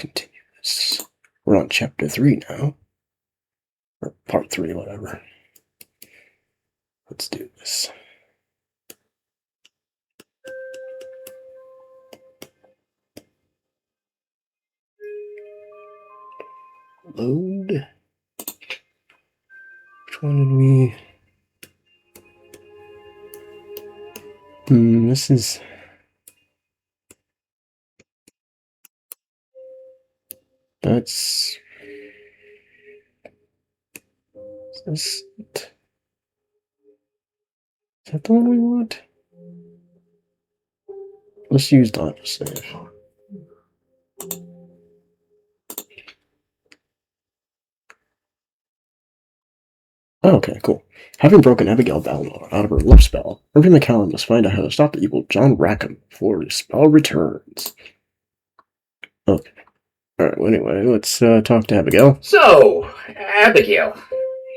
continue this. We're on chapter 3 now. Or part 3, whatever. Let's do this. Load. Which one did we... this is... That's... Is that the one we want? Let's use that to save. Okay, cool. Having broken Abigail Balnor out of her love spell, Irving McCallum must find out how to stop the evil John Rackham before his spell returns. Okay. Alright, well anyway, let's talk to Abigail. So, Abigail.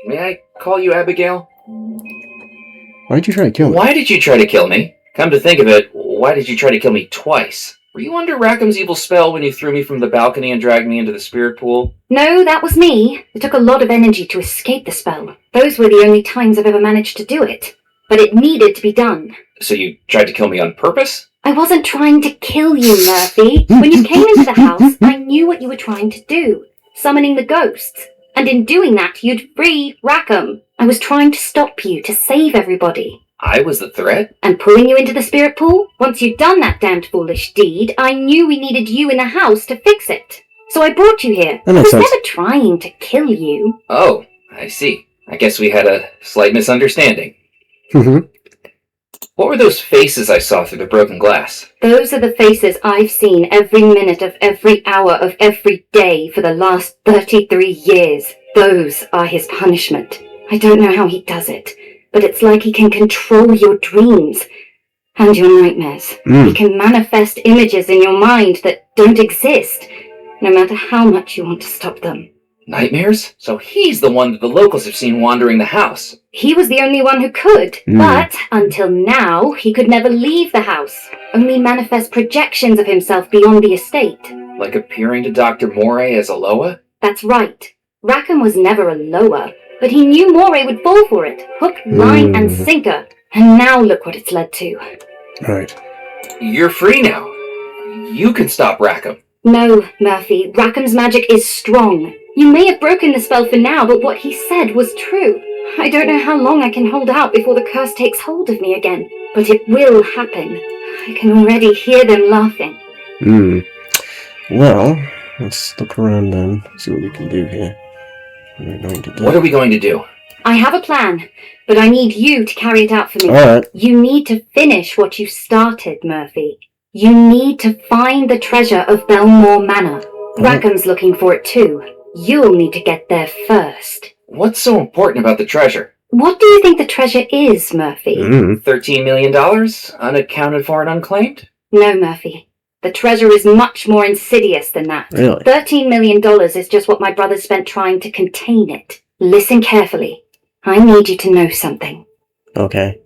May I call you Abigail? Why did you try to kill me? Why did you try to kill me? Come to think of it, why did you try to kill me twice? Were you under Rackham's evil spell when you threw me from the balcony and dragged me into the spirit pool? No, that was me. It took a lot of energy to escape the spell. Those were the only times I've ever managed to do it. But it needed to be done. So you tried to kill me on purpose? I wasn't trying to kill you, Murphy. When you came into the house, I knew what you were trying to do. Summoning the ghosts. And in doing that, you'd free Rackham. I was trying to stop you, to save everybody. I was the threat? And pulling you into the spirit pool? Once you'd done that damned foolish deed, I knew we needed you in the house to fix it. So I brought you here. I was never trying to kill you. Oh, I see. I guess we had a slight misunderstanding. What were those faces I saw through the broken glass? Those are the faces I've seen every minute of every hour of every day for the last 33 years. Those are his punishment. I don't know how he does it, but it's like he can control your dreams and your nightmares. He can manifest images in your mind that don't exist, no matter how much you want to stop them. Nightmares? So he's the one that the locals have seen wandering the house. He was the only one who could, but until now, he could never leave the house, only manifest projections of himself beyond the estate. Like appearing to Dr. Moray as a Loa? That's right. Rackham was never a Loa, but he knew Moray would fall for it, hook, line, and sinker. And now look what it's led to. Right. You're free now. You can stop Rackham. No, Murphy. Rackham's magic is strong. You may have broken the spell for now, but what he said was true. I don't know how long I can hold out before the curse takes hold of me again, but it will happen. I can already hear them laughing. Well, let's look around then, see what we can do here. What are we going to do? I have a plan, but I need you to carry it out for me. Alright. You need to finish what you started, Murphy. You need to find the treasure of Belmore Manor. Rackham's looking for it too. You'll need to get there first. What's so important about the treasure? What do you think the treasure is, Murphy? $13 million? Unaccounted for and unclaimed? No, Murphy. The treasure is much more insidious than that. Really? $13 million is just what my brother spent trying to contain it. Listen carefully. I need you to know something. Okay.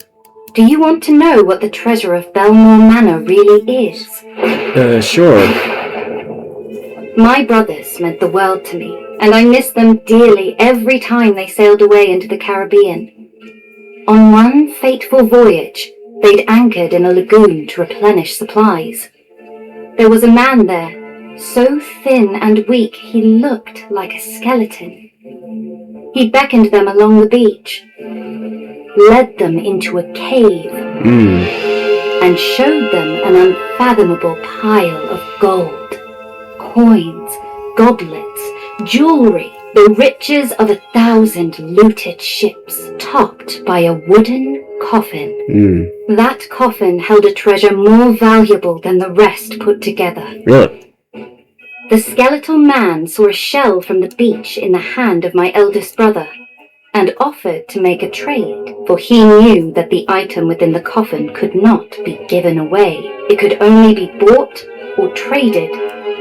Do you want to know what the treasure of Belmore Manor really is? Sure. My brothers meant the world to me, and I miss them dearly every time they sailed away into the Caribbean. On one fateful voyage, they'd anchored in a lagoon to replenish supplies. There was a man there, so thin and weak he looked like a skeleton. He beckoned them along the beach, led them into a cave, and showed them an unfathomable pile of gold. Coins, goblets, jewelry, the riches of 1,000 looted ships, topped by a wooden coffin. That coffin held a treasure more valuable than the rest put together. Really? The skeletal man saw a shell from the beach in the hand of my eldest brother, and offered to make a trade, for he knew that the item within the coffin could not be given away. It could only be bought or traded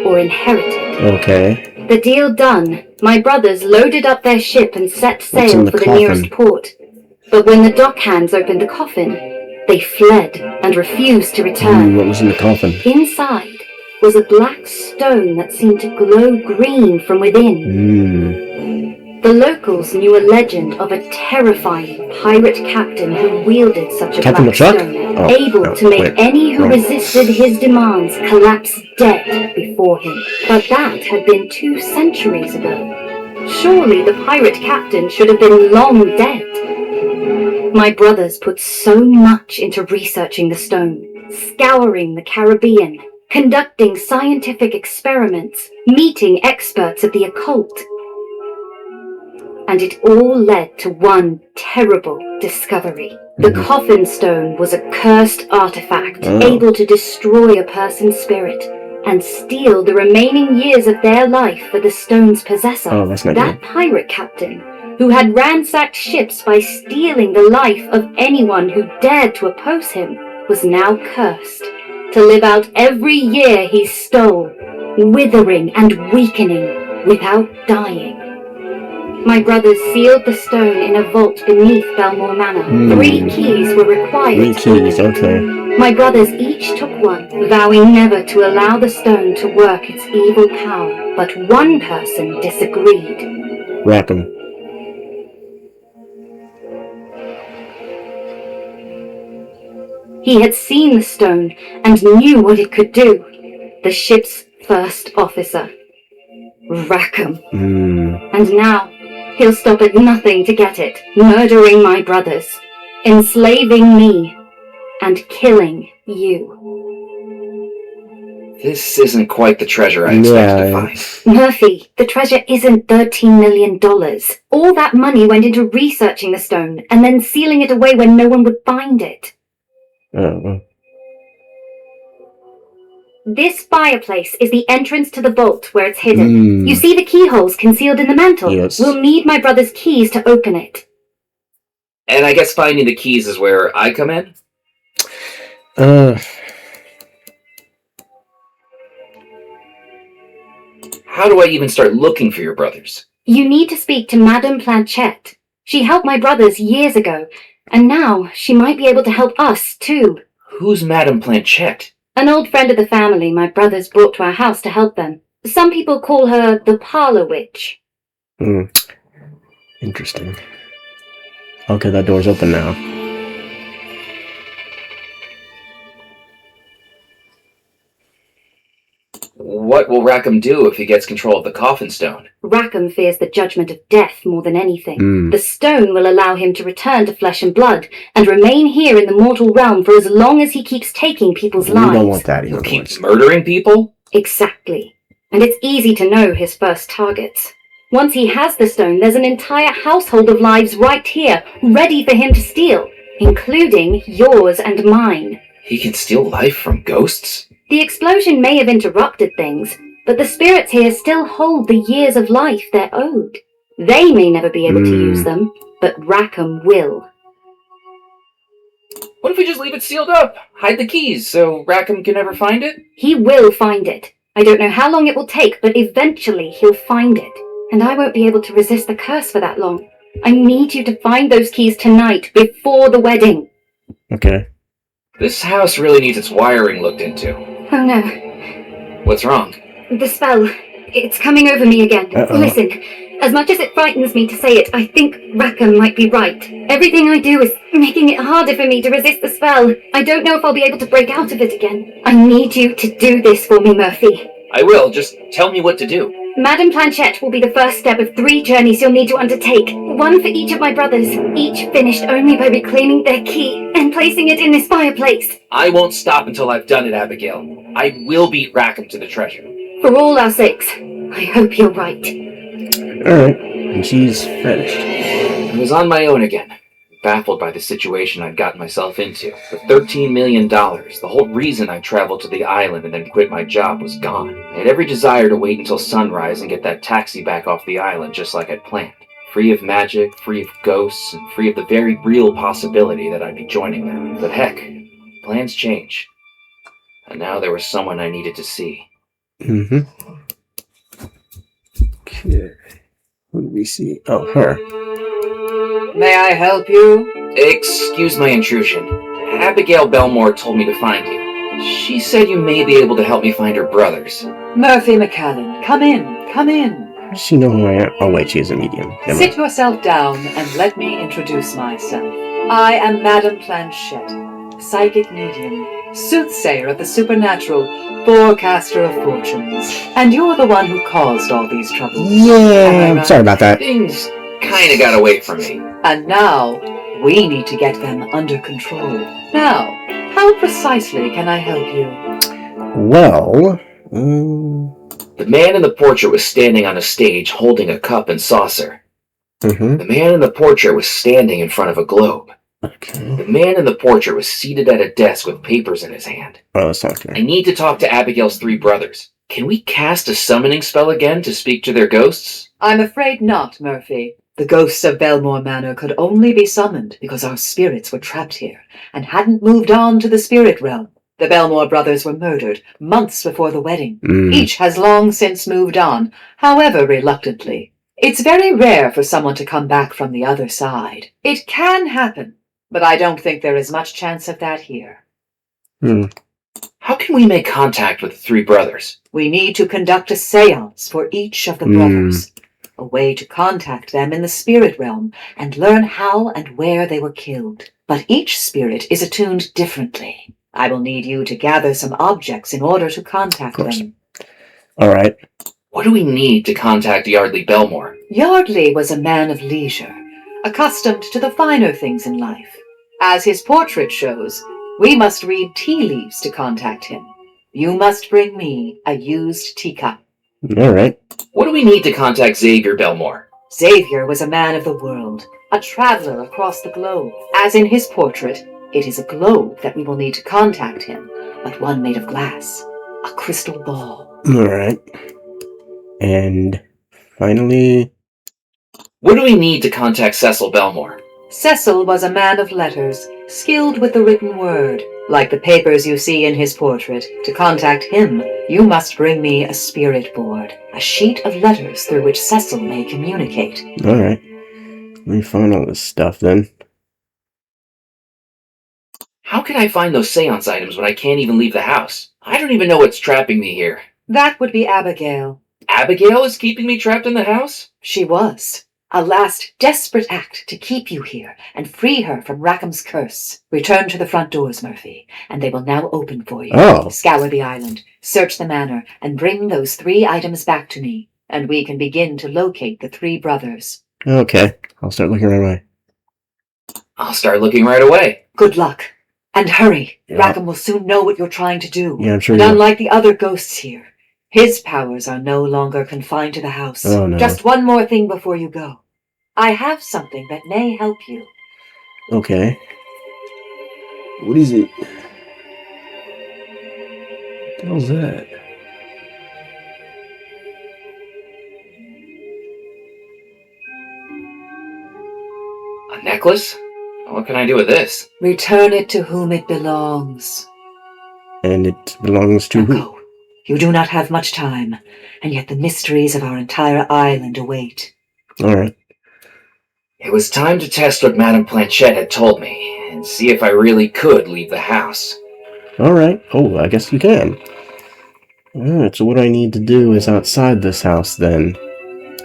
or inherited. Okay. The deal done, my brothers loaded up their ship and set sail for the nearest port. But when the dockhands opened the coffin, they fled and refused to return. What was in the coffin? Inside was a black stone that seemed to glow green from within. The locals knew a legend of a terrifying pirate captain who wielded such a Captain black LeChuck? stone, able to make any who resisted his demands collapse dead before him. But that had been 2 centuries ago. Surely the pirate captain should have been long dead. My brothers put so much into researching the stone, scouring the Caribbean, conducting scientific experiments, meeting experts of the occult. And it all led to one terrible discovery. The coffin stone was a cursed artifact, able to destroy a person's spirit and steal the remaining years of their life for the stone's possessor. Oh, that's not that good. pirate captain, who had ransacked ships by stealing the life of anyone who dared to oppose him, was now cursed to live out every year he stole, withering and weakening without dying. My brothers sealed the stone in a vault beneath Belmore Manor. 3 keys were required. 3 keys, okay. My brothers each took one, vowing never to allow the stone to work its evil power. But one person disagreed. Rackham. He had seen the stone and knew what it could do. The ship's first officer, Rackham. And now, he'll stop at nothing to get it, murdering my brothers, enslaving me, and killing you. This isn't quite the treasure I expected to find. Murphy, the treasure isn't $13 million. All that money went into researching the stone and then sealing it away when no one would find it. This fireplace is the entrance to the vault where it's hidden. You see the keyholes concealed in the mantle? Yes. We'll need my brother's keys to open it. And I guess finding the keys is where I come in? How do I even start looking for your brothers? You need to speak to Madame Planchette. She helped my brothers years ago, and now she might be able to help us, too. Who's Madame Planchette? An old friend of the family my brothers brought to our house to help them. Some people call her the Parlor Witch. Interesting. Okay, that door's open now. What will Rackham do if he gets control of the coffin stone? Rackham fears the judgment of death more than anything. The stone will allow him to return to flesh and blood and remain here in the mortal realm for as long as he keeps taking people's lives. We don't want that. He'll keep murdering people? Exactly. And it's easy to know his first targets. Once he has the stone, there's an entire household of lives right here, ready for him to steal, including yours and mine. He can steal life from ghosts? The explosion may have interrupted things, but the spirits here still hold the years of life they're owed. They may never be able to use them, but Rackham will. What if we just leave it sealed up? Hide the keys so Rackham can never find it? He will find it. I don't know how long it will take, but eventually he'll find it. And I won't be able to resist the curse for that long. I need you to find those keys tonight, before the wedding. Okay. This house really needs its wiring looked into. Oh no. What's wrong? The spell. It's coming over me again. Listen, as much as it frightens me to say it, I think Rackham might be right. Everything I do is making it harder for me to resist the spell. I don't know if I'll be able to break out of it again. I need you to do this for me, Murphy. I will. Just tell me what to do. Madame Planchette will be the first step of 3 journeys you'll need to undertake. 1 for each of my brothers, each finished only by reclaiming their key and placing it in this fireplace. I won't stop until I've done it, Abigail. I will beat Rackham to the treasure. For all our sakes, I hope you're right. Alright, and she's finished. I was on my own again, baffled by the situation I'd gotten myself into. The $13 million, the whole reason I traveled to the island and then quit my job, was gone. I had every desire to wait until sunrise and get that taxi back off the island just like I'd planned. Free of magic, free of ghosts, and free of the very real possibility that I'd be joining them. But heck, plans change. And now there was someone I needed to see. Okay. Who do we see? Oh, her. May I help you? Excuse my intrusion. Abigail Belmore told me to find you. She said you may be able to help me find her brothers. Murphy McCallan, come in, come in. How does she know who I am? Oh, wait, she is a medium. Never Sit mind. yourself down and let me introduce myself. I am Madame Planchette, psychic medium, soothsayer of the supernatural, forecaster of fortunes. And you're the one who caused all these troubles. Am I Yeah, right? sorry about that. Things kinda got away from me. And now, we need to get them under control. Now, how precisely can I help you? Well, The man in the portrait was standing on a stage holding a cup and saucer. mm-hmm. The man in the portrait was standing in front of a globe. Okay. The man in the portrait was seated at a desk with papers in his hand. Oh, that's not I good. need to talk to Abigail's 3 brothers. Can we cast a summoning spell again to speak to their ghosts? I'm afraid not, Murphy. The ghosts of Belmore Manor could only be summoned because our spirits were trapped here and hadn't moved on to the spirit realm. The Belmore brothers were murdered months before the wedding. Each has long since moved on, however reluctantly. It's very rare for someone to come back from the other side. It can happen, but I don't think there is much chance of that here. How can we make contact with the 3 brothers? We need to conduct a seance for each of the brothers. A way to contact them in the spirit realm and learn how and where they were killed. But each spirit is attuned differently. I will need you to gather some objects in order to contact them. All right. What do we need to contact Yardley Belmore? Yardley was a man of leisure, accustomed to the finer things in life. As his portrait shows, we must read tea leaves to contact him. You must bring me a used teacup. All right. What do we need to contact Xavier Belmore? Xavier was a man of the world, a traveler across the globe. As in his portrait, it is a globe that we will need to contact him, but one made of glass, a crystal ball. All right. And finally, What do we need to contact Cecil Belmore? Cecil was a man of letters, skilled with the written word. Like the papers you see in his portrait, to contact him, you must bring me a spirit board, a sheet of letters through which Cecil may communicate. all right. Let me find all this stuff then. How can I find those seance items when I can't even leave the house? I don't even know what's trapping me here. That would be Abigail. Abigail is keeping me trapped in the house? She was. A last desperate act to keep you here and free her from Rackham's curse. Return to the front doors, Murphy, and they will now open for you. Oh. Scour the island, search the manor, and bring those 3 items back to me, and we can begin to locate the 3 brothers. Okay. I'll start looking right away. I'll start looking right away. Good luck. And hurry. Yeah. Rackham will soon know what you're trying to do. Yeah, I'm sure And you will. unlike the other ghosts here, his powers are no longer confined to the house. Oh, no. Just one more thing before you go. I have something that may help you. Okay. What is it? What the hell's that? A necklace? What can I do with this? Return it to whom it belongs. And it belongs to Now who? go. You do not have much time, and yet the mysteries of our entire island await. All right. It was time to test what Madame Planchette had told me, and see if I really could leave the house. All right. Oh, I guess you can. All right. So what I need to do is outside this house then.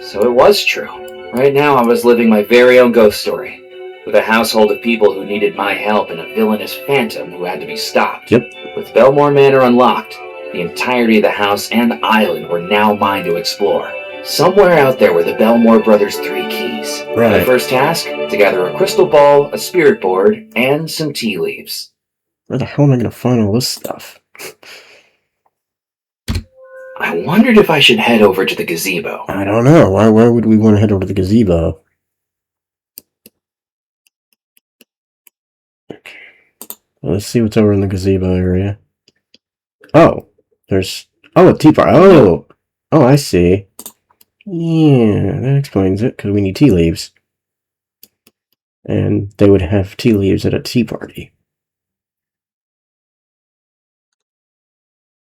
So it was true. Right now I was living my very own ghost story, with a household of people who needed my help and a villainous phantom who had to be stopped. Yep. With Belmore Manor unlocked, the entirety of the house and island were now mine to explore. Somewhere out there were the Belmore Brothers' 3 keys. Right. My first task, to gather a crystal ball, a spirit board, and some tea leaves. Where the hell am I going to find all this stuff? I wondered if I should head over to the gazebo. I don't know. Why would we want to head over to the gazebo? Okay. Well, let's see what's over in the gazebo area. Oh, there's... Oh, a tea party. Oh, I see. Yeah, that explains it, because we need tea leaves. And they would have tea leaves at a tea party.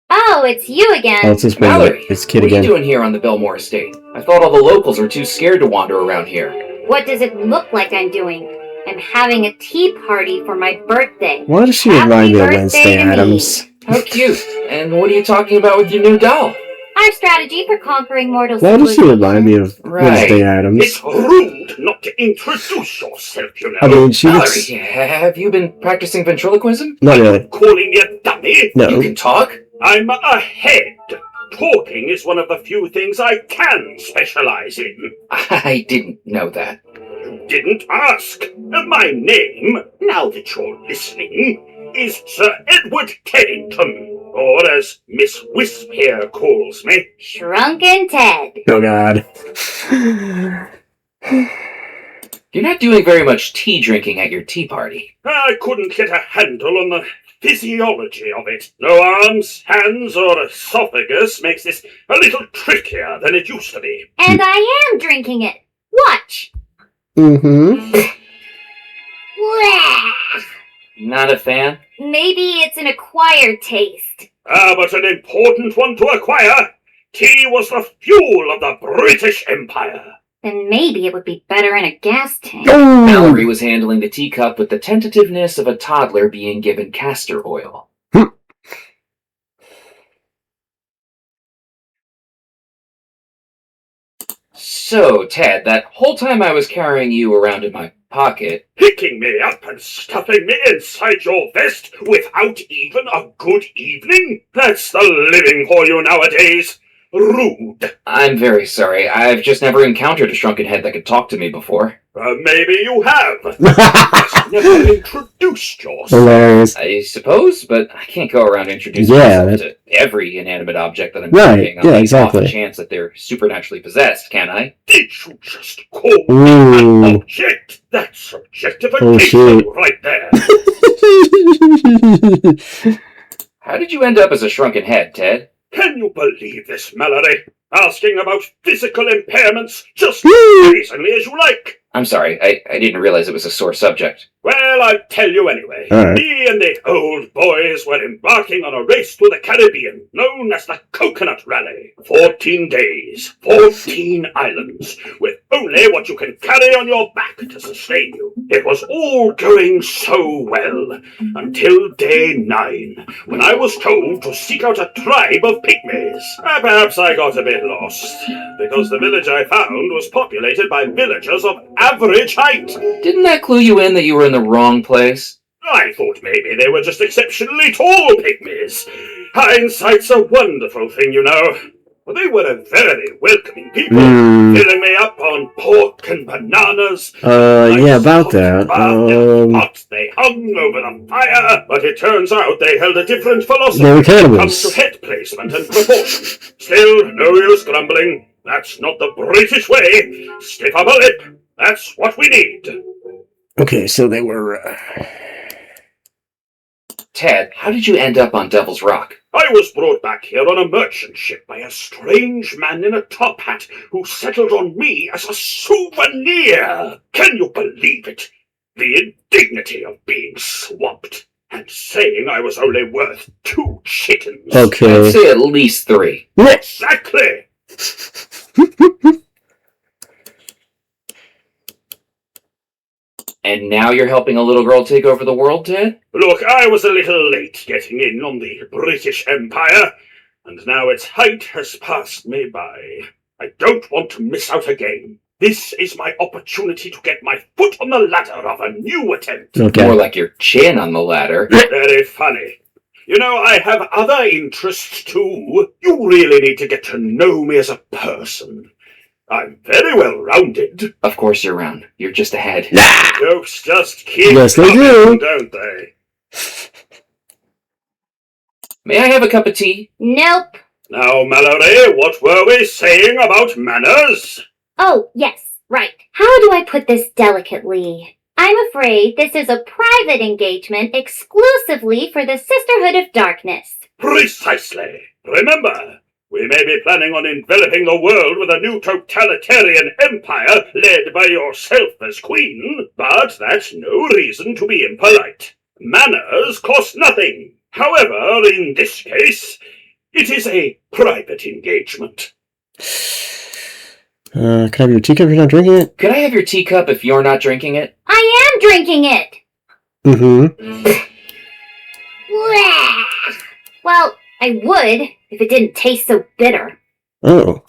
Oh, it's you again. Oh, it's this one. Mallory, It's Kid what are again. you doing here on the Belmore estate? I thought all the locals were too scared to wander around here. What does it look like I'm doing? I'm having a tea party for my birthday. Why does she Happy remind me of birthday Wednesday to me. Addams? How cute. And what are you talking about with your new doll? Our strategy for conquering mortal Why does she civilization. remind me of Wednesday Addams? It's rude not to introduce yourself, you know. I mean, she Valerie, looks... have you been practicing ventriloquism? Not really. Calling me a dummy? No. You can talk? I'm a head. Talking is one of the few things I can specialize in. I didn't know that. You didn't ask. My name, now that you're listening, is Sir Edward Teddington, or as Miss Wisp here calls me, Shrunken Ted. Oh, God. You're not doing very much tea drinking at your tea party. I couldn't get a handle on the physiology of it. No arms, hands, or esophagus makes this a little trickier than it used to be. And I am drinking it. Watch. Mm-hmm. Bleh. Not a fan? Maybe it's an acquired taste. But an important one to acquire. Tea was the fuel of the British Empire. Then maybe it would be better in a gas tank. Oh! Mallory was handling the teacup with the tentativeness of a toddler being given castor oil. So, Ted, that whole time I was carrying you around in my pocket... Picking me up and stuffing me inside your vest without even a good evening? That's the living for you nowadays. Rude. I'm very sorry. I've just never encountered a shrunken head that could talk to me before. Maybe you have. Just never introduced yourself. Hilarious. I suppose, but I can't go around introducing myself to every inanimate object that I'm carrying on the off chance that they're supernaturally possessed, can I? Did you just call me an object? That's objectification right there. How did you end up as a shrunken head, Ted? Can you believe this, Mallory? Asking about physical impairments just as easily as you like. I'm sorry, I didn't realize it was a sore subject. Well, I'll tell you anyway. All right. Me and the old boys were embarking on a race to the Caribbean, known as the Coconut Rally. 14 days, 14 islands, with only what you can carry on your back to sustain you. It was all going so well, until day 9, when I was told to seek out a tribe of pygmies. Perhaps I got a bit lost, because the village I found was populated by villagers of average height. Didn't that clue you in that you were in the wrong place? I thought maybe they were just exceptionally tall pygmies. Hindsight's a wonderful thing, you know. But they were a very welcoming people, filling me up on pork and bananas. Yeah, about that. Hot they hung over the fire, but it turns out they held a different philosophy They were when it cannibals. comes to head placement and proportion. Still, no use grumbling. That's not the British way. Stiff upper lip. That's what we need. Okay, so they were... Ted, how did you end up on Devil's Rock? I was brought back here on a merchant ship by a strange man in a top hat who settled on me as a souvenir. Can you believe it? The indignity of being swamped and saying I was only worth 2 chickens. Okay. I'd say at least 3. Exactly. And now you're helping a little girl take over the world, Ted? Look, I was a little late getting in on the British Empire, and now its height has passed me by. I don't want to miss out again. This is my opportunity to get my foot on the ladder of a new attempt. Okay. More like your chin on the ladder. Very funny. You know, I have other interests too. You really need to get to know me as a person. I'm very well rounded. Of course you're round. You're just a head. Jokes just keep Yes, they coming, do. don't they? May I have a cup of tea? Nope. Now, Mallory, what were we saying about manners? Oh, yes, right. How do I put this delicately? I'm afraid this is a private engagement exclusively for the Sisterhood of Darkness. Precisely. Remember, we may be planning on enveloping the world with a new totalitarian empire led by yourself as queen, but that's no reason to be impolite. Manners cost nothing. However, in this case, it is a private engagement. Can I have your teacup if you're not drinking it? Could I have your teacup if you're not drinking it? I am drinking it! Mm-hmm. Bleh. Well, I would, if it didn't taste so bitter. Oh.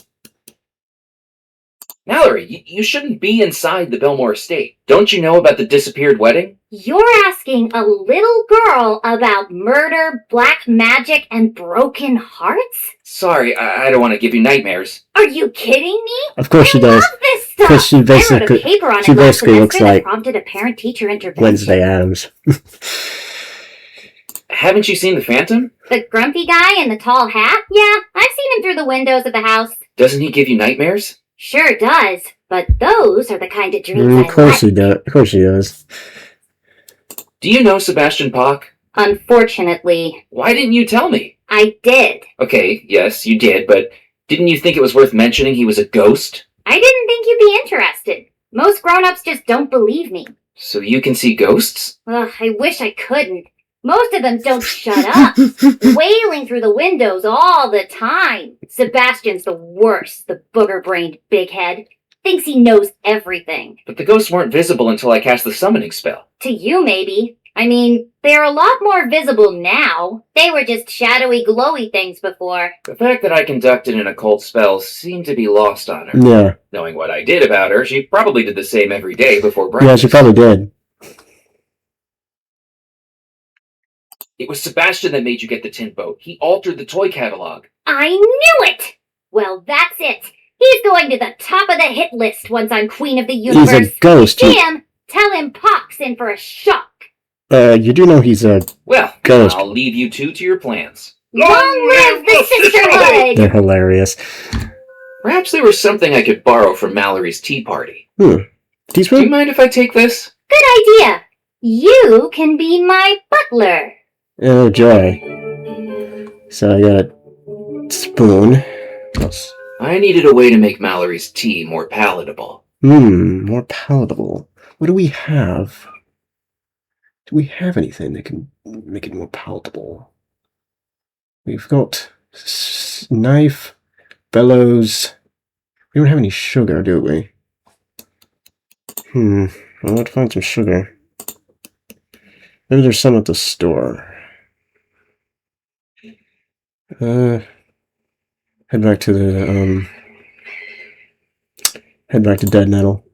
Mallory, you shouldn't be inside the Belmore estate. Don't you know about the disappeared wedding? You're asking a little girl about murder, black magic, and broken hearts? Sorry, I don't want to give you nightmares. Are you kidding me? Of course she does. I love this stuff. Because she I wrote basically, a paper on she it last basically looks semester that like prompted a parent-teacher intervention. Wednesday Addams. Haven't you seen the Phantom? The grumpy guy in the tall hat? Yeah, I've seen him through the windows of the house. Doesn't he give you nightmares? Sure does, but those are the kind of dreams Of course I he does. Of course he does. Do you know Sebastian Bach? Unfortunately, Why didn't you tell me? I did. Okay, yes, you did, but didn't you think it was worth mentioning he was a ghost? I didn't think you'd be interested. Most grown-ups just don't believe me. So you can see ghosts? Ugh, I wish I couldn't. Most of them don't shut up. Wailing through the windows all the time. Sebastian's the worst, the booger-brained bighead. Thinks he knows everything. But the ghosts weren't visible until I cast the summoning spell. To you, maybe. I mean, they're a lot more visible now. They were just shadowy, glowy things before. The fact that I conducted an occult spell seemed to be lost on her. Yeah. Knowing what I did about her, she probably did the same every day before breakfast. Yeah, she probably did. It was Sebastian that made you get the tin boat. He altered the toy catalog. I knew it! Well, that's it. He's going to the top of the hit list once I'm Queen of the Universe. He's a ghost. See him? Tell him Poc's in for a shock. You do know he's a Well, ghost. I'll leave you two to your plans. Long live the sisterhood! They're hilarious. Perhaps there was something I could borrow from Mallory's tea party. Do you Teaspoon? mind if I take this? Good idea. You can be my butler. Oh, joy. So I got a spoon. Plus, I needed a way to make Mallory's tea more palatable. more palatable. What do we have? Do we have anything that can make it more palatable? We've got knife, bellows. We don't have any sugar, do we? I'll have to find some sugar. Maybe there's some at the store. Head back to the, head back to Dead Nettle.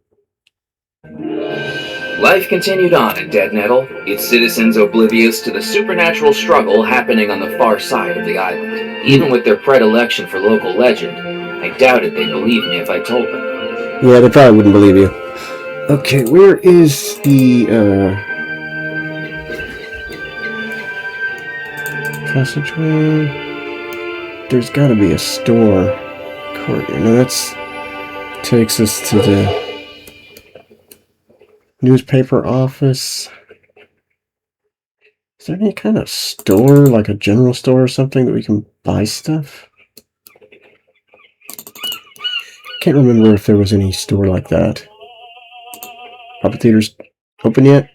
Life continued on in Dead Nettle, its citizens oblivious to the supernatural struggle happening on the far side of the island. Even with their predilection for local legend, I doubted they'd believe me if I told them. Yeah, they probably wouldn't believe you. Okay, where is the, passageway? There's gotta be a store. Corridor. No, that's takes us to the newspaper office. Is there any kind of store, like a general store or something, that we can buy stuff? Can't remember if there was any store like that. Puppet Theater's open yet?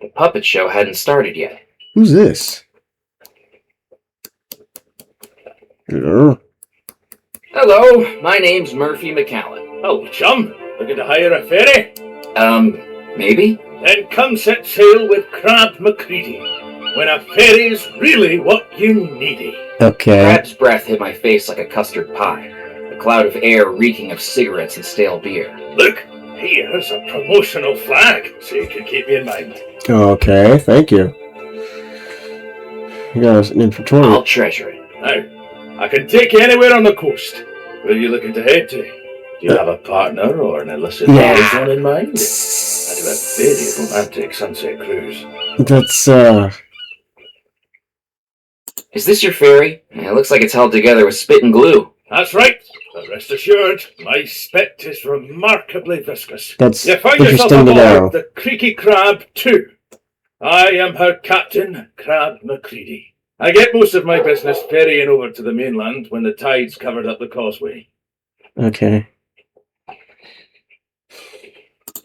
The puppet show hadn't started yet. Who's this? Hello? Hello, my name's Murphy McCallan. Oh, chum, looking to hire a ferry? Maybe? Then come set sail with Crab McCready, when a ferry's really what you needy. Okay. Crab's breath hit my face like a custard pie, a cloud of air reeking of cigarettes and stale beer. Look, here's a promotional flag, so you can keep me in mind. Okay, thank you. You got an inventory. I'll treasure it. Now, I can take you anywhere on the coast. Where are you looking to head to? Do you have a partner or an illicit liaison in mind? I do a very romantic sunset cruise. That's, Is this your ferry? It looks like it's held together with spit and glue. That's right. But rest assured, my spit is remarkably viscous. that's You find yourself interesting to know. aboard the Creaky Crab 2. I am her captain, Crab McCready. I get most of my business ferrying over to the mainland when the tide's covered up the causeway. Okay.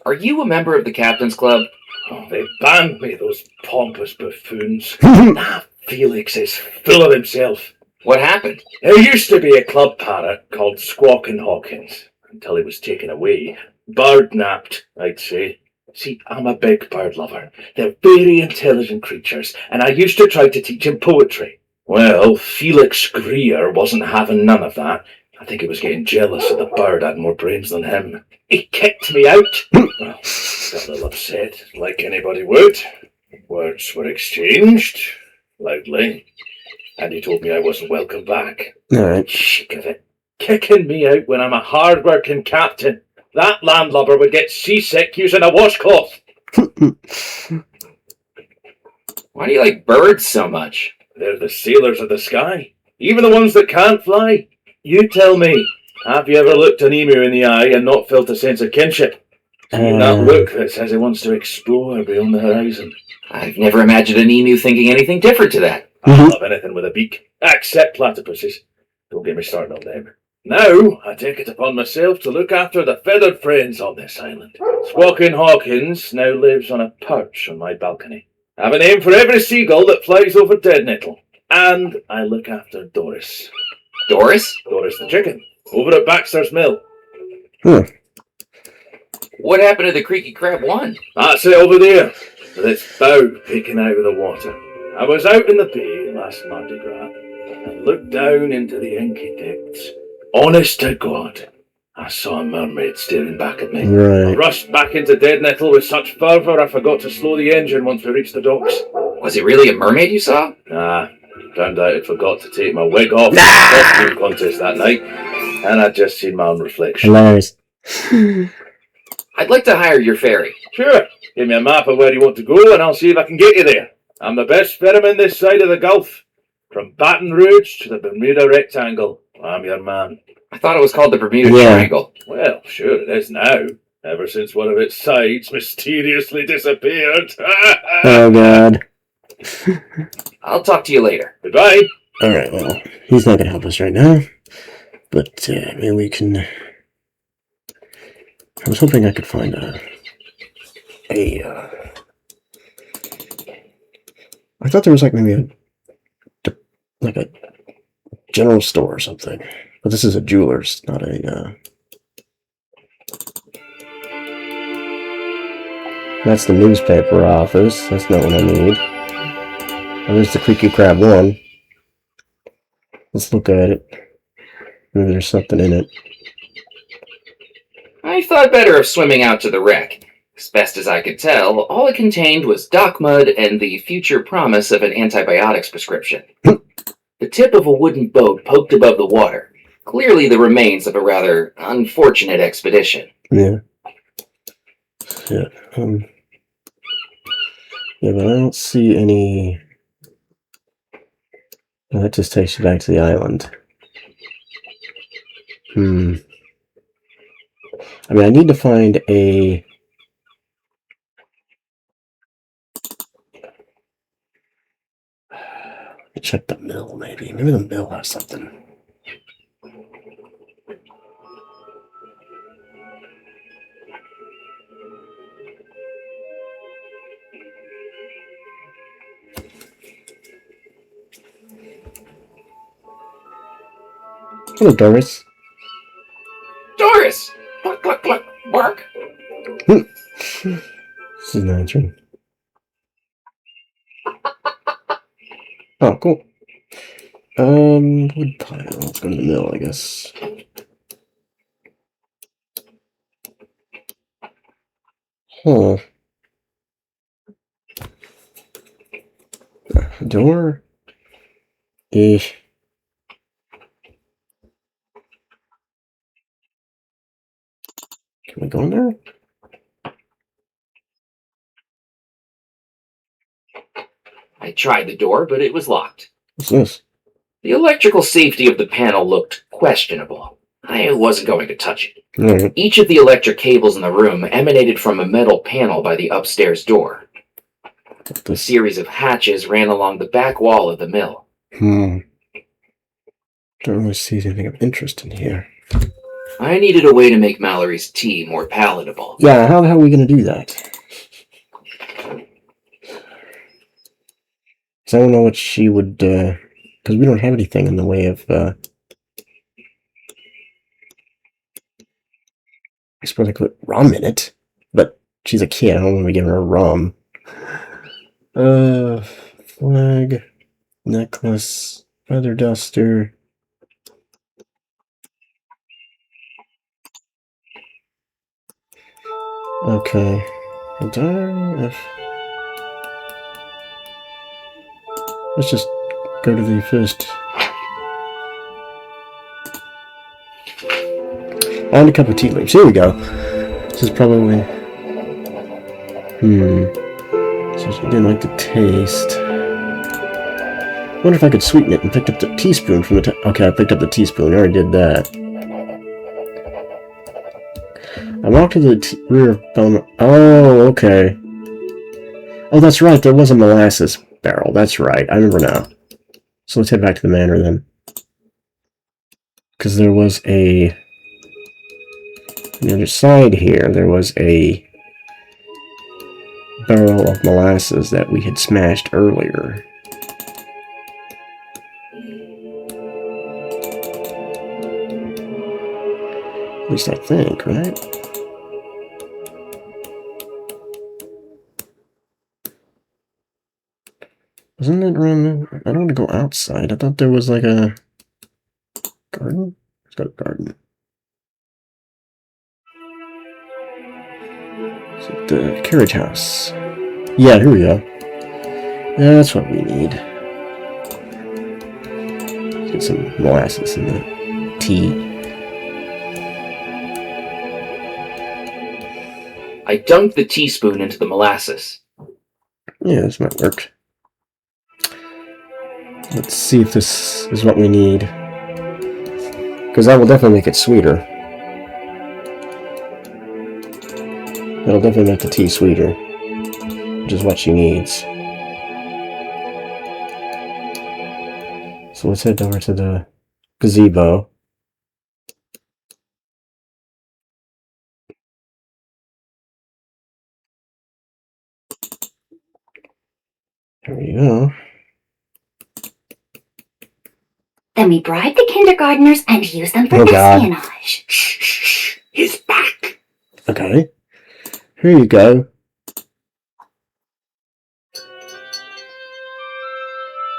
Are you a member of the Captain's Club? Oh, they banned me, those pompous buffoons. Ah, Felix is full of himself. What happened? There used to be a club parrot called Squawkin' Hawkins, until he was taken away. Bird napped, I'd say. See, I'm a big bird lover. They're very intelligent creatures, and I used to try to teach them poetry. Well, Felix Greer wasn't having none of that. I think he was getting jealous that the bird had more brains than him. He kicked me out. Well, got a little upset, like anybody would. Words were exchanged, loudly, and he told me I wasn't welcome back. Alright. Chic of it. Kicking me out when I'm a hard-working captain. That landlubber would get seasick using a washcloth. Why do you like birds so much? They're the sailors of the sky, even the ones that can't fly. You tell me, have you ever looked an emu in the eye and not felt a sense of kinship? Seen that look that says it wants to explore beyond the horizon. I've never imagined an emu thinking anything different to that. I love anything with a beak, except platypuses. Don't get me started on them. Now, I take it upon myself to look after the feathered friends on this island. Squawking Hawkins now lives on a perch on my balcony. I have a name for every seagull that flies over Dead Nettle. And I look after Doris. Doris? Doris the chicken, over at Baxter's Mill. What happened to the Creaky Crab one? That's it over there, with its bow peeking out of the water. I was out in the bay last Mardi Gras and looked down into the inky depths. Honest to God, I saw a mermaid staring back at me. I rushed back into Dead Nettle with such fervour I forgot to slow the engine once we reached the docks. Was it really a mermaid you saw? Nah, turned out I'd forgot to take my wig off in the costume contest that night, and I'd just seen my own reflection. Hilarious. I'd like to hire your ferry. Sure, give me a map of where you want to go and I'll see if I can get you there. I'm the best ferryman this side of the Gulf. From Baton Rouge to the Bermuda Rectangle. I'm your man. I thought it was called the Bermuda Triangle. Well, sure it is now. Ever since one of its sides mysteriously disappeared. Oh, God. I'll talk to you later. Goodbye. Alright, well, he's not gonna help us right now. But, maybe we can... I was hoping I could find I thought there was like maybe a general store or something. But this is a jeweler's, not a, That's the newspaper office. That's not what I need. Oh, there's the Creaky Crab one. Let's look at it. Maybe there's something in it. I thought better of swimming out to the wreck. As best as I could tell, all it contained was dock mud and the future promise of an antibiotics prescription. The tip of a wooden boat poked above the water. Clearly the remains of a rather unfortunate expedition. Yeah. Yeah. Yeah, but I don't see any... Well, that just takes you back to the island. I mean, I need to find a... Check the mill, maybe. Maybe the mill has something. Hello, Doris. Doris! Cluck, cluck, cluck, bark! This is not answering. Oh, cool. Wood pile. Let's go to the mill, I guess. Huh. Door? Can we go in there? I tried the door, but it was locked. What's this? The electrical safety of the panel looked questionable. I wasn't going to touch it. Alright. Each of the electric cables in the room emanated from a metal panel by the upstairs door. A series of hatches ran along the back wall of the mill. Don't really see anything of interest in here. I needed a way to make Mallory's tea more palatable. Yeah, how the hell are we going to do that? Because I don't know what she would, because we don't have anything in the way of, I suppose I could put rum in it, but She's a kid. I don't want to be giving her rum. Flag, necklace, feather duster. Okay. Let's just go to the first. And a cup of tea leaves. Here we go. This is probably. So she didn't like the taste. I wonder if I could sweeten it and picked up the teaspoon from the. Okay, I picked up the teaspoon. I already did that. I walked to the rear of Belmont. Oh, okay. Oh, that's right. There was a molasses barrel. That's right. I remember now. So let's head back to the manor then. Because there was a... On the other side here, there was a barrel of molasses that we had smashed earlier. At least I think, right? Wasn't it around? I don't want to go outside. I thought there was like a garden. It's got a garden. Is it the carriage house? Yeah, here we go. Yeah, that's what we need. Let's get some molasses in the tea. I dunked the teaspoon into the molasses. Yeah, this might work. Let's see if this is what we need. Because that will definitely make it sweeter. That'll definitely make the tea sweeter. Which is what she needs. So let's head over to the gazebo. There we go. Then we bribe the kindergartners and use them for espionage. Shh, shh, shh. He's back. Okay. Here you go.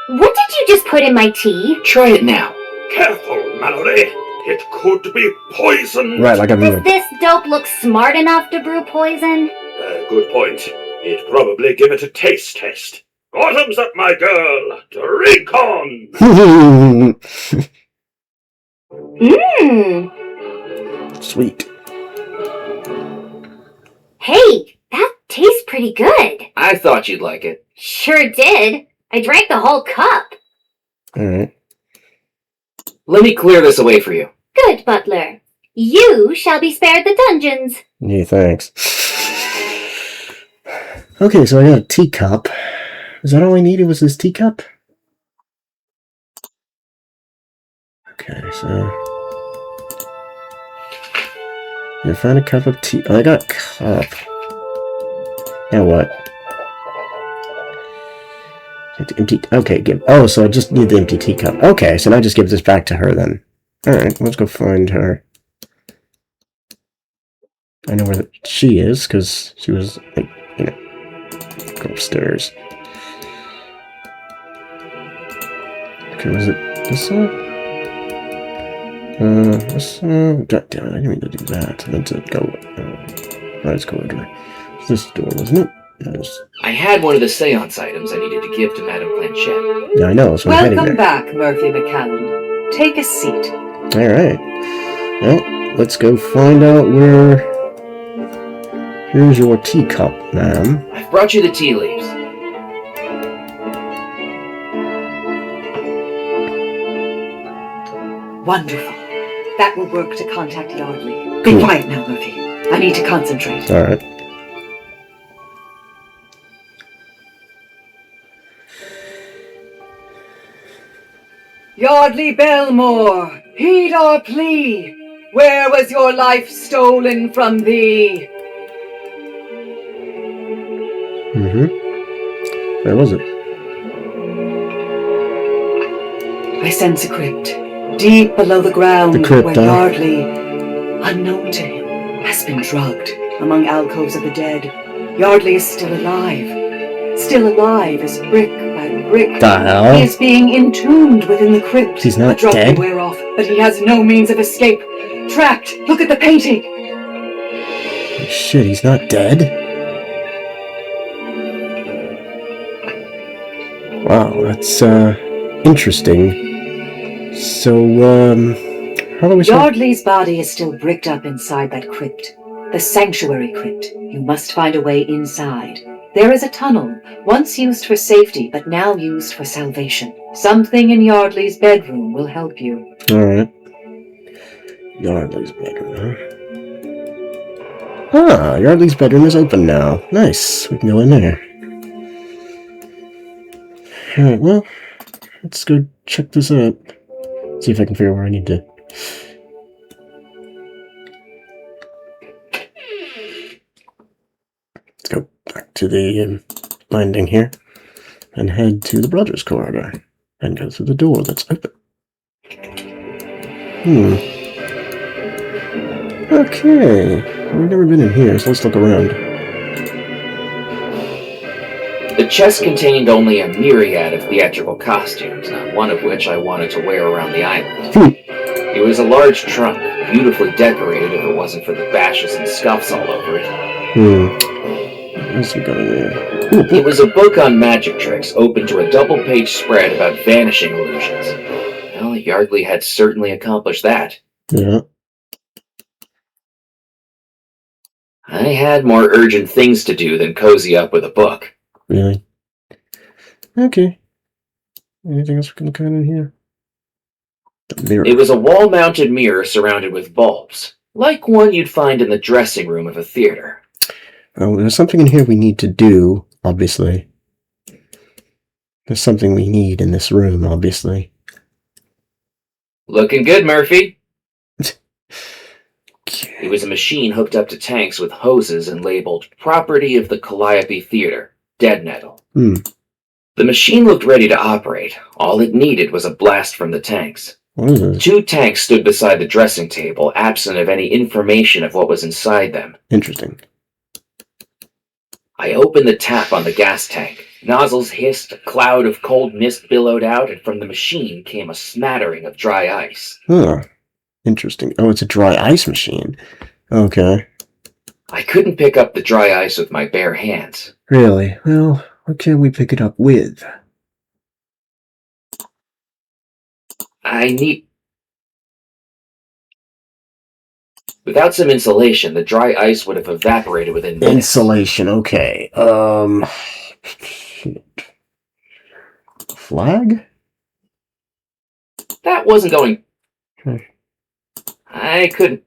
What did you just put in my tea? Try it now. Careful, Mallory. It could be poison. Right, like I'm Does this dope look smart enough to brew poison? Good point. He'd probably give it a taste test. Bottoms up, my girl. Drink on. Sweet. Hey, that tastes pretty good. I thought you'd like it. Sure did. I drank the whole cup. Alright. Let me clear this away for you. Good, butler. You shall be spared the dungeons. Yeah, thanks. Okay, so I got a teacup. Is that all I needed was this teacup? Okay, so... You find a cup of tea. Oh, I got a cup. Now what? Empty. Okay, give. Oh, so I just need the empty teacup. Okay, so now I just give this back to her then. Alright, let's go find her. I know where she is, because she was, like, you know, go upstairs. Okay, was it this one? This one? God damn it, I didn't mean to do that. I meant to go, let's go over. This door, wasn't it? Yes. I had one of the seance items I needed to give to Madame Planchette. Yeah, I know, so I'm hiding Welcome there. back, Murphy McCallum. Take a seat. Alright. Well, let's go find out where... Here's your teacup, ma'am. I've brought you the tea leaves. Wonderful. That will work to contact Yardley. Be Cool. quiet now, Murphy. I need to concentrate. Alright. Yardley Belmore, heed our plea. Where was your life stolen from thee? Where was it? I sense a crypt, deep below the ground, The crypt, where Yardley, unknown to him, has been drugged among alcoves of the dead. Yardley is still alive. Still alive as brick by brick. The hell? He is being entombed within the crypt. He's not the drop dead? will wear off, but he has no means of escape. Trapped! Look at the painting! Shit, he's not dead? Wow, that's, interesting. So, how do we start? Yardley's body is still bricked up inside that crypt. The sanctuary crypt. You must find a way inside. There is a tunnel, once used for safety, but now used for salvation. Something in Yardley's bedroom will help you. Alright. Yardley's bedroom, huh? Ah, Yardley's bedroom is open now. Nice. We can go in there. Alright, well, let's go check this out. See if I can figure out where I need to. Let's go back to the landing here and head to the brothers' corridor and go through the door that's open. Okay. We've never been in here, so let's look around. The chest contained only a myriad of theatrical costumes, not one of which I wanted to wear around the island. It was a large trunk, beautifully decorated if it wasn't for the bashes and scuffs all over it. What else we got in there? It was a book on magic tricks, open to a double-page spread about vanishing illusions. Well, Yardley had certainly accomplished that. Yeah. I had more urgent things to do than cozy up with a book. Really? Okay. Anything else we can look at in here? The mirror. It was a wall-mounted mirror surrounded with bulbs, like one you'd find in the dressing room of a theater. Oh, there's something in here we need to do, obviously. There's something we need in this room, obviously. Looking good, Murphy. Okay. It was a machine hooked up to tanks with hoses and labeled Property of the Calliope Theater, Dead Nettle. The machine looked ready to operate. All it needed was a blast from the tanks. What is this? 2 tanks stood beside the dressing table, absent of any information of what was inside them. Interesting. I opened the tap on the gas tank. Nozzles hissed, a cloud of cold mist billowed out, and from the machine came a smattering of dry ice. Huh. Interesting. Oh, it's a dry ice machine. Okay. I couldn't pick up the dry ice with my bare hands. Really? Well, what can we pick it up with? Without some insulation, the dry ice would have evaporated within minutes. Insulation, okay. Flag? That wasn't going... Okay. I couldn't...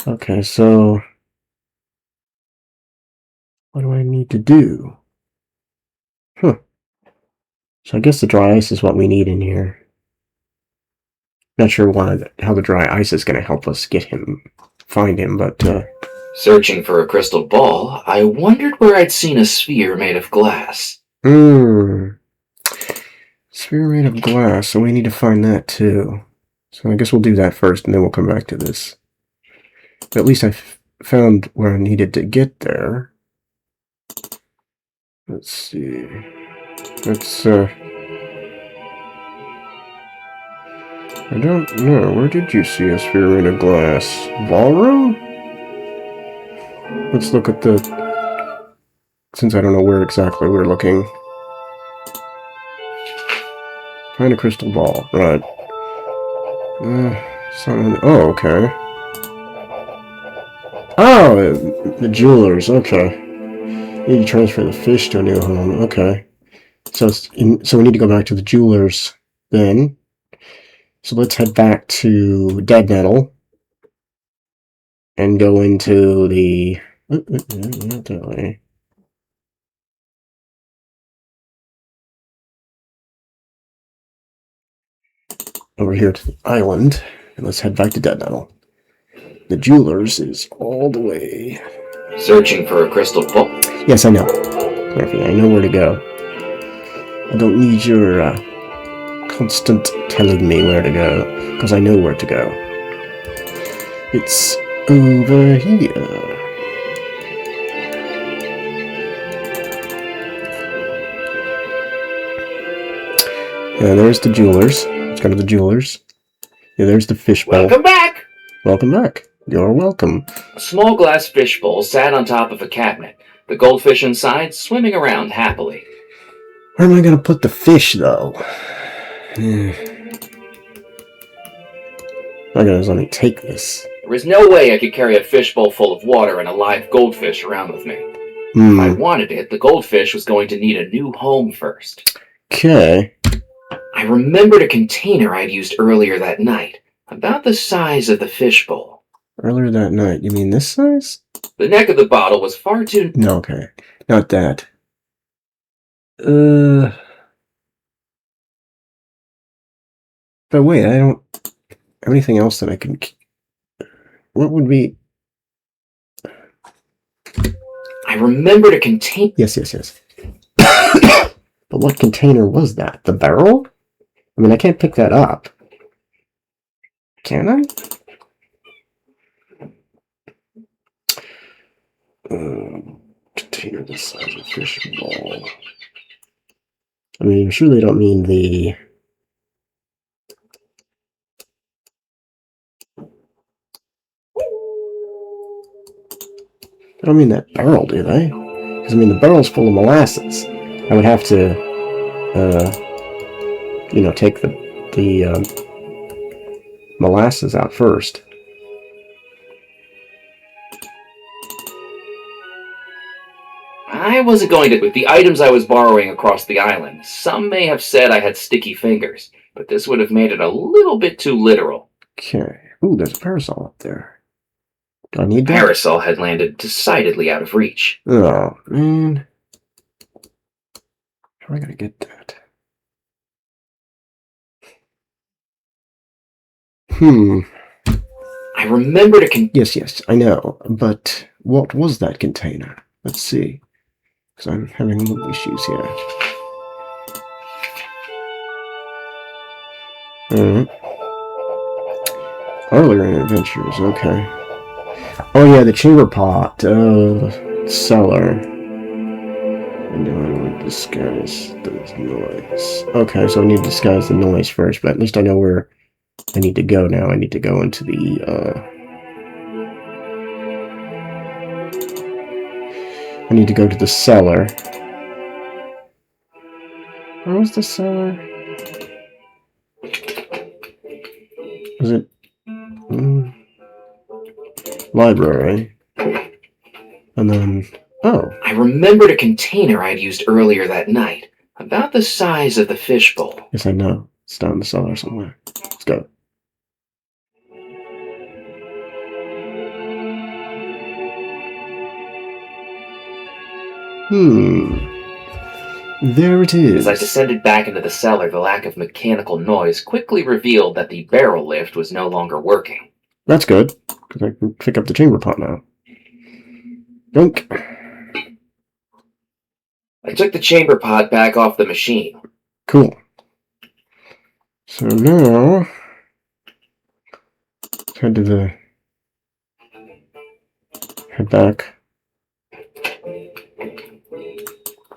Okay, so... what do I need to do? Huh. So I guess the dry ice is what we need in here. Not sure how the dry ice is going to help us find him, but, Searching for a crystal ball, I wondered where I'd seen a sphere made of glass. Sphere made of glass, so we need to find that too. So I guess we'll do that first, and then we'll come back to this. But at least I found where I needed to get there. Let's see. Let's, I don't know. Where did you see a sphere made of glass? Ballroom? Let's look at since I don't know where exactly we're looking. Find a crystal ball. Right. Oh, okay. Oh, the jewelers. Okay. Need to transfer the fish to a new home. Okay. So we need to go back to the jewelers then. So let's head back to Dead Nettle and go into the... not that way. Over here to the island, and let's head back to Dead Nettle. The jewelers is all the way... Searching for a crystal ball? Yes, I know. Murphy, I know where to go. I don't need your constant telling me where to go, because I know where to go. It's over here. Yeah, there's the jewelers. Let's go to the jewelers. Yeah, there's the fishbowl. Welcome back! Welcome back. You're welcome. A small glass fishbowl sat on top of a cabinet, the goldfish inside swimming around happily. Where am I going to put the fish, though? I gotta let me take this. There was no way I could carry a fishbowl full of water and a live goldfish around with me. If I wanted it, the goldfish was going to need a new home first. Okay. I remembered a container I'd used earlier that night, about the size of the fishbowl. Earlier that night. You mean this size? The neck of the bottle was far too... No, okay. Not that. But wait, I don't have anything else that I can... What would be... I remembered a container... Yes. But what container was that? The barrel? I mean, I can't pick that up. Can I? Container the size of a fish ball. I mean, surely they don't mean the... They don't mean that barrel, do they? Because, I mean, the barrel's full of molasses. I would have to, you know, take the molasses out first. I wasn't going to... With the items I was borrowing across the island, some may have said I had sticky fingers, but this would have made it a little bit too literal. Okay. Ooh, there's a parasol up there. Do I need that? Parasol had landed decidedly out of reach. Oh, man. How am I gonna get that? I remembered a Yes, I know. But what was that container? Let's see. Because I'm having little issues here. Alright. Earlier in adventures, okay. Oh yeah, the chamber pot. Cellar. And then I want to disguise the noise. Okay, so I need to disguise the noise first, but at least I know where I need to go now. I need to go into the, I need to go to the cellar. Where was the cellar? Was it... library. And then... Oh. I remembered a container I'd used earlier that night, about the size of the fishbowl. Yes, I know. It's down in the cellar somewhere. Let's go. There it is. As I descended back into the cellar, the lack of mechanical noise quickly revealed that the barrel lift was no longer working. That's good, because I can pick up the chamber pot now. Dunk. I took the chamber pot back off the machine. Cool. So now, let's head to the... head back.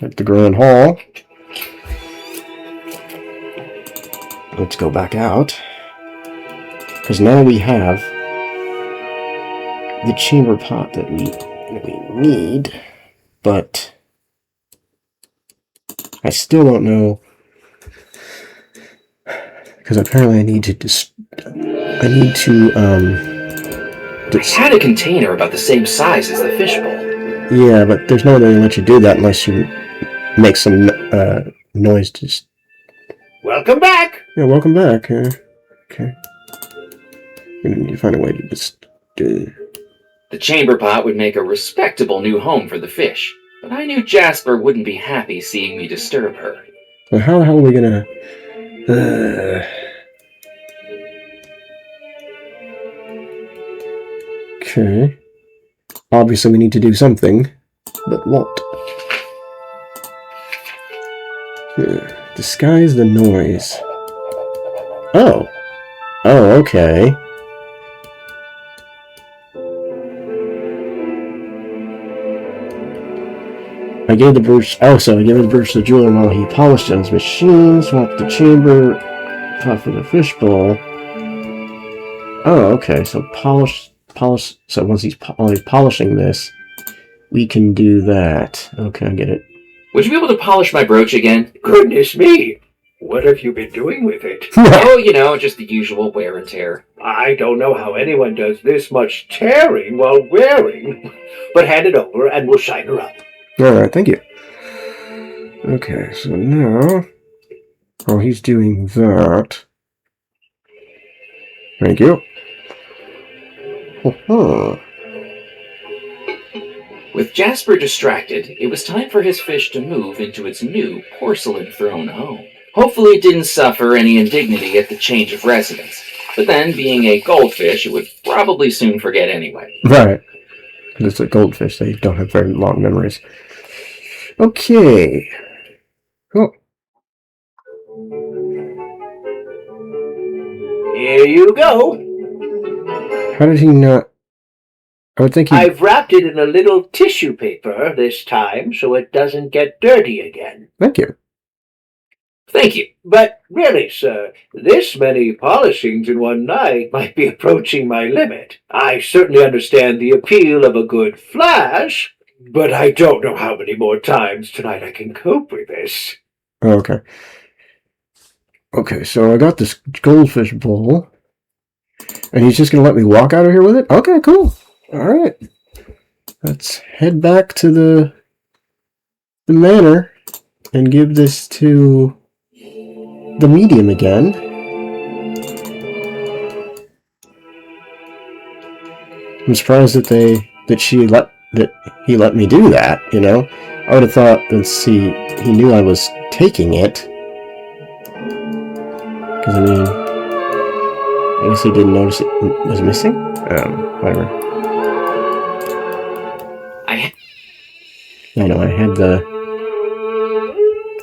At the Grand Hall. Let's go back out. Because now we have the chamber pot that we need, but I still don't know, because apparently I need to I had a container about the same size as the fishbowl. Yeah, but there's no way they let you do that unless you make some noise. Just Welcome back! yeah, welcome back. Okay, we need to find a way to just. The chamber pot would make a respectable new home for the fish, but I knew Jasper wouldn't be happy seeing me disturb her. So how the hell are we gonna? Okay. Obviously, we need to do something, but what? Disguise the noise. Oh. Oh, okay. I gave the brooch. Oh, so I gave the brooch to the jeweler while he polished John's machine. Swapped the chamber. Pot for the fishbowl. Oh, okay. So polish. So once while he's polishing this, we can do that. Okay, I get it. Would you be able to polish my brooch again? Goodness me! What have you been doing with it? Oh, just the usual wear and tear. I don't know how anyone does this much tearing while wearing. But hand it over and we'll shine her up. Alright, thank you. Okay, so now, while he's doing that, thank you. With Jasper distracted, it was time for his fish to move into its new porcelain throne home. Hopefully it didn't suffer any indignity at the change of residence. But then, being a goldfish, it would probably soon forget anyway. Right. Because it's a goldfish, they don't have very long memories. Okay. Cool. Here you go. How did he not... I would think he... I've wrapped it in a little tissue paper this time so it doesn't get dirty again. Thank you. Thank you. But really, sir, this many polishings in one night might be approaching my limit. I certainly understand the appeal of a good flash, but I don't know how many more times tonight I can cope with this. Oh, okay. Okay, so I got this goldfish bowl, and he's just going to let me walk out of here with it? Okay, cool. Alright. Let's head back to the manor and give this to the medium again. I'm surprised that he let me do that, you know? I would have thought that he knew I was taking it. Because, I mean, I guess he didn't notice it was missing? Whatever. I know, I had the...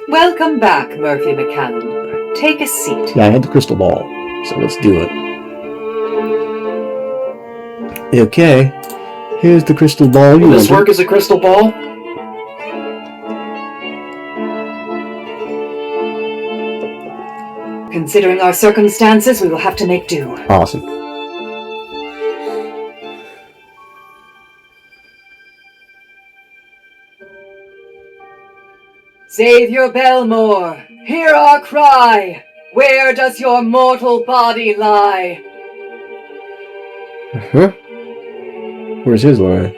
Welcome back, Murphy McCallum. Take a seat. Yeah, I had the crystal ball, so let's do it. Okay, here's the crystal ball. Will this work as a crystal ball? Considering our circumstances, we will have to make do. Awesome. Xavier Belmore, hear our cry! Where does your mortal body lie? Huh? Where's his line?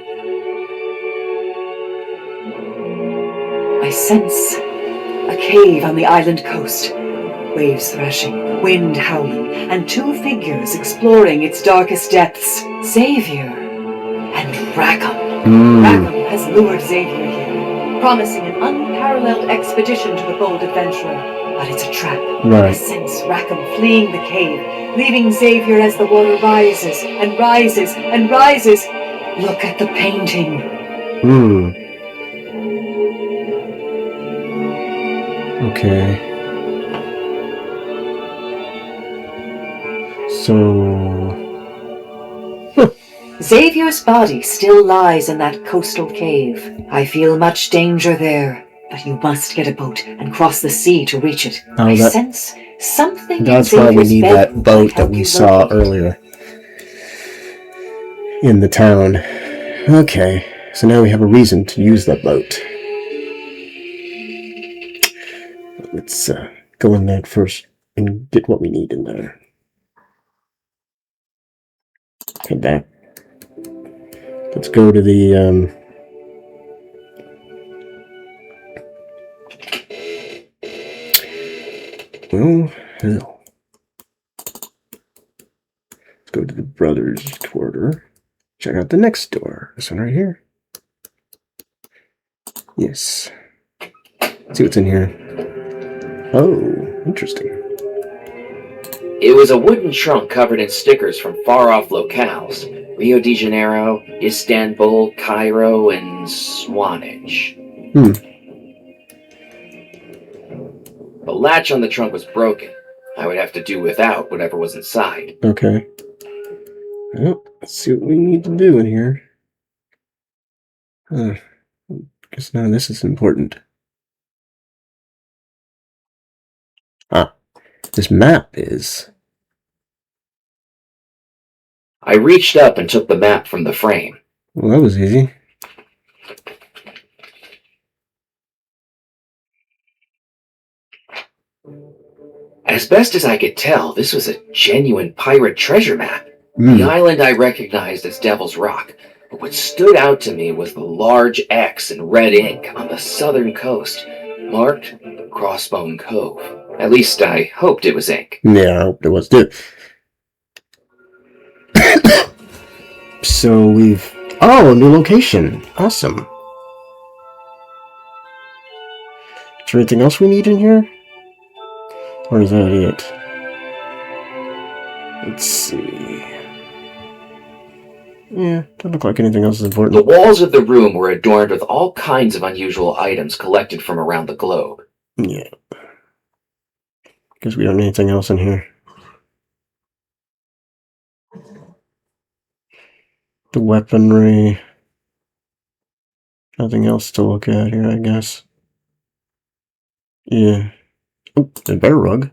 I sense a cave on the island coast. Waves thrashing, wind howling, and two figures exploring its darkest depths. Xavier and Rackham. Rackham has lured Xavier here, promising an unparalleled expedition to the bold adventurer. But it's a trap. Right. I sense Rackham fleeing the cave, leaving Xavier as the water rises and rises and rises. Look at the painting. Okay. So... Xavier's body still lies in that coastal cave. I feel much danger there, but you must get a boat and cross the sea to reach it. I sense something. That's why we need that boat that we saw earlier in the town. Okay, so now we have a reason to use that boat. Let's go in there first and get what we need in there. Head back. Let's go to the well, hell. Let's go to the brothers' quarter. Check out the next door. This one right here. Yes. Let's see what's in here. Oh, interesting. It was a wooden trunk covered in stickers from far-off locales. Rio de Janeiro, Istanbul, Cairo, and Swanage. The latch on the trunk was broken. I would have to do without whatever was inside. Okay. Well, let's see what we need to do in here. Guess none of this is important. Ah, this map is. I reached up and took the map from the frame. Well, that was easy. As best as I could tell, this was a genuine pirate treasure map. The island I recognized as Devil's Rock, but what stood out to me was the large X in red ink on the southern coast, marked Crossbone Cove. At least I hoped it was ink. Yeah, I hoped it was too. So we've... Oh, a new location. Awesome. Is there anything else we need in here? Or is that it? Let's see. Yeah, doesn't look like anything else is important. The walls of the room were adorned with all kinds of unusual items collected from around the globe. Yeah. Because we don't need anything else in here. The weaponry. Nothing else to look at here, I guess. Yeah. Oh, a bear rug.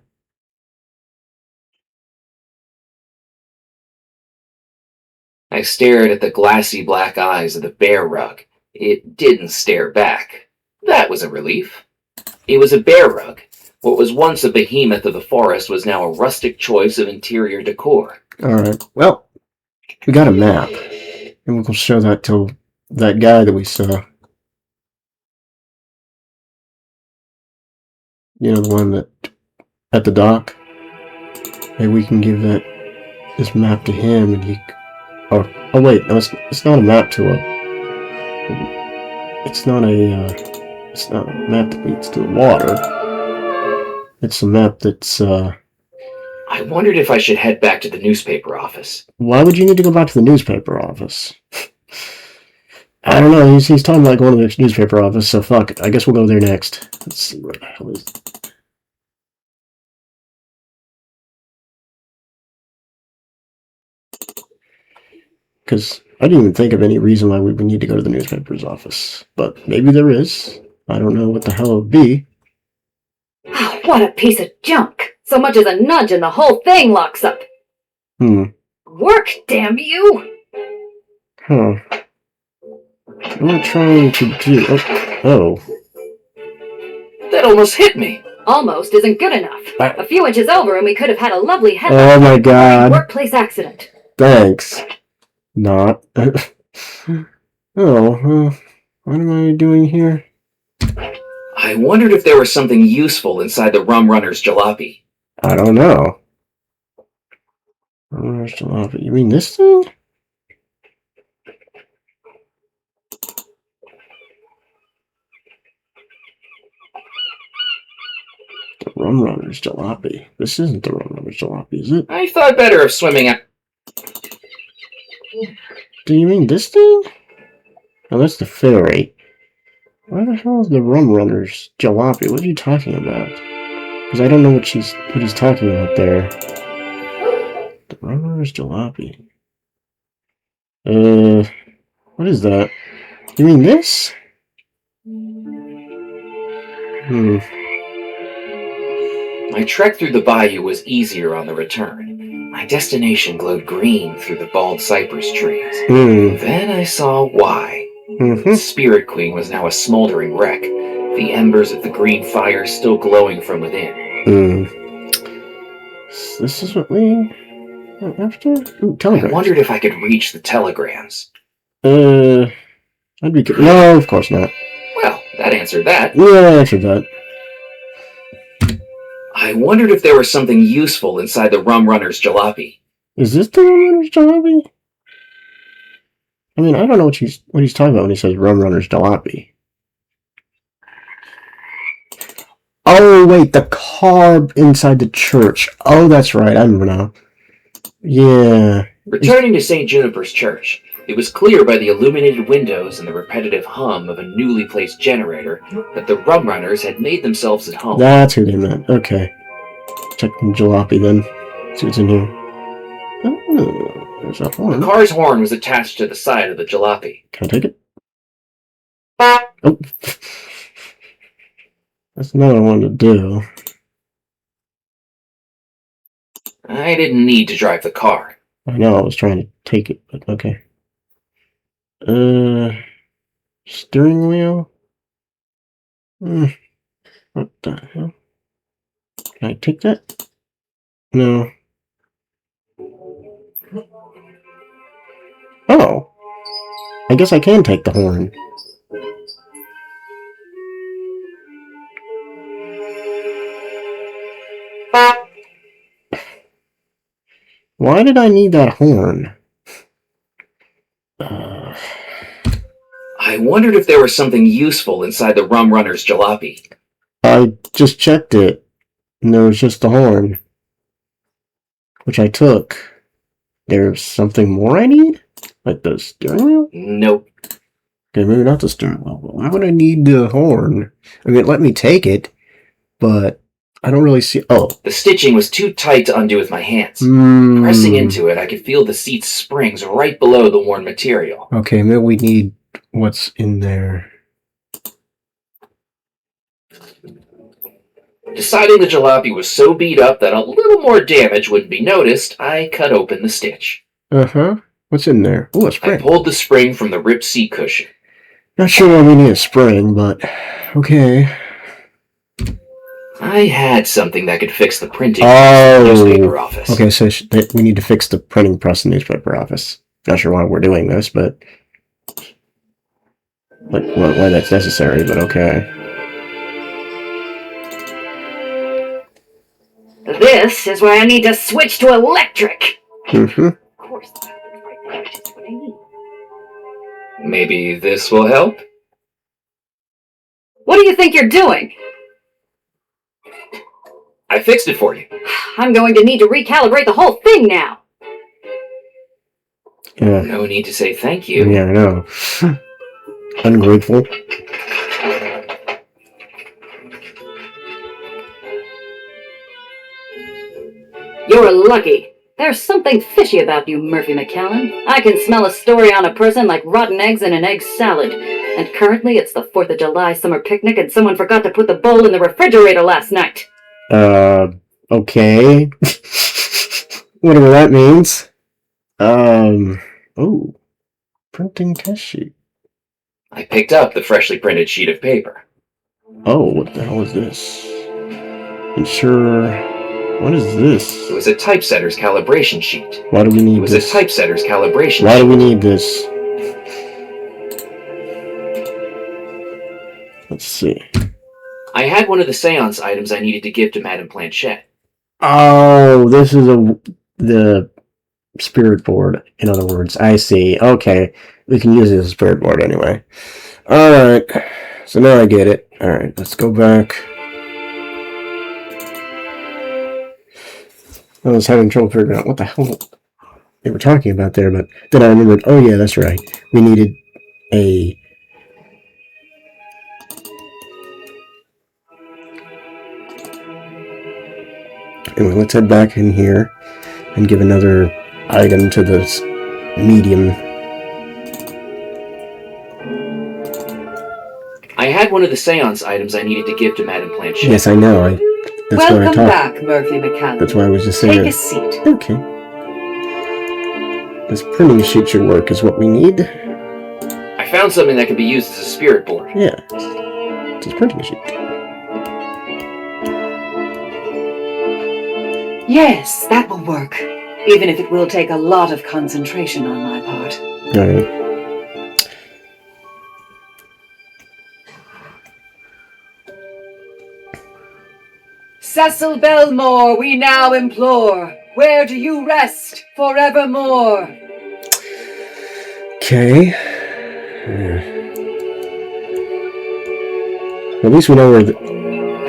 I stared at the glassy black eyes of the bear rug. It didn't stare back. That was a relief. It was a bear rug. What was once a behemoth of the forest was now a rustic choice of interior decor. Alright, well, we got a map. And we'll show that to that guy that we saw. You know, the one that at the dock. Maybe we can give this map to him and he... Oh wait, no, it's not a map to a... It's not a map that leads to the water. It's a map that's, I wondered if I should head back to the newspaper office. Why would you need to go back to the newspaper office? I don't know, he's talking about going to the newspaper office, so fuck it. I guess we'll go there next. Let's see, where the hell is it? Because I didn't even think of any reason why we would need to go to the newspaper's office. But maybe there is. I don't know what the hell it would be. Oh, what a piece of junk! So much as a nudge and the whole thing locks up! Work, damn you! Huh. What am I trying to do? Oh. That almost hit me! Almost isn't good enough. A few inches over and we could have had a lovely Oh my god. Workplace accident. Thanks. Not. What am I doing here? I wondered if there was something useful inside the Rum Runner's jalopy. I don't know. Rum Runner's jalopy. You mean this thing? The Rum Runner's jalopy. This isn't the Rum Runner's jalopy, is it? I thought better of swimming out. Do you mean this thing? Oh, that's the ferry. Why the hell is the Rum Runner's jalopy? What are you talking about? Because I don't know what he's talking about there. The Rum Runner's jalopy. What is that? You mean this? My trek through the bayou was easier on the return. My destination glowed green through the bald cypress trees. Then I saw why. The Spirit Queen was now a smoldering wreck, the embers of the green fire still glowing from within. This is what we went after? Ooh, telegrams. I wondered if I could reach the telegrams. I'd be good. No, of course not. Well, that answered that. Yeah, I answered that. I wondered if there was something useful inside the Rum Runner's jalopy. Is this the Rum Runner's jalopy? I mean, I don't know what he's talking about when he says Rum Runner's jalopy. Oh, wait, the carb inside the church. Oh, that's right, I remember now. Yeah. Returning to St. Juniper's Church, it was clear by the illuminated windows and the repetitive hum of a newly placed generator that the Rum Runners had made themselves at home. That's who they meant. Okay. Check the jalopy then. See what's in here. Oh, there's that horn. The car's horn was attached to the side of the jalopy. Can I take it? Oh. That's not what I wanted to do. I didn't need to drive the car. I know I was trying to take it, but okay. Steering wheel? What the hell? Can I take that? No. Oh. I guess I can take the horn. Why did I need that horn? I wondered if there was something useful inside the Rum Runner's jalopy. I just checked it, and there was just the horn, which I took. There's something more I need? Like the steering wheel? Nope. Okay, maybe not the steering wheel. Why would I need the horn? I mean, let me take it, but I don't really see... Oh. The stitching was too tight to undo with my hands. Pressing into it, I could feel the seat's springs right below the worn material. Okay, maybe we need what's in there. Deciding the jalopy was so beat up that a little more damage wouldn't be noticed, I cut open the stitch. Uh-huh. What's in there? Oh, a spring. I pulled the spring from the ripped seat cushion. Not sure why we need a spring, but okay. I had something that could fix the printing newspaper office. Okay, so we need to fix the printing press in the newspaper office. Not sure why we're doing this, but... why that's necessary, but okay. This is where I need to switch to electric. Mm-hmm. Of course, that's right there. Just what I need. Maybe this will help? What do you think you're doing? I fixed it for you. I'm going to need to recalibrate the whole thing now. Yeah. No need to say thank you. Yeah, I know. Ungrateful. You're lucky. There's something fishy about you, Murphy McCallan. I can smell a story on a person like rotten eggs in an egg salad. And currently it's the 4th of July summer picnic and someone forgot to put the bowl in the refrigerator last night. Okay. Whatever that means. Oh. Printing test sheet. I picked up the freshly printed sheet of paper. Oh, what the hell is this? Ensure... What is this? It was a typesetter's calibration sheet. Why do we need this? It was a typesetter's calibration Why sheet. do we need this? Let's see. I had one of the seance items I needed to give to Madame Planchette. Oh, this is the spirit board, in other words. I see. Okay. We can use it as a spirit board anyway. Alright. So now I get it. Alright, let's go back. I was having trouble figuring out what the hell they were talking about there, but then I remembered, oh yeah, that's right. We needed a... Anyway, let's head back in here and give another item to this medium. I had one of the seance items I needed to give to Madame Planchette. Yes, I know. That's Welcome back, Murphy McCallan. That's why I was just saying. Take a seat. Okay. This printing sheet should work is what we need. I found something that could be used as a spirit board. Yeah. It's a printing sheet. Yes, that will work. Even if it will take a lot of concentration on my part. Alright. Cecil Belmore, we now implore. Where do you rest forevermore? Okay. At least we know where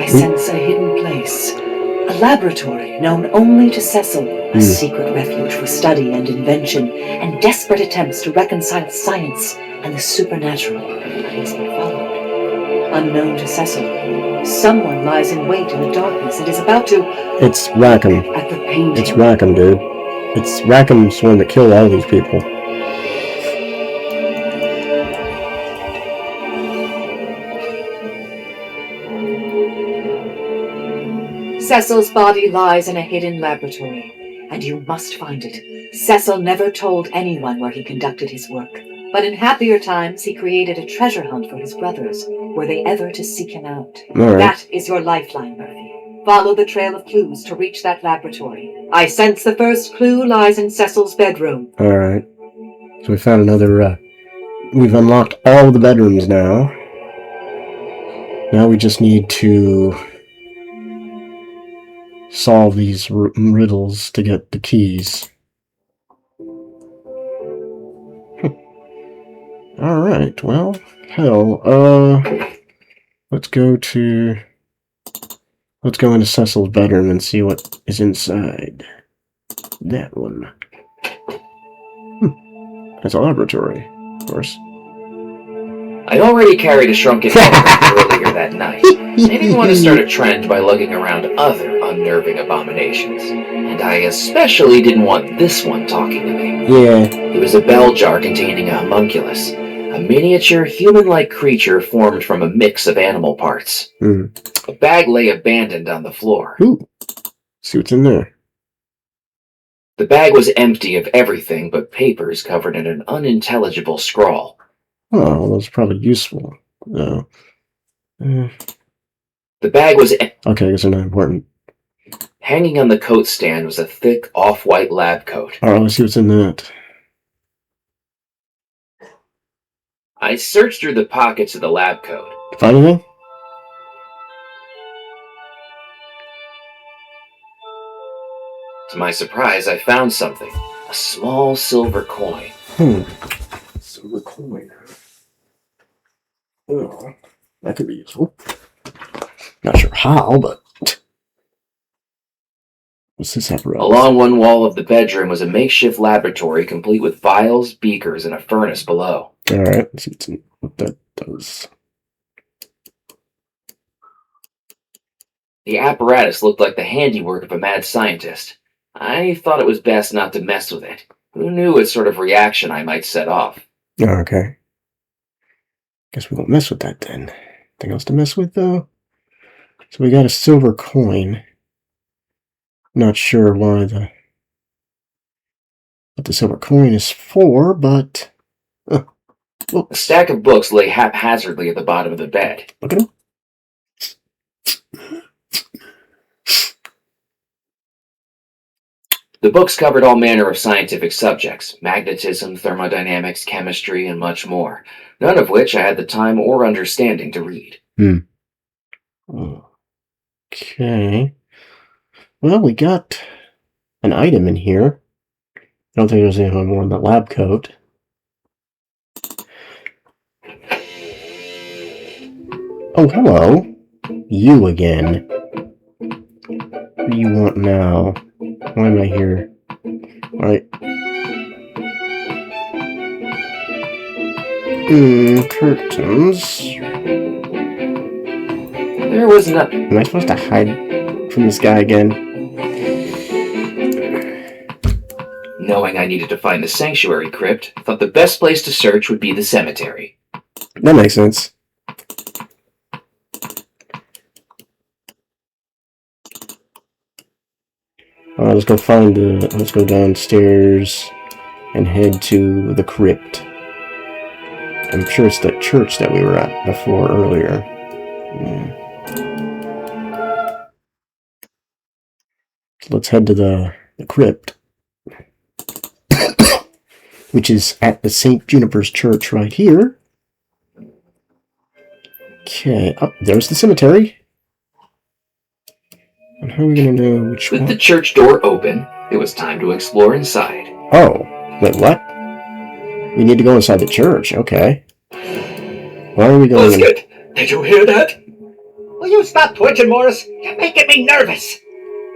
I sense a hidden place. A laboratory known only to Cecil. A secret refuge for study and invention, and desperate attempts to reconcile science and the supernatural. He's been followed. Unknown to Cecil, someone lies in wait in the darkness and is about to... It's Rackham. At the painting. It's Rackham, dude. It's Rackham's the one that killed all these people. Cecil's body lies in a hidden laboratory, and you must find it. Cecil never told anyone where he conducted his work, but in happier times he created a treasure hunt for his brothers, were they ever to seek him out. All right. That is your lifeline, Murphy. Follow the trail of clues to reach that laboratory. I sense the first clue lies in Cecil's bedroom. All right. So we found another. We've unlocked all the bedrooms now. Now we just need to solve these riddles to get the keys. All right. Well, hell. Let's go into Cecil's bedroom and see what is inside that one. It's a laboratory, of course. I'd already carried a shrunken head earlier that night. I didn't want to start a trend by lugging around other unnerving abominations. And I especially didn't want this one talking to me. Yeah. It was a bell jar containing a homunculus, a miniature human-like creature formed from a mix of animal parts. A bag lay abandoned on the floor. Ooh. See what's in there. The bag was empty of everything but papers covered in an unintelligible scrawl. Oh, well, those are probably useful. No. The bag was Okay, I guess they're not important. Hanging on the coat stand was a thick, off-white lab coat. Alright, let's see what's in that. I searched through the pockets of the lab coat. Find anything? To my surprise, I found something. A small silver coin. Silver coin. Oh, that could be useful. Not sure how, but... What's this apparatus? Along one wall of the bedroom was a makeshift laboratory complete with vials, beakers, and a furnace below. Alright, let's see what that does. The apparatus looked like the handiwork of a mad scientist. I thought it was best not to mess with it. Who knew what sort of reaction I might set off? Okay. Guess we won't mess with that then. Anything else to mess with, though? So we got a silver coin. Not sure why what the silver coin is for, but... A stack of books lay haphazardly at the bottom of the bed. Look at them. The books covered all manner of scientific subjects, magnetism, thermodynamics, chemistry, and much more, none of which I had the time or understanding to read. Okay. Well, we got an item in here. I don't think there's anything more in the lab coat. Oh, hello. You again. What do you want now? Why am I here? Right. Curtains. There was nothing. Am I supposed to hide from this guy again? Knowing I needed to find the sanctuary crypt, I thought the best place to search would be the cemetery. That makes sense. Let's go downstairs and head to the crypt. I'm sure it's that church that we were at before earlier. Yeah. So let's head to the crypt. Which is at the St. Juniper's Church right here. Okay, oh, there's the cemetery. And how are we going to know which one? With the church door open, it was time to explore inside. Oh, wait, what? We need to go inside the church, okay. Why are we going in? Biscuit, did you hear that? Will you stop twitching, Morris? You're making me nervous.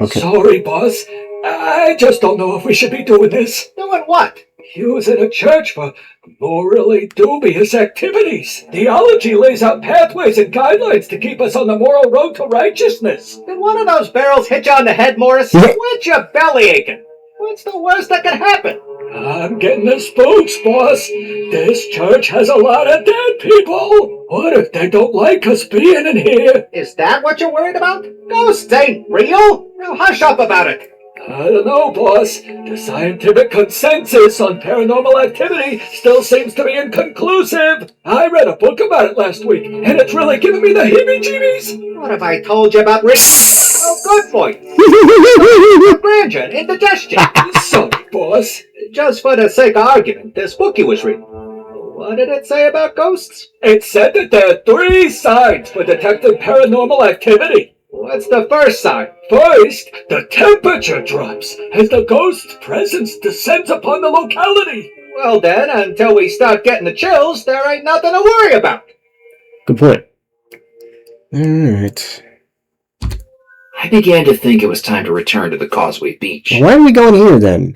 Okay. Sorry, boss. I just don't know if we should be doing this. Doing what? Using a church for morally dubious activities. Theology lays out pathways and guidelines to keep us on the moral road to righteousness. Did one of those barrels hit you on the head, Morris? What's your belly aching? What's the worst that could happen? I'm getting the spooks, boss. This church has a lot of dead people. What if they don't like us being in here? Is that what you're worried about? Ghosts ain't real. Now hush up about it. I don't know, boss. The scientific consensus on paranormal activity still seems to be inconclusive. I read a book about it last week, and it's really giving me the heebie-jeebies. What have I told you about Oh, good for you. Grandeur and indigestion. Sorry, boss. Just for the sake of argument, this book you was reading. What did it say about ghosts? It said that there are 3 signs for detecting paranormal activity. What's the first sign? First, the temperature drops as the ghost's presence descends upon the locality. Well then, until we start getting the chills, there ain't nothing to worry about. Good point. Alright. I began to think it was time to return to the Causeway Beach. Why are we going here then?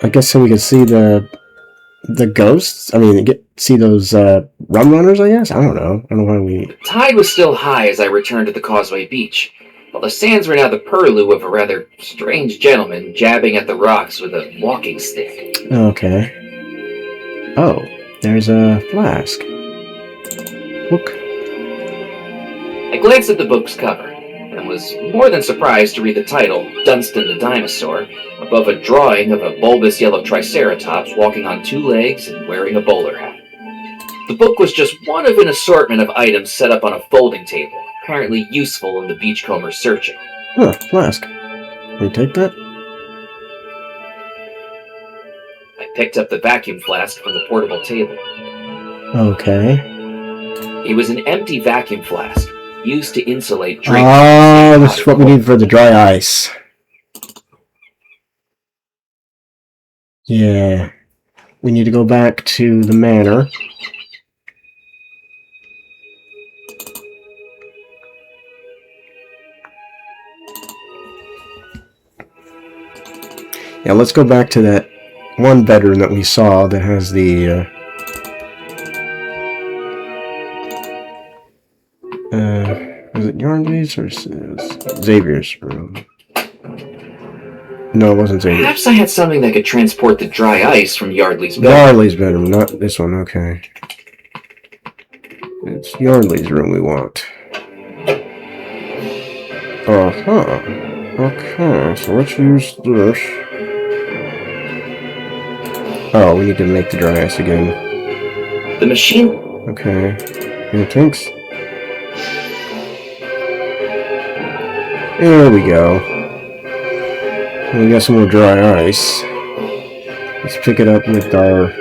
I guess so we can see the ghosts. I mean, see those rum runners. I guess I don't know. I don't know why we. The tide was still high as I returned to the Causeway Beach, while the sands were now the purlieu of a rather strange gentleman jabbing at the rocks with a walking stick. Okay. Oh, there's a flask. Book. I glanced at the book's cover and was more than surprised to read the title, Dunstan the Dinosaur, above a drawing of a bulbous yellow triceratops walking on 2 legs and wearing a bowler hat. The book was just one of an assortment of items set up on a folding table, apparently useful in the beachcombers searching. Huh, flask. Can we take that? I picked up the vacuum flask from the portable table. Okay. It was an empty vacuum flask, used to insulate drinks. Oh, this is what we need for the dry ice. Yeah. We need to go back to the manor. Yeah, let's go back to that one bedroom that we saw that has the is it Yarnley's or Xavier's room? No, it wasn't Xavier's. Perhaps I had something that could transport the dry ice from Yardley's bedroom. Yardley's bedroom, not this one, okay. It's Yardley's room we want. Uh-huh. Okay, so let's use this. Oh, we need to make the dry ice again. The machine... Okay. Here, tanks. There we go. We got some more dry ice. Let's pick it up with our...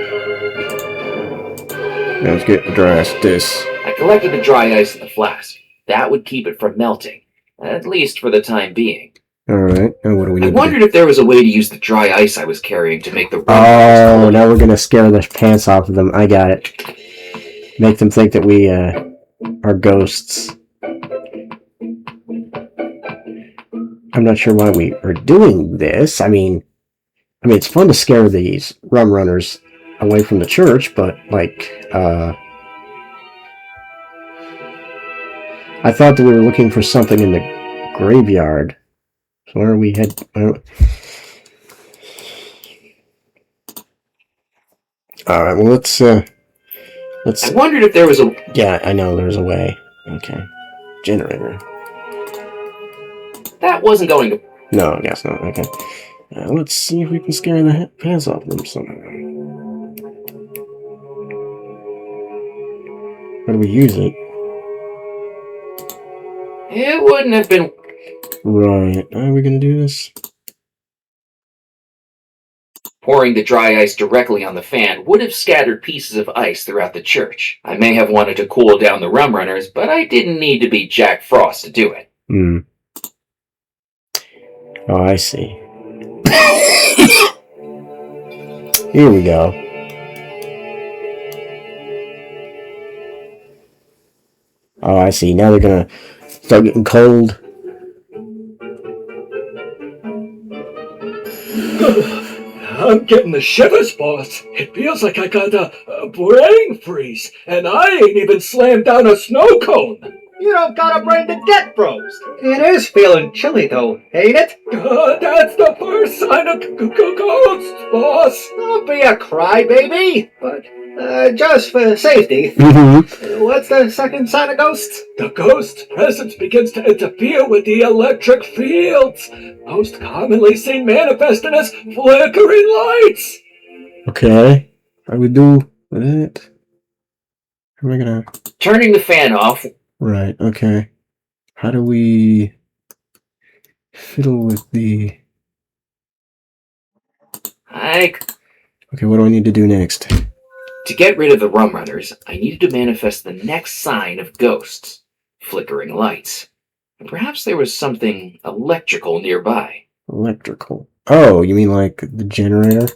Yeah, let's get the dry ice this. I collected the dry ice in the flask. That would keep it from melting, at least for the time being. Alright, and what do we need I to wondered if there was a way to use the dry ice I was carrying to make the... Oh, now we're gonna scare the pants off of them. I got it. Make them think that we, are ghosts. I'm not sure why we are doing this. I mean, it's fun to scare these rum runners away from the church, but, like, I thought that we were looking for something in the graveyard. So where are we head? Alright, well, let's... I wondered if there was a... Yeah, I know there's a way. Okay. Generator. That wasn't going to... No, I guess not. Okay. Let's see if we can scare the pants off them somehow. How do we use it? It wouldn't have been... Right. Are we gonna do this? Pouring the dry ice directly on the fan would have scattered pieces of ice throughout the church. I may have wanted to cool down the rum runners, but I didn't need to be Jack Frost to do it. Hmm. Oh, I see. Here we go. Oh, I see. Now they're gonna start getting cold. I'm getting the shivers, boss. It feels like I got a brain freeze, and I ain't even slammed down a snow cone. You don't got a brain to get froze. It is feeling chilly, though, ain't it? That's the first sign of ghosts, boss. Don't be a crybaby. But, just for safety, what's the second sign of ghosts? The ghost's presence begins to interfere with the electric fields, most commonly seen manifested as flickering lights. Okay. How do we do with it? How am I gonna... Turning the fan off. Right, okay. How do we fiddle with the... Okay, what do I need to do next? To get rid of the rum runners, I needed to manifest the next sign of ghosts, flickering lights. And perhaps there was something electrical nearby. Electrical. Oh, you mean like the generator?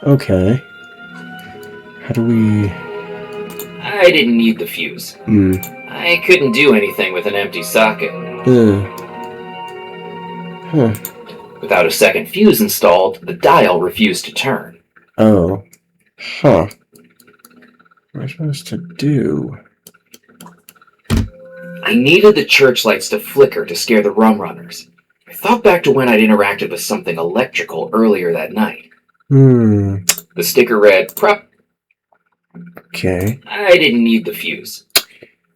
Okay. How do we... I didn't need the fuse. I couldn't do anything with an empty socket. Huh. Without a second fuse installed, the dial refused to turn. Oh. Huh. What am I supposed to do? I needed the church lights to flicker to scare the rum runners. I thought back to when I'd interacted with something electrical earlier that night. The sticker read, "Prop." Okay. I didn't need the fuse.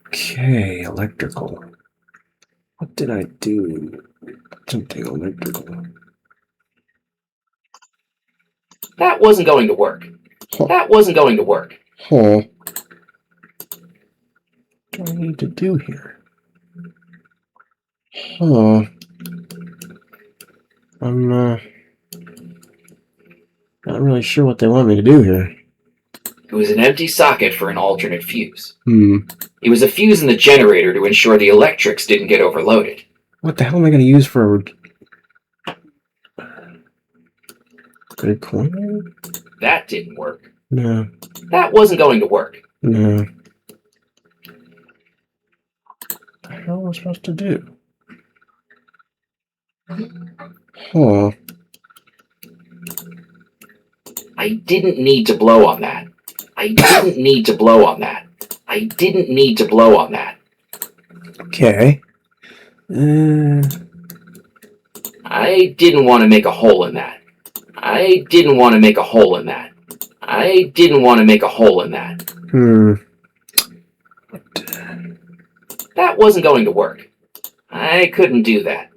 Okay, electrical. What did I do? Something electrical. That wasn't going to work. That wasn't going to work. Huh. What do I need to do here? Huh. I'm not really sure what they want me to do here. It was an empty socket for an alternate fuse. It was a fuse in the generator to ensure the electrics didn't get overloaded. What the hell am I going to use for a... Good coin? That didn't work. No. That wasn't going to work. No. What the hell am I supposed to do? Huh. I didn't need to blow on that. I didn't need to blow on that. I didn't need to blow on that. Okay. I didn't want to make a hole in that. I didn't want to make a hole in that. I didn't want to make a hole in that. That wasn't going to work. I couldn't do that.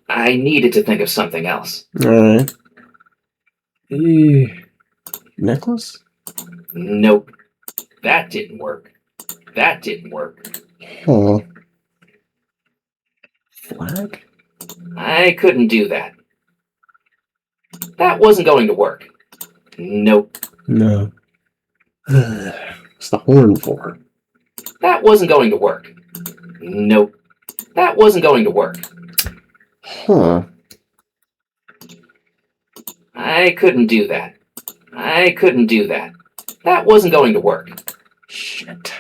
I needed to think of something else. Alright. Necklace? Nope. That didn't work. That didn't work. Huh. Flag? I couldn't do that. That wasn't going to work. Nope. No. What's the horn for? That wasn't going to work. Nope. That wasn't going to work. Huh. I couldn't do that. I couldn't do that. That wasn't going to work. Shit.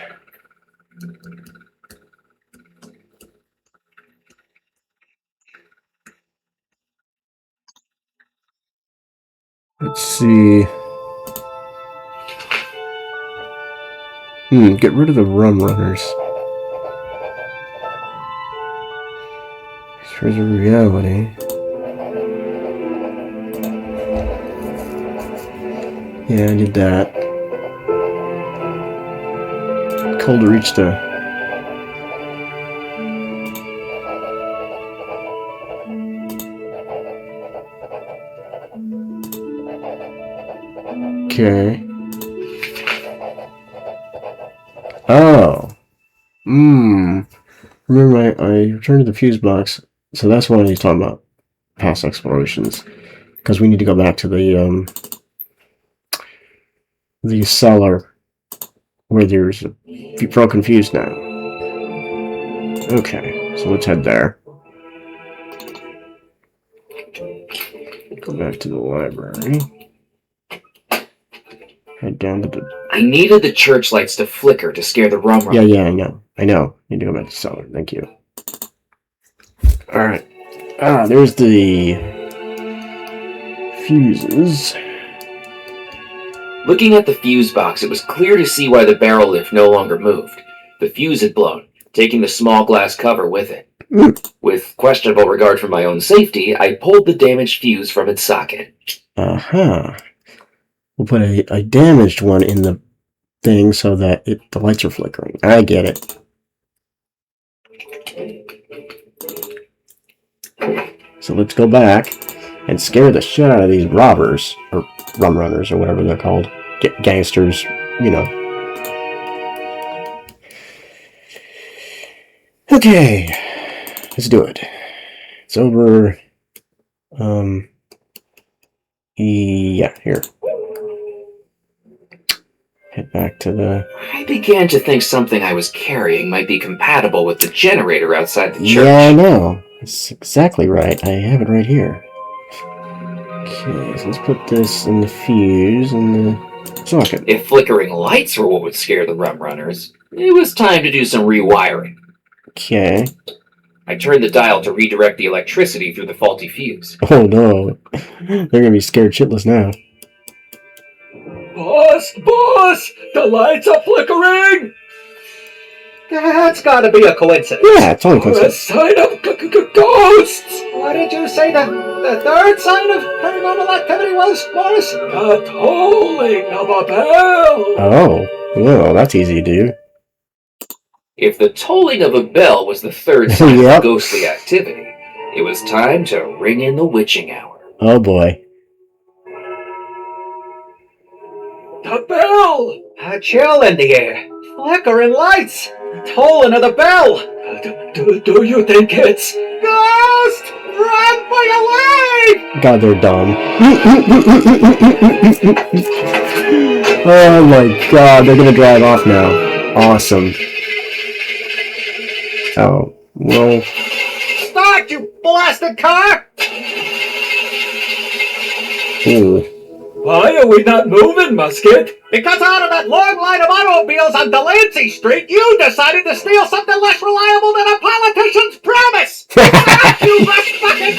Let's see. Get rid of the rum runners. Here's a reality. Yeah, I did that. Cold to reach the... Okay. Oh. Remember, I returned to the fuse box, so that's what he's talking about. Past explorations. Because we need to go back to the cellar where there's a broken fuse now. Okay, so let's head there. Go back to the library. Head down to the... I needed the church lights to flicker to scare the rum runners. Yeah, I know. Need to go back to the cellar. Thank you. Alright. There's the fuses. Looking at the fuse box, it was clear to see why the barrel lift no longer moved. The fuse had blown, taking the small glass cover with it. With questionable regard for my own safety, I pulled the damaged fuse from its socket. Uh-huh. We'll put a damaged one in the thing so that the lights are flickering. I get it. So let's go back and scare the shit out of these robbers, or rum runners, or whatever they're called. Gangsters, you know. Okay, let's do it. It's over. Yeah, here. Head back to the... I began to think something I was carrying might be compatible with the generator outside the church. Yeah, I know. That's exactly right. I have it right here. Okay, so let's put this in the fuse and the socket. If flickering lights were what would scare the rum runners, it was time to do some rewiring. Okay. I turned the dial to redirect the electricity through the faulty fuse. Oh no. They're gonna be scared shitless now. Boss! The lights are flickering! That's gotta be a coincidence. Yeah, it's only A coincidence. sign of ghosts! What did you say the third sign of paranormal activity was, Morris? The tolling of a bell! Oh, well, that's easy to do. If the tolling of a bell was the third sign Yep. of ghostly activity, it was time to ring in the witching hour. Oh boy. The bell! A chill in the air. Flickering lights. Tolling of the bell. Do you think it's... Ghost! Run for your life! God, they're dumb. Oh my god, they're gonna drive off now. Awesome. Oh, well... Start, you blasted car! Ooh. Why are we not moving, Musket? Because out of that long line of automobiles on Delancey Street, you decided to steal something less reliable than a politician's promise! You rust bucket!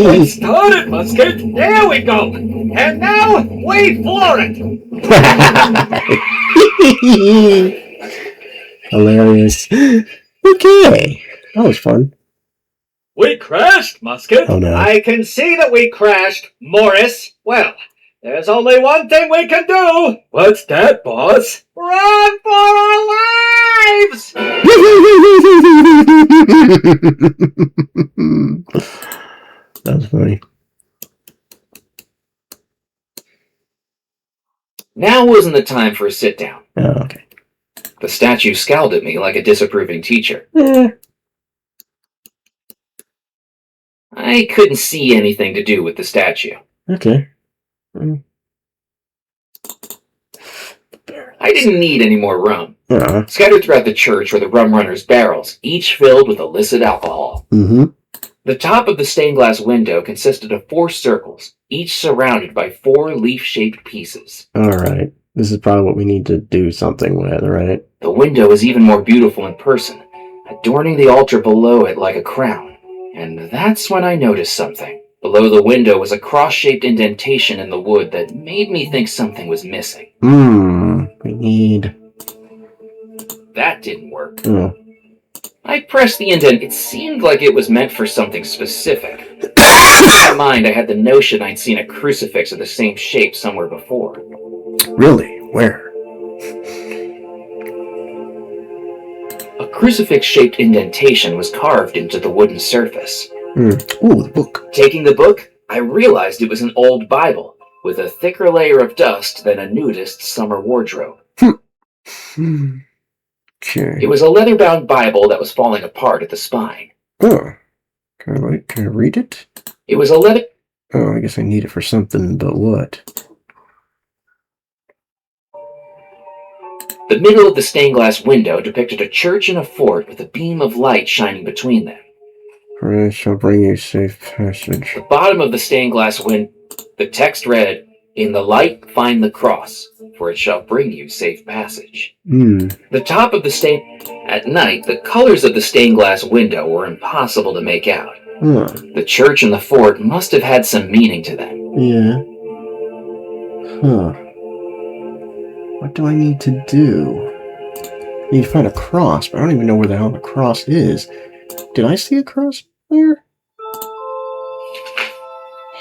Let's start it, Musket! There we go! And now, we floor it! Hilarious. Okay. That was fun. We crashed, Musket! Oh no. I can see that we crashed, Morris. Well, there's only one thing we can do. What's that, boss? Run for our lives! That was funny. Now wasn't the time for a sit-down. Oh, okay. The statue scowled at me like a disapproving teacher. I couldn't see anything to do with the statue. Okay. I didn't need any more rum. Uh-huh. Scattered throughout the church were the rum runners' barrels, each filled with illicit alcohol. Mm-hmm. The top of the stained glass window consisted of 4 circles, each surrounded by 4 leaf-shaped pieces. Alright. This is probably what we need to do something with, right? The window was even more beautiful in person, adorning the altar below it like a crown. And that's when I noticed something. Below the window was a cross-shaped indentation in the wood that made me think something was missing. We need... That didn't work. Oh. I pressed the indent. It seemed like it was meant for something specific. In my mind, I had the notion I'd seen a crucifix of the same shape somewhere before. Really? Where? A crucifix-shaped indentation was carved into the wooden surface. Ooh, the book. Taking the book, I realized it was an old Bible, with a thicker layer of dust than a nudist's summer wardrobe. Okay. It was a leather-bound Bible that was falling apart at the spine. Oh. Can I read it? It was a leather... Oh, I guess I need it for something, but what? The middle of the stained glass window depicted a church and a fort with a beam of light shining between them. I shall bring you safe passage. The bottom of the stained glass window, the text read, "In the light find the cross, for it shall bring you safe passage." The top of the At night, the colors of the stained glass window were impossible to make out. The church and the fort must have had some meaning to them. Yeah. Huh. What do I need to do? I need to find a cross, but I don't even know where the hell the cross is. Did I see a cross there?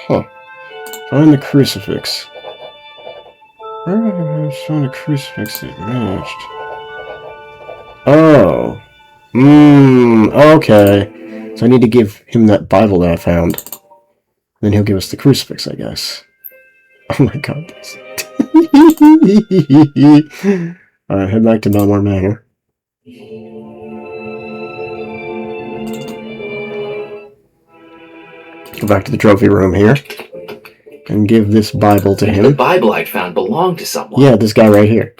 Huh. Find the crucifix. Where did I find a crucifix that matched? Oh. Okay. So I need to give him that Bible that I found. Then he'll give us the crucifix, I guess. Oh my god. Alright, head back to Belmore Manor. Go back to the trophy room here. And give this Bible to him. The Bible I'd found belonged to someone. Yeah, this guy right here.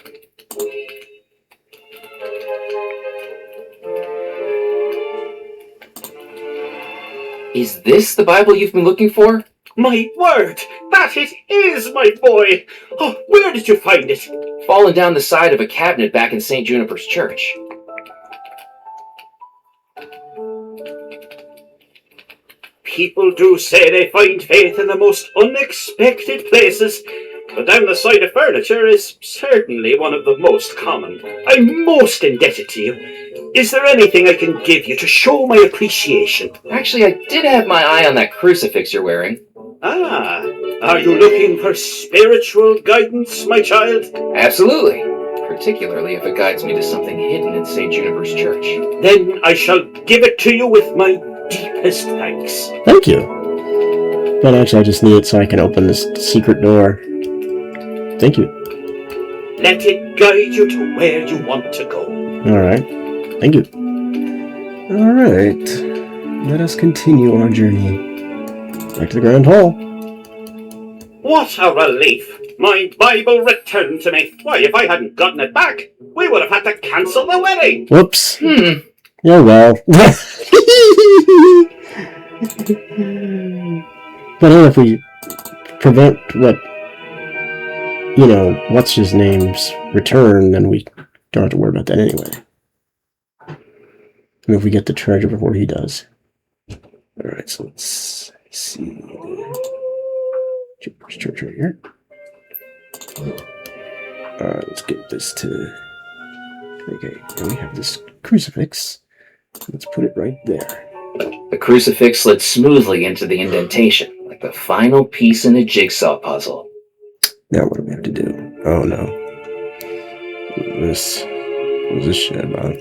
Is this the Bible you've been looking for? My word! That it is, my boy! Oh, where did you find it? Fallen down the side of a cabinet back in St. Juniper's church. People do say they find faith in the most unexpected places, but down the side of furniture is certainly one of the most common. I'm most indebted to you. Is there anything I can give you to show my appreciation? Actually, I did have my eye on that crucifix you're wearing. Ah, are you looking for spiritual guidance, my child? Absolutely. Particularly if it guides me to something hidden in St. Juniper's church. Then I shall give it to you with my deepest thanks. Thank you. But actually, I just need it so I can open this secret door. Thank you. Let it guide you to where you want to go. Alright. Thank you. Alright. Let us continue our journey. Back to the Grand Hall. What a relief! My Bible returned to me. Why, if I hadn't gotten it back, we would have had to cancel the wedding. Whoops. Yeah, well. But if we prevent what's his name's return, then we don't have to worry about that anyway. I mean, if we get the treasure before he does. Alright, so let's see. Juniper's church right here. Alright, let's get this to... Okay, and we have this crucifix. Let's put it right there. The crucifix slid smoothly into the indentation, like the final piece in a jigsaw puzzle. Now what do we have to do? Oh no. What was this shit about?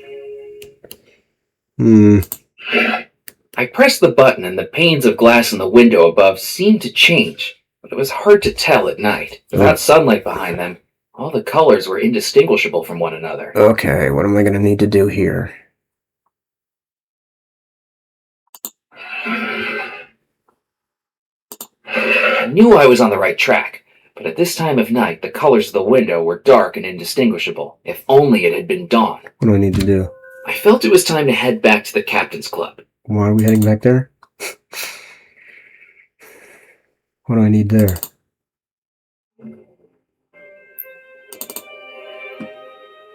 I pressed the button and the panes of glass in the window above seemed to change, but it was hard to tell at night. Without sunlight behind them, all the colors were indistinguishable from one another. Okay, what am I going to need to do here? I knew I was on the right track, but at this time of night, the colors of the window were dark and indistinguishable. If only it had been dawn. What do I need to do? I felt it was time to head back to the captain's club. Why are we heading back there? What do I need there?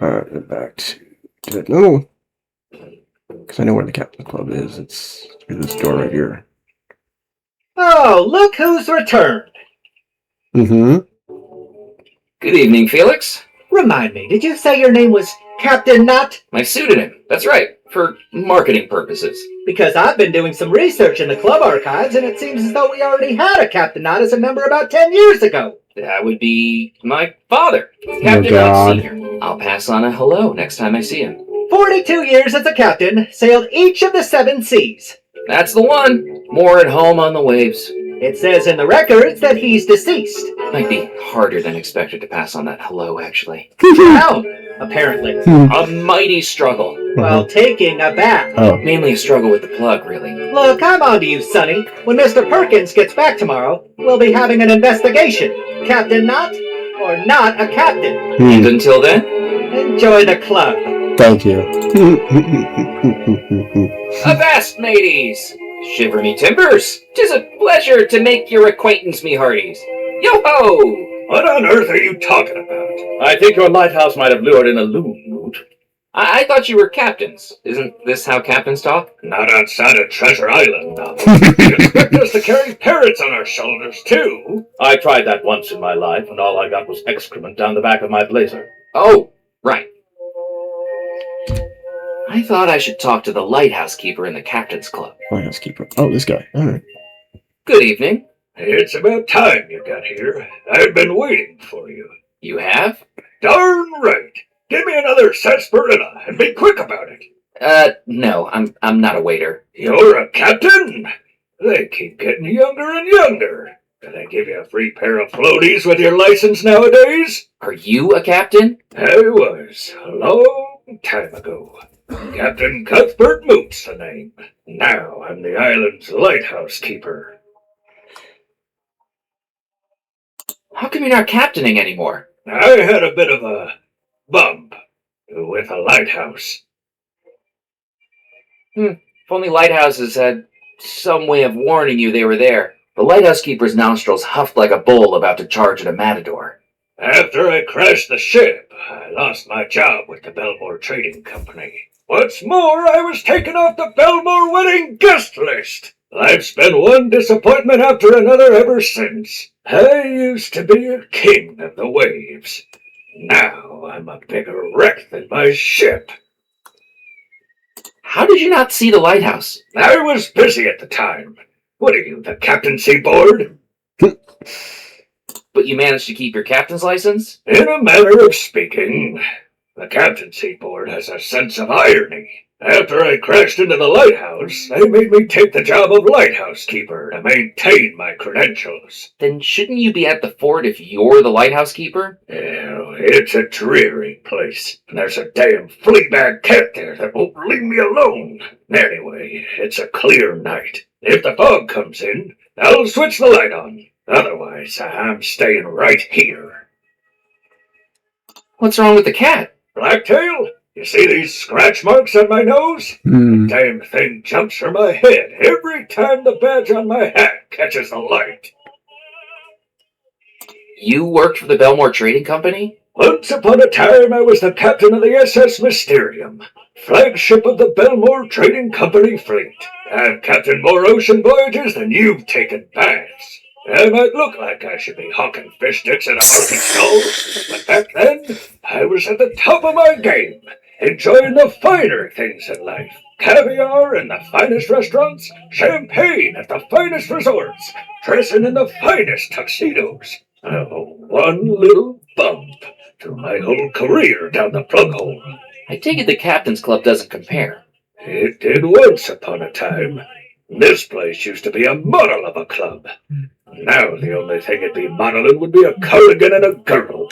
Alright, back to it. No! Because I know where the captain's club is. It's through this door right here. Oh, look who's returned. Mm-hmm. Good evening, Felix. Remind me, did you say your name was Captain Knot? My pseudonym. That's right. For marketing purposes. Because I've been doing some research in the club archives, and it seems as though we already had a Captain Knot as a member about 10 years ago. That would be my father, Captain Knot Sr. I'll pass on a hello next time I see him. 42 years as a captain, sailed each of the 7 seas. That's the one. More at home on the waves. It says in the records that he's deceased. Might be harder than expected to pass on that hello, actually. Well, apparently. A mighty struggle. While taking a bath. Oh. Mainly a struggle with the plug, really. Look, I'm on to you, Sonny. When Mr. Perkins gets back tomorrow, we'll be having an investigation. Captain Knot, or not a captain. And until then, enjoy the club. Thank you. Avast, mateys! Shiver me timbers! 'Tis a pleasure to make your acquaintance, me hearties. Yo-ho! What on earth are you talking about? I think your lighthouse might have lured in a loon, Newt. I thought you were captains. Isn't this how captains talk? Not outside of Treasure Island, no. You expect us to carry parrots on our shoulders, too? I tried that once in my life, and all I got was excrement down the back of my blazer. Oh, right. I thought I should talk to the lighthouse keeper in the captain's club. Lighthouse keeper. Oh, this guy. All right. Good evening. It's about time you got here. I've been waiting for you. You have? Darn right. Give me another sarsaparilla, and be quick about it. No, I'm not a waiter. You're a captain? They keep getting younger and younger. Do they give you a free pair of floaties with your license nowadays? Are you a captain? I was, a long time ago. Captain Cuthbert Moot's the name. Now I'm the island's lighthouse keeper. How come you're not captaining anymore? I had a bit of a bump with a lighthouse. If only lighthouses had some way of warning you they were there. The lighthouse keeper's nostrils huffed like a bull about to charge at a matador. After I crashed the ship, I lost my job with the Belmore Trading Company. What's more, I was taken off the Belmore wedding guest list. Life's been one disappointment after another ever since. I used to be a king of the waves. Now I'm a bigger wreck than my ship. How did you not see the lighthouse? I was busy at the time. What are you, the captaincy board? But you managed to keep your captain's license? In a manner of speaking, the captaincy board has a sense of irony. After I crashed into the lighthouse, they made me take the job of lighthouse keeper to maintain my credentials. Then shouldn't you be at the fort if you're the lighthouse keeper? It's a dreary place, and there's a damn fleabag cat there that won't leave me alone. Anyway, it's a clear night. If the fog comes in, I'll switch the light on. Otherwise, I'm staying right here. What's wrong with the cat? Blacktail? You see these scratch marks on my nose? The damn thing jumps from my head every time the badge on my hat catches the light. You worked for the Belmore Trading Company? Once upon a time, I was the captain of the SS Mysterium, flagship of the Belmore Trading Company fleet. I've captained more ocean voyages than you've taken baths. I might look like I should be hawking fish sticks in a market stall, but back then, I was at the top of my game, enjoying the finer things in life. Caviar in the finest restaurants, champagne at the finest resorts, dressing in the finest tuxedos. Oh, one little bump through my whole career down the plug hole. I take it the captain's club doesn't compare. It did once upon a time. This place used to be a model of a club. Now the only thing it'd be modeling would be a cardigan and a girdle.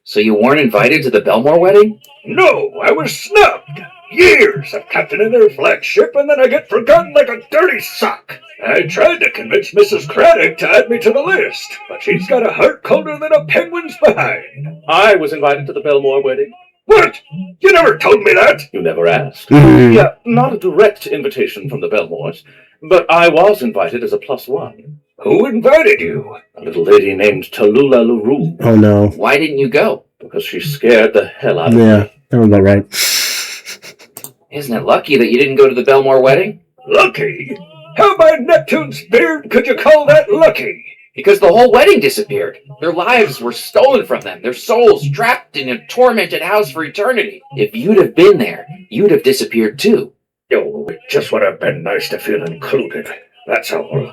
So you weren't invited to the Belmore wedding? No, I was snubbed. Years of captaining their flagship, and then I get forgotten like a dirty sock. I tried to convince Mrs. Craddock to add me to the list, but she's got a heart colder than a penguin's behind. I was invited to the Belmore wedding. What? You never told me that. You never asked. Yeah, not a direct invitation from the Belmores, but I was invited as a +1. Who invited you? A little lady named Tallulah LaRue. Oh, no. Why didn't you go? Because she scared the hell out of me. Yeah, that was about right. Isn't it lucky that you didn't go to the Belmore wedding? Lucky? How by Neptune's beard could you call that lucky? Because the whole wedding disappeared. Their lives were stolen from them, their souls trapped in a tormented house for eternity. If you'd have been there, you'd have disappeared too. Oh, it just would have been nice to feel included. That's all.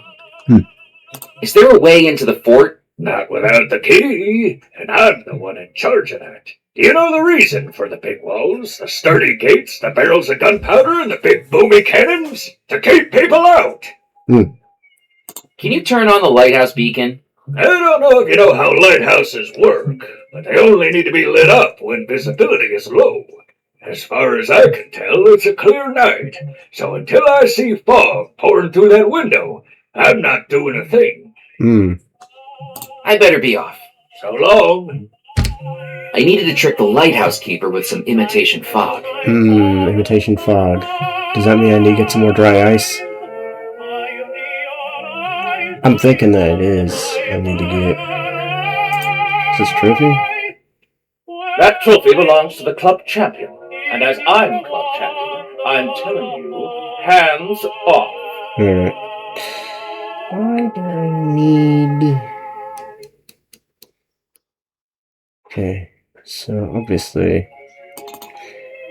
Is there a way into the fort? Not without the key, and I'm the one in charge of that. Do you know the reason for the big walls, the sturdy gates, the barrels of gunpowder, and the big boomy cannons? To keep people out! Can you turn on the lighthouse beacon? I don't know if you know how lighthouses work, but they only need to be lit up when visibility is low. As far as I can tell, it's a clear night, so until I see fog pouring through that window, I'm not doing a thing. I better be off. So long. I needed to trick the lighthouse keeper with some imitation fog. Imitation fog. Does that mean I need to get some more dry ice? I'm thinking that it is. I need to get... Is this trophy? That trophy belongs to the club champion. And as I'm club champion, I'm telling you, hands off. Alright. Why do I need... Okay, so obviously,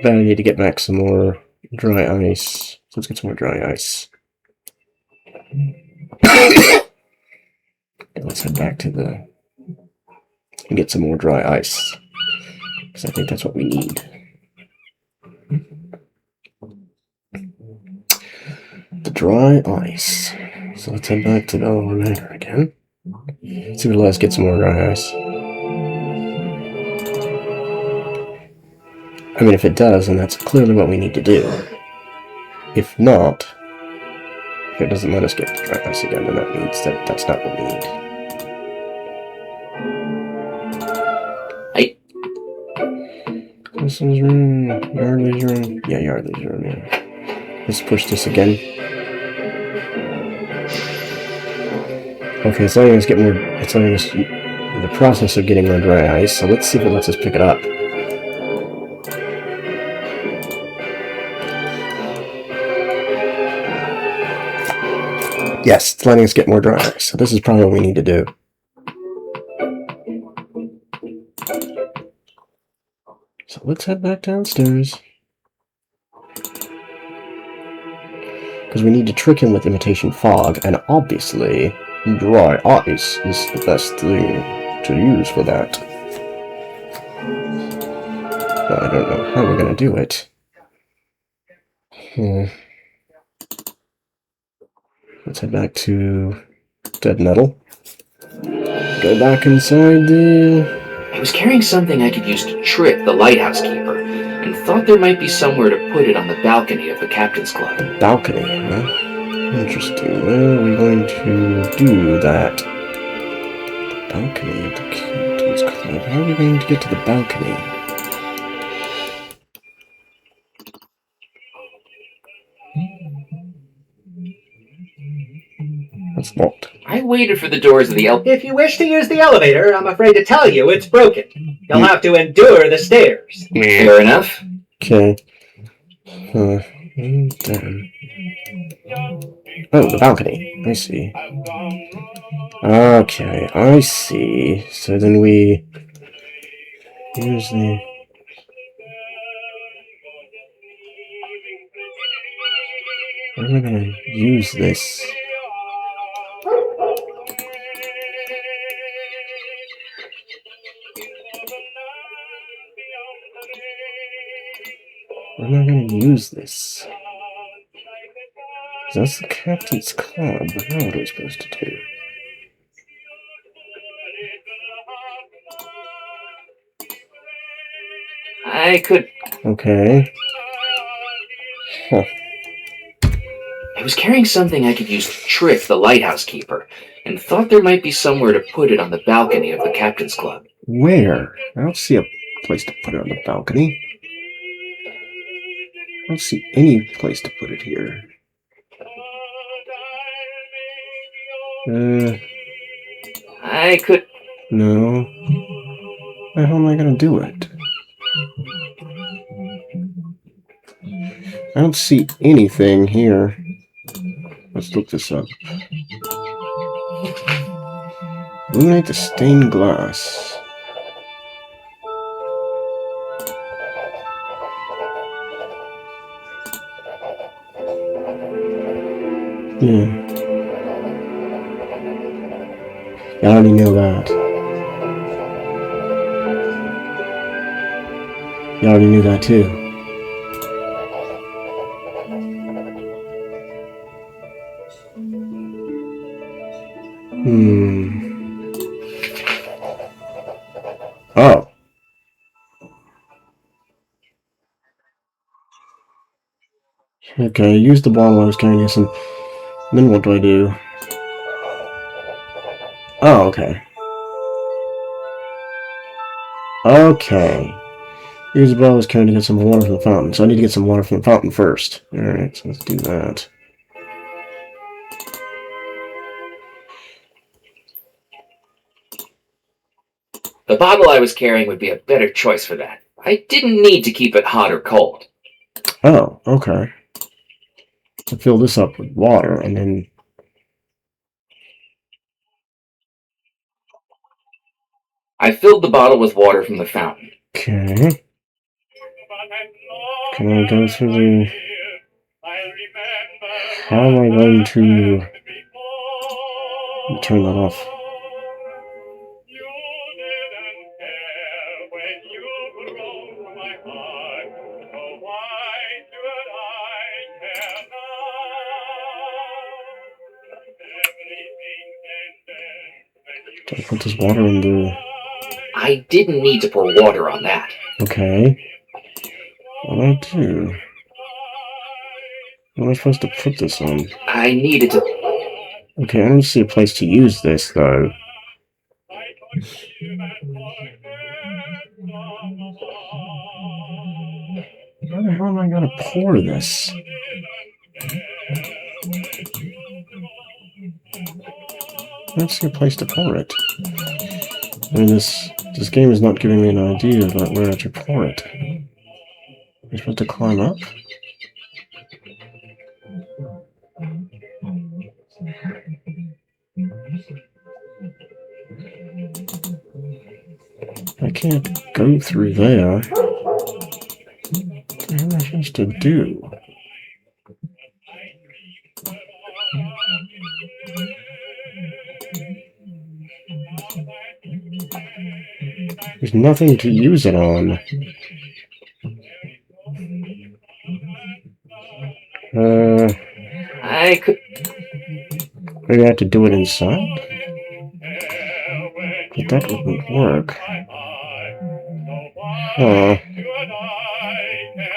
I need to get back some more dry ice. So let's get some more dry ice. Let's head back to the... and get some more dry ice. Because I think that's what we need. The dry ice. So let's head back to Belmore Manor again. See if it'll let us get some more dry ice. I mean, if it does, then that's clearly what we need to do. If not, if it doesn't let us get the dry ice again, then that means that that's not what we need. This is room, Yardley's room. Yeah, Yardley's room, yeah. Let's push this again. Okay, it's letting us get more, it's letting us, in the process of getting more dry ice, so let's see if it lets us pick it up. Yes, it's letting us get more dry ice, so this is probably what we need to do. So let's head back downstairs. Because we need to trick him with imitation fog, and obviously, dry ice is the best thing to use for that. But I don't know how we're going to do it. Let's head back to Dead Nettle. Go back inside the... I was carrying something I could use to trick the lighthouse keeper, and thought there might be somewhere to put it on the balcony of the captain's club. balcony, huh? Interesting. Where are we going to do that? The balcony of the captain's club. How are we going to get to the balcony? That's locked. I waited for the doors of the If you wish to use the elevator, I'm afraid to tell you it's broken. You'll have to endure the stairs. Fair enough. Okay. Damn. Oh, the balcony. I see. Okay, I see. So then we use the... Where am I going to use this? Where am I going to use this? That's the captain's club. What are we supposed to do? I could... Okay. Huh. I was carrying something I could use to trick the lighthouse keeper, and thought there might be somewhere to put it on the balcony of the captain's club. Where? I don't see a place to put it on the balcony. I don't see any place to put it here. I could... No. How the hell am I gonna do it? I don't see anything here. Let's look this up. Illuminate the stained glass. Yeah. I already know that. You already knew that too. Oh. Okay, use the bottle I was carrying this, and then what do I do? Oh, okay. Okay. Use the bottle I was carrying to get some water from the fountain. So I need to get some water from the fountain first. Alright, so let's do that. The bottle I was carrying would be a better choice for that. I didn't need to keep it hot or cold. Oh, okay. So fill this up with water, and then... I filled the bottle with water from the fountain. Okay. Can I go through the... How am I going to turn that off? Do I put this water in the... I didn't need to pour water on that. Okay. What do I do? What am I supposed to put this on? I needed to... Okay, I don't see a place to use this, though. Where the hell am I going to pour this? I don't see a place to pour it. I mean, this game is not giving me an idea about where I should pour it. Am I supposed to climb up? I can't go through there. What am I supposed to do? There's nothing to use it on. I could... Maybe I have to do it inside? But that wouldn't work.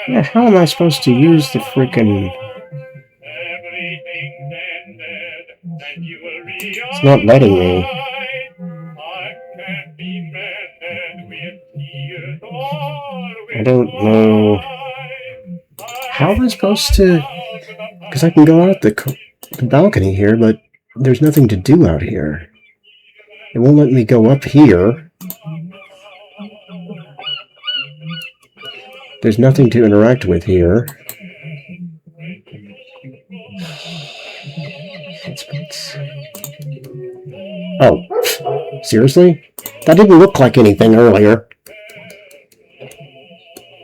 Yeah, how am I supposed to use the freaking... It's not letting me. I don't know... How am I supposed to... Because I can go out the balcony here, but there's nothing to do out here. It won't let me go up here. There's nothing to interact with here. Oh, seriously? That didn't look like anything earlier.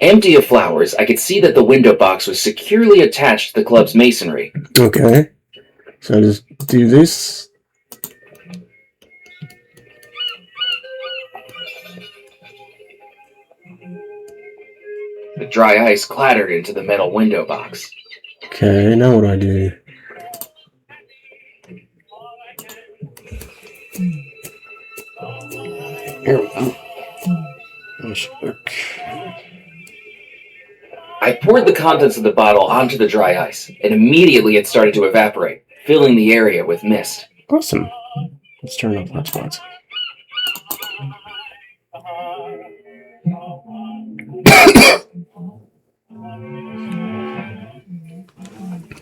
Empty of flowers, I could see that the window box was securely attached to the club's masonry. Okay. So I just do this. The dry ice clattered into the metal window box. Okay, now what do I do? Here we go. I poured the contents of the bottle onto the dry ice, and immediately it started to evaporate, filling the area with mist. Awesome. Let's turn off hotspots.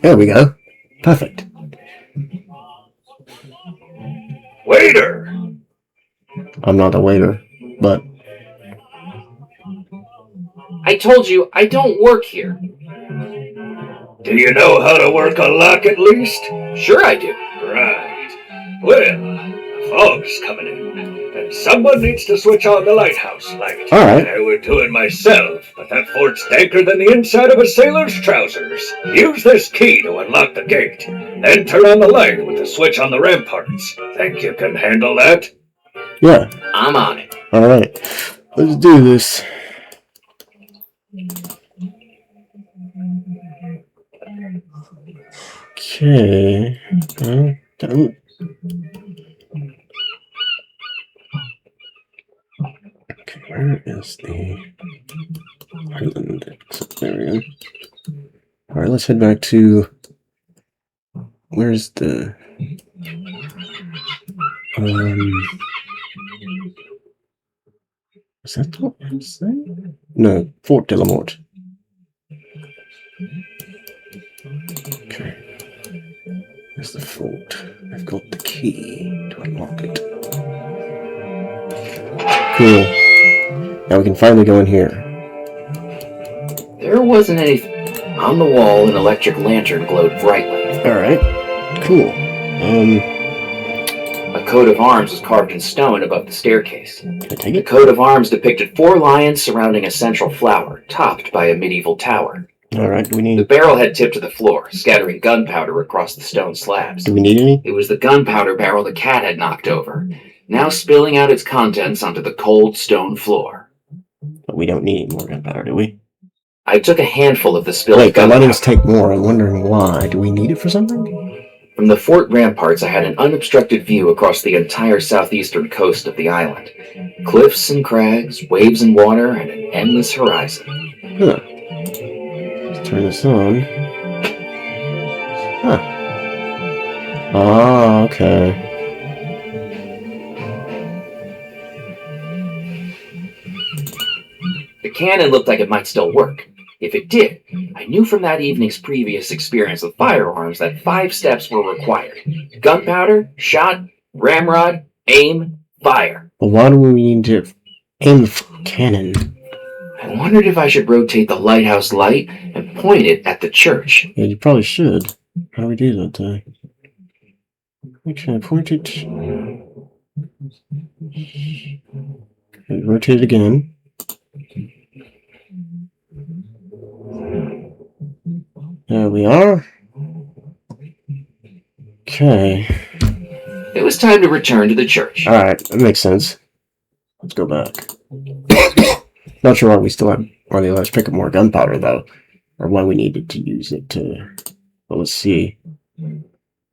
There we go. Perfect. Waiter! I'm not a waiter, but... I told you, I don't work here. Do you know how to work a lock at least? Sure I do. Right. Well, the fog's coming in, and someone needs to switch on the lighthouse light. Alright. I would do it myself, but that fort's danker than the inside of a sailor's trousers. Use this key to unlock the gate, then turn on the light with the switch on the ramparts. Think you can handle that? Yeah. I'm on it. Alright. Let's do this. Okay. Don't. Okay, where is the island? There we go. Alright, let's head back to... Where's the... Is that what I'm saying? No, Fort de la Morte. Okay. There's the fort. I've got the key to unlock it. Cool. Now we can finally go in here. There wasn't anything. On the wall, an electric lantern glowed brightly. Alright. Cool. A coat of arms was carved in stone above the staircase. Can I take The it? coat of arms depicted 4 lions surrounding a central flower, topped by a medieval tower. Alright, do we The need... barrel had tipped to the floor, scattering gunpowder across the stone slabs. Do we need any? It was the gunpowder barrel the cat had knocked over, now spilling out its contents onto the cold stone floor. But we don't need any more gunpowder, do we? I took a handful of the spilled Wait, they're letting gunpowder. us take more. I'm wondering why. Do we need it for something? From the fort ramparts, I had an unobstructed view across the entire southeastern coast of the island. Cliffs and crags, waves and water, and an endless horizon. Huh. Let's turn this on. Huh. Ah, okay. The cannon looked like it might still work. If it did, I knew from that evening's previous experience with firearms that 5 steps were required. Gunpowder, shot, ramrod, aim, fire. Well, why do we need to aim the cannon? I wondered if I should rotate the lighthouse light and point it at the church. Yeah, you probably should. How do we do that, though? Okay, point it. Okay, rotate it again. There we are. Okay. It was time to return to the church. Alright, that makes sense. Let's go back. Not sure why we still have why they let us pick up more gunpowder though. Or why we needed to use it to, well, let's see.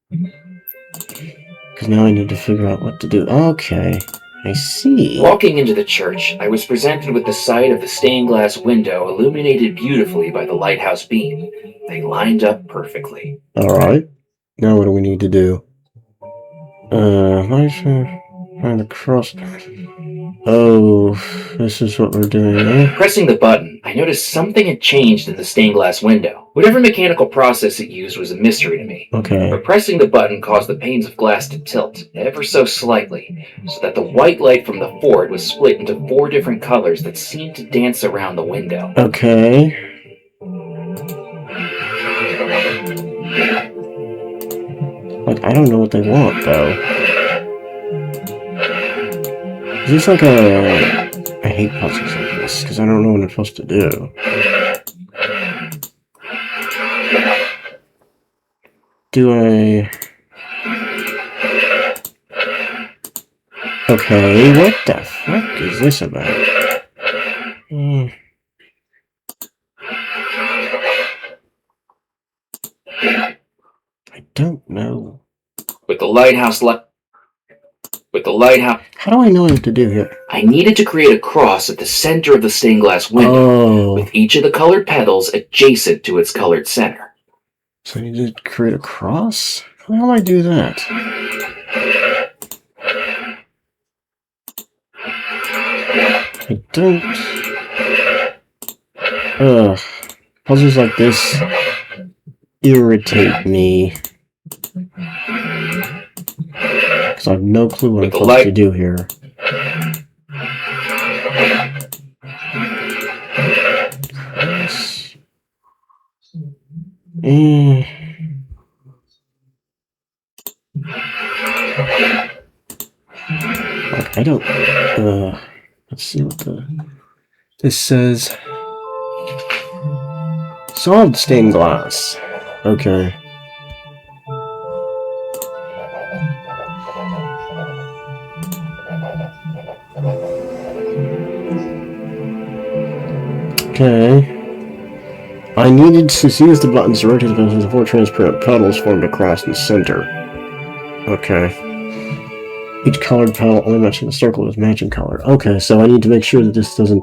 Because now I need to figure out what to do. Okay. I see. Walking into the church, I was presented with the sight of the stained glass window illuminated beautifully by the lighthouse beam. They lined up perfectly. Alright. Now what do we need to do? Find the cross. Oh, this is what we're doing, eh? Pressing the button, I noticed something had changed in the stained glass window. Whatever mechanical process it used was a mystery to me. Okay. But pressing the button caused the panes of glass to tilt, ever so slightly, so that the white light from the fort was split into 4 different colors that seemed to dance around the window. Okay. Like, I don't know what they want, though. Is this like a... I hate puzzles like this, because I don't know what I'm supposed to do. Do I... Okay, what the fuck is this about? I don't know. With the lighthouse How do I know what to do here? I needed to create a cross at the center of the stained glass window, Oh. with each of the colored petals adjacent to its colored center. So I need to create a cross? How do I do that? I don't... Ugh. Puzzles like this irritate me. Because I have no clue what I'm supposed to do here. Cross. Like, I don't... let's see what this says. Solid stained glass. Okay. Okay. I needed to use the buttons to rotate the pencils. The 4 transparent petals formed a cross in the center. Okay. Each colored petal only matching the circle is matching color. Okay, so I need to make sure that this doesn't...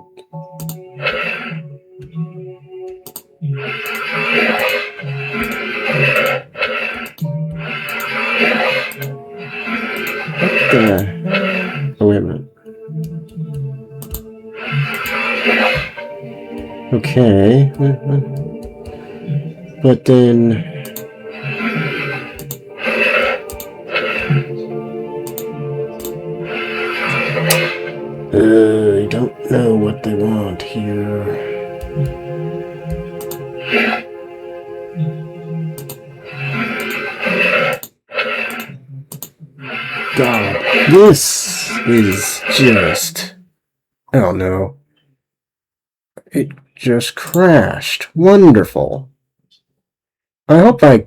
What the... Oh, wait a minute. Okay. But then... know what they want here. God, this is just... Oh no. It just crashed. Wonderful. I hope I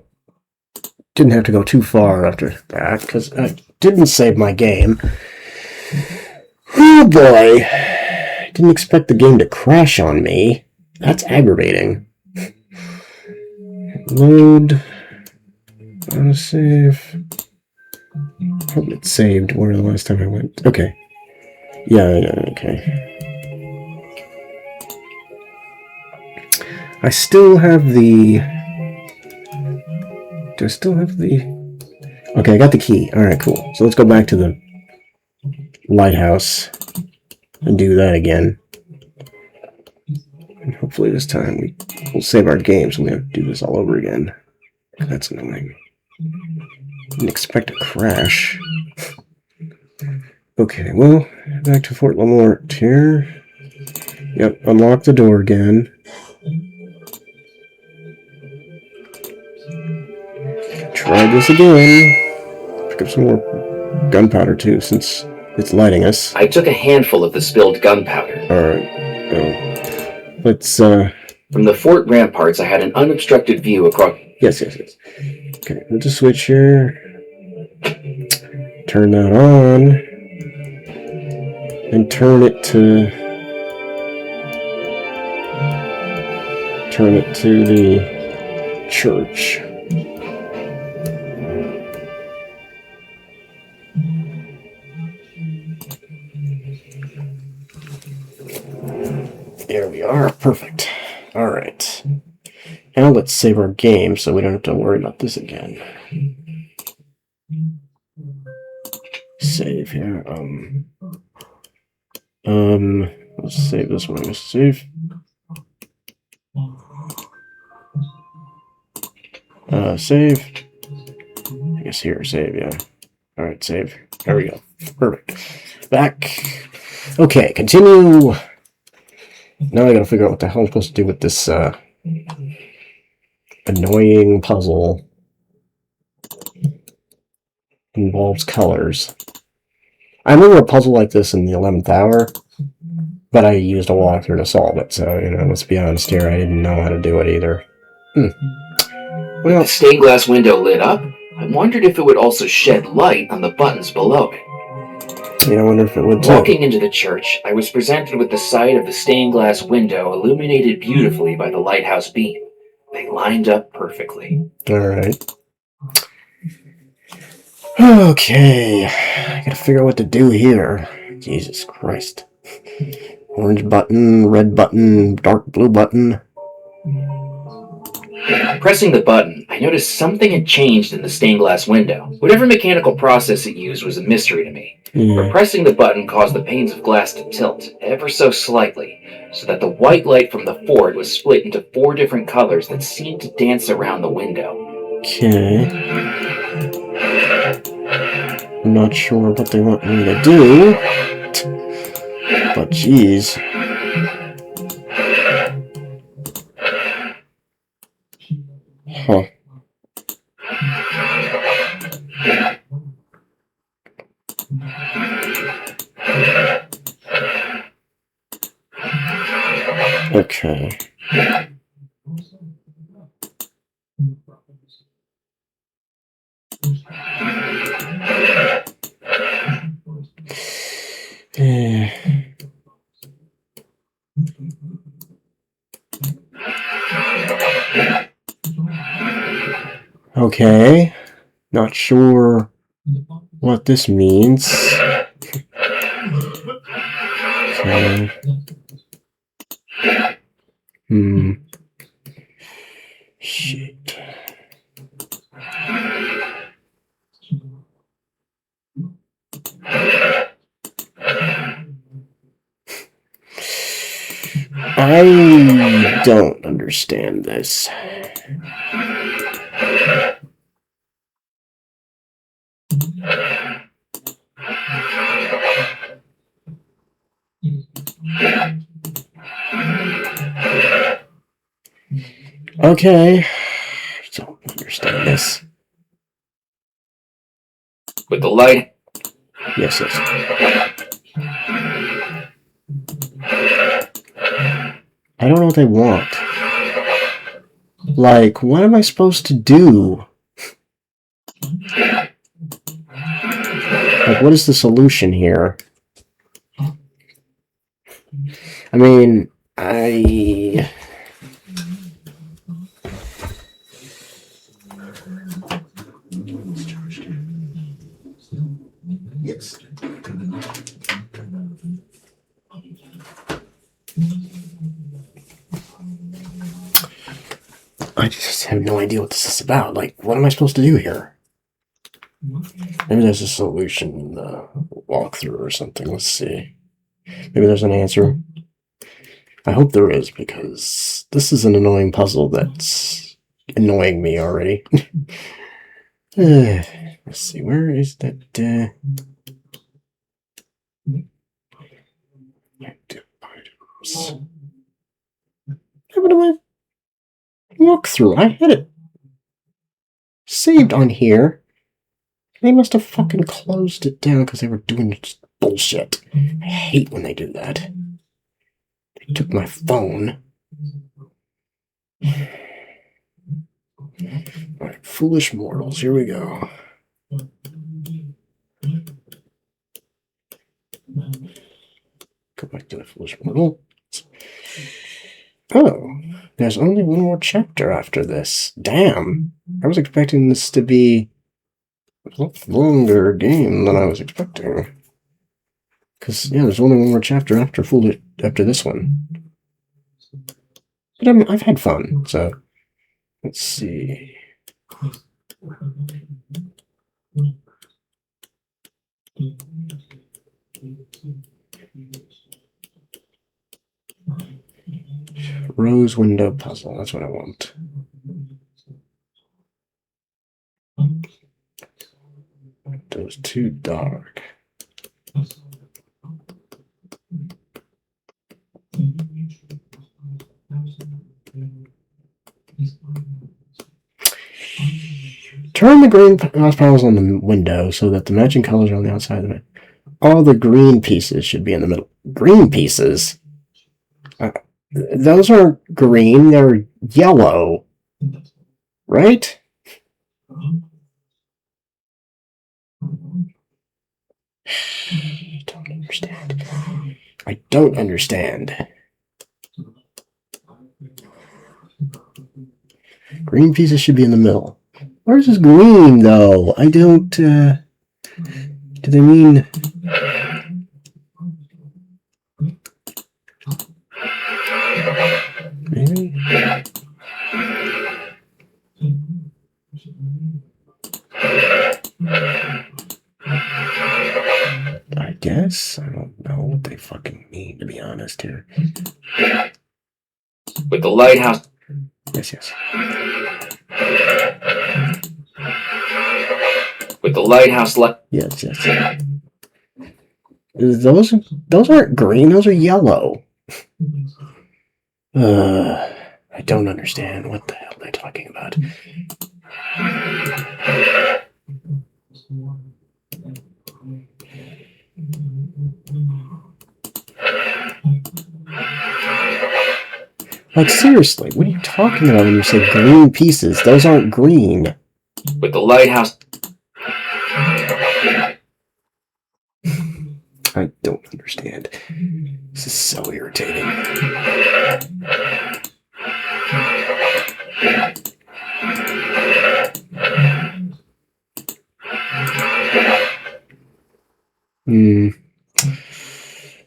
didn't have to go too far after that, because I didn't save my game. Oh boy. Didn't expect the game to crash on me. That's aggravating. Load. Save. Hope it saved where the last time I went. Okay. Yeah, okay. I still have the... Do I still have the... Okay, I got the key. Alright, cool. So let's go back to the lighthouse and do that again. And hopefully this time we'll save our game so we don't have to do this all over again. That's annoying. Didn't expect a crash. Okay, well, back to Fort Lamort here. Yep, unlock the door again. Try this again. Pick up some more gunpowder too, since it's lighting us. I took a handful of the spilled gunpowder. Alright. Let's, From the fort ramparts, I had an unobstructed view across... Yes. Okay, we'll just switch here. Turn that on. And turn it to the church. There we are. Perfect. Alright. Now let's save our game so we don't have to worry about this again. Save here. Let's save this one. Let's save. Save. I guess here, save, yeah. Alright, save. There we go. Perfect. Back. Okay, continue. Now I gotta figure out what the hell I'm supposed to do with this, annoying puzzle. Involves colors. I remember a puzzle like this in the 11th hour, but I used a walkthrough to solve it, so, let's be honest here, I didn't know how to do it either. With the stained glass window lit up, I wondered if it would also shed light on the buttons below it. Yeah, I wonder if it would too. Walking into the church, I was presented with the sight of the stained glass window illuminated beautifully by the lighthouse beam. They lined up perfectly. Alright. Okay, I gotta figure out what to do here. Jesus Christ. Orange button, red button, dark blue button. Pressing the button, I noticed something had changed in the stained glass window. Whatever mechanical process it used was a mystery to me. But pressing the button caused the panes of glass to tilt, ever so slightly, so that the white light from the fort was split into 4 different colors that seemed to dance around the window. Okay. I'm not sure what they want me to do, but geez. Huh. Okay. Okay. Not sure what this means. Okay. Shit. I don't understand this. Okay. I don't understand this. With the light. Yes, yes. I don't know what they want. Like, what am I supposed to do? Like, what is the solution here? I mean, Yes. I just have no idea what this is about. Like, what am I supposed to do here? Maybe there's a solution in the walkthrough or something. Let's see. Maybe there's an answer. I hope there is, because this is an annoying puzzle that's annoying me already. Let's see, where is that? What do I walk through? I had it saved on here. They must have fucking closed it down because they were doing bullshit. I hate when they do that. They took my phone. Alright, Foolish Mortals, here we go. Go back to the Foolish Mortal. Oh, there's only one more chapter after this. Damn. I was expecting this to be a lot longer game than I was expecting. Because, yeah, there's only one more chapter after this one. But I've had fun, so let's see. Rose window puzzle, that's what I want. It was too dark. Turn the green glass panels on the window so that the matching colors are on the outside of it. All the green pieces should be in the middle. Green pieces? Those aren't green, they're yellow. Right? I don't understand. I don't understand. Green pieces should be in the middle. Where's this green, though? I don't, do they mean... Maybe? I guess? I don't know what they fucking mean, to be honest here. With the lighthouse. Yes, yes. With the lighthouse Yes, yes. Those aren't green, those are yellow. I don't understand what the hell they're talking about. Like, seriously, what are you talking about when you say green pieces? Those aren't green. With the lighthouse. I don't understand. This is so irritating.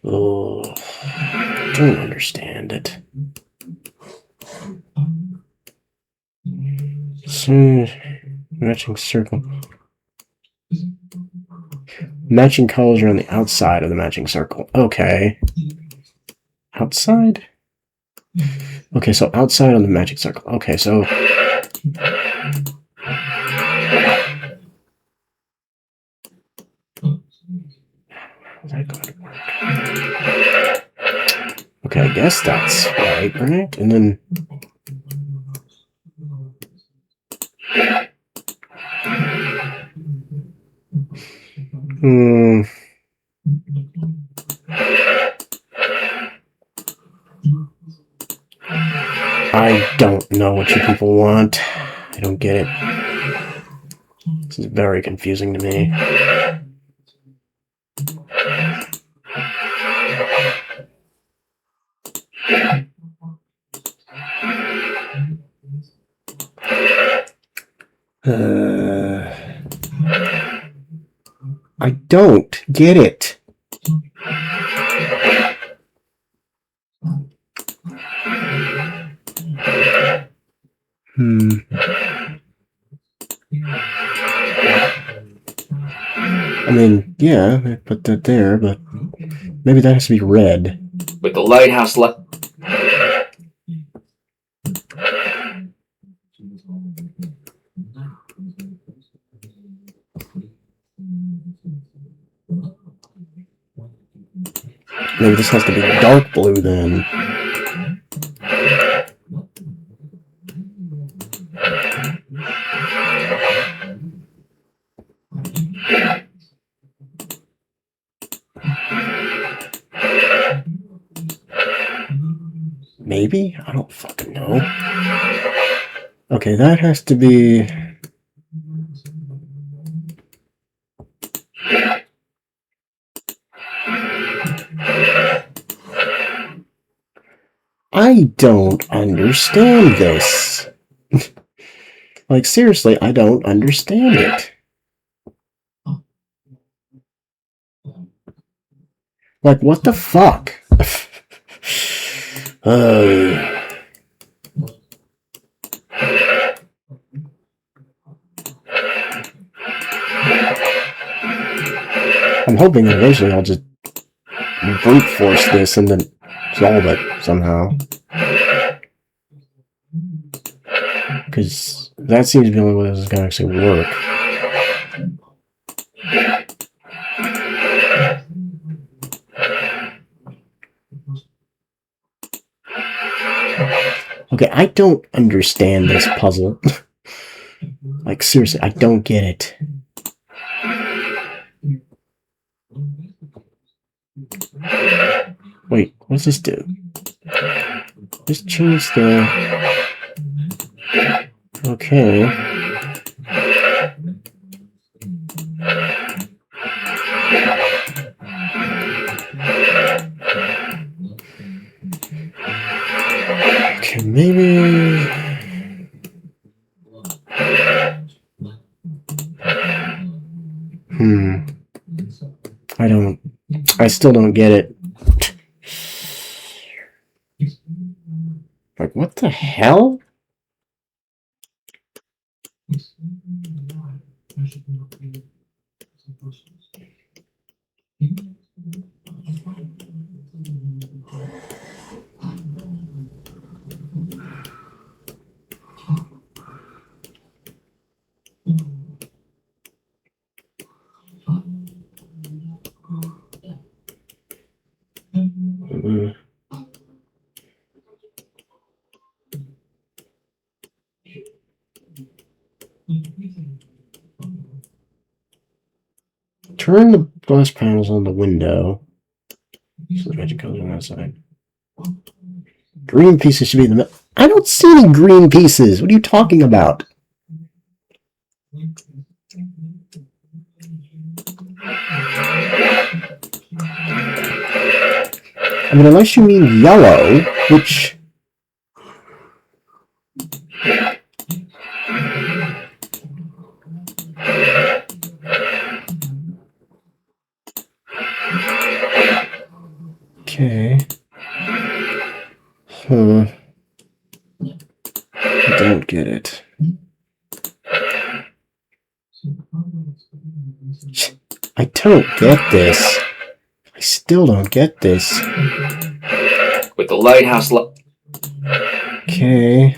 Oh, I don't understand it. So, matching circle. Matching colors are on the outside of the matching circle. Okay. Outside? Okay, so outside on the matching circle. Okay, so... How's that going to work? Okay, I guess that's right? And then... I don't know what you people want. I don't get it. This is very confusing to me. I don't get it. I mean, yeah, I put that there, but maybe that has to be red. With the lighthouse Maybe this has to be dark blue then. Maybe? I don't fucking know. Okay, that has to be... I don't understand this. Like, seriously, I don't understand it. Like, what the fuck? I'm hoping that eventually I'll just brute force this and then solve it somehow. Because that seems to be the only way this is going to actually work. Okay, I don't understand this puzzle. Like, seriously, I don't get it. Wait, what does this do? Just change the... Okay. Okay, maybe... I still don't get it. Like, what the hell? Turn the glass panels on the window. So the magic colors on that side. Green pieces should be in the middle. I don't see any green pieces. What are you talking about? I mean, unless you mean yellow, which... Okay. I don't get it. I don't get this. I still don't get this. with the lighthouse Okay.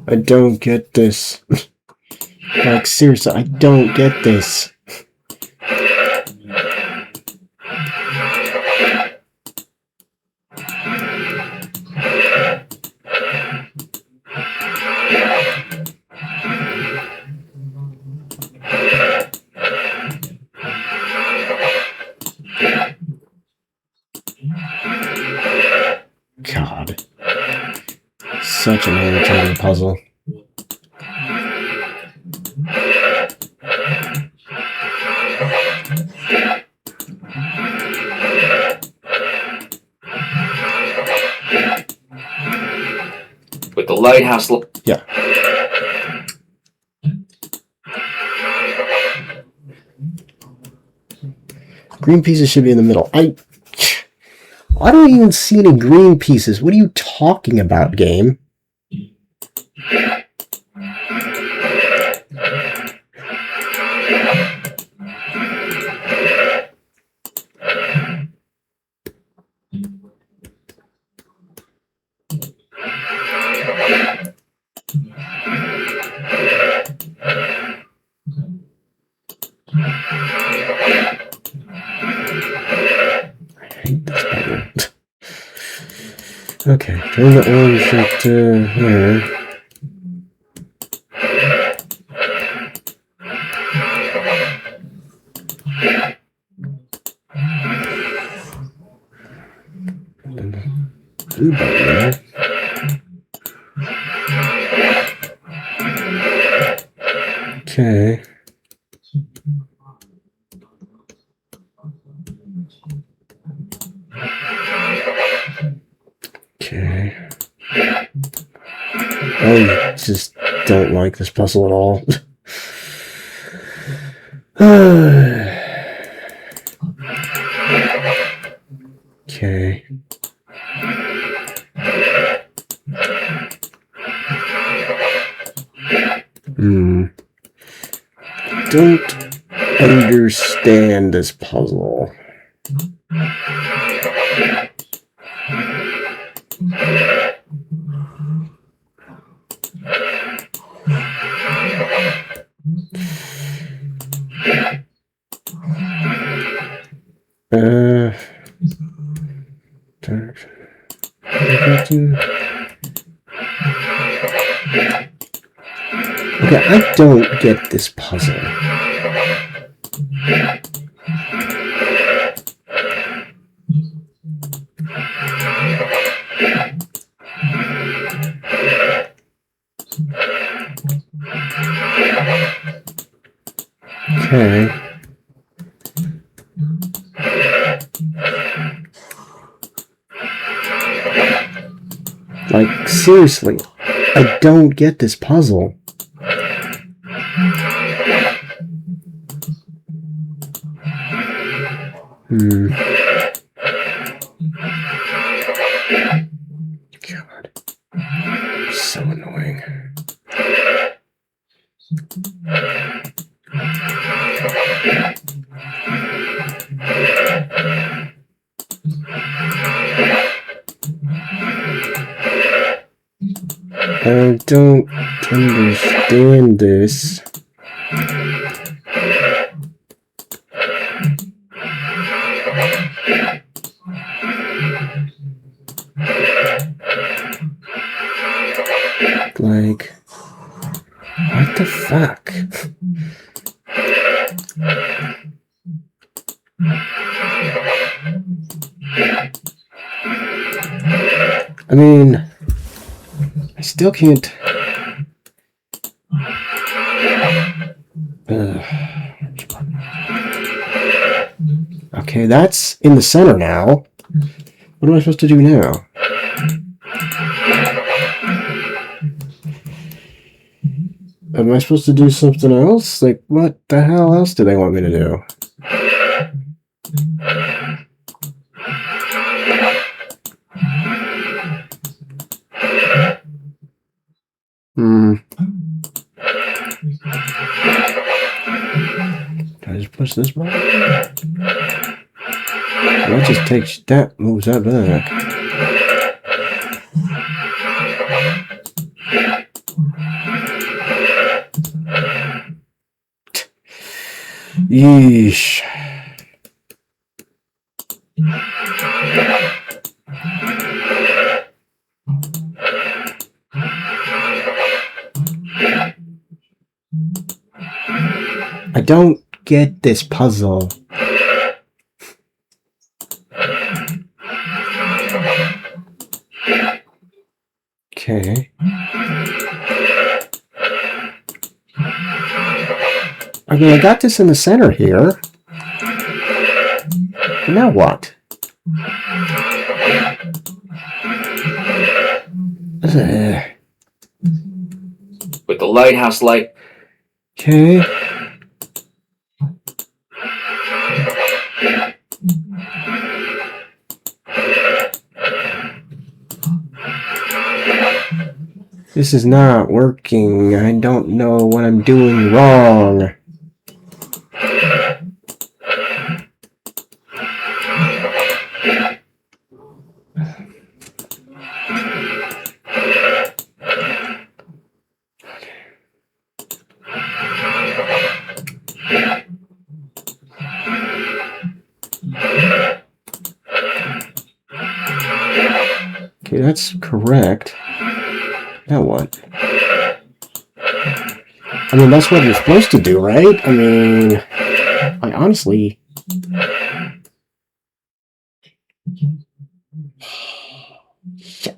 I don't get this. Like, seriously, I don't get this. God. Such an irritating puzzle. With the lighthouse... Yeah. Green pieces should be in the middle. I don't even see any green pieces. What are you talking about, game? Okay, turn the orange up to here. Blue button there. Okay. Okay. I just don't like this puzzle at all. Okay. Don't understand this puzzle. Okay, I don't get this puzzle. Okay. Like, seriously, I don't get this puzzle. God. So annoying. I don't understand this. Like, what the fuck? I mean, I still can't. Okay, that's in the center now. What am I supposed to do now? Am I supposed to do something else? Like, what the hell else do they want me to do? Can I just push this button? That just takes that, moves that back. Yeesh. I don't get this puzzle. Okay. I mean, I got this in the center here. Now what? With the lighthouse light. Okay. This is not working. I don't know what I'm doing wrong. Okay, that's correct. Now what? I mean, that's what you're supposed to do, right? I mean, I honestly... Shit.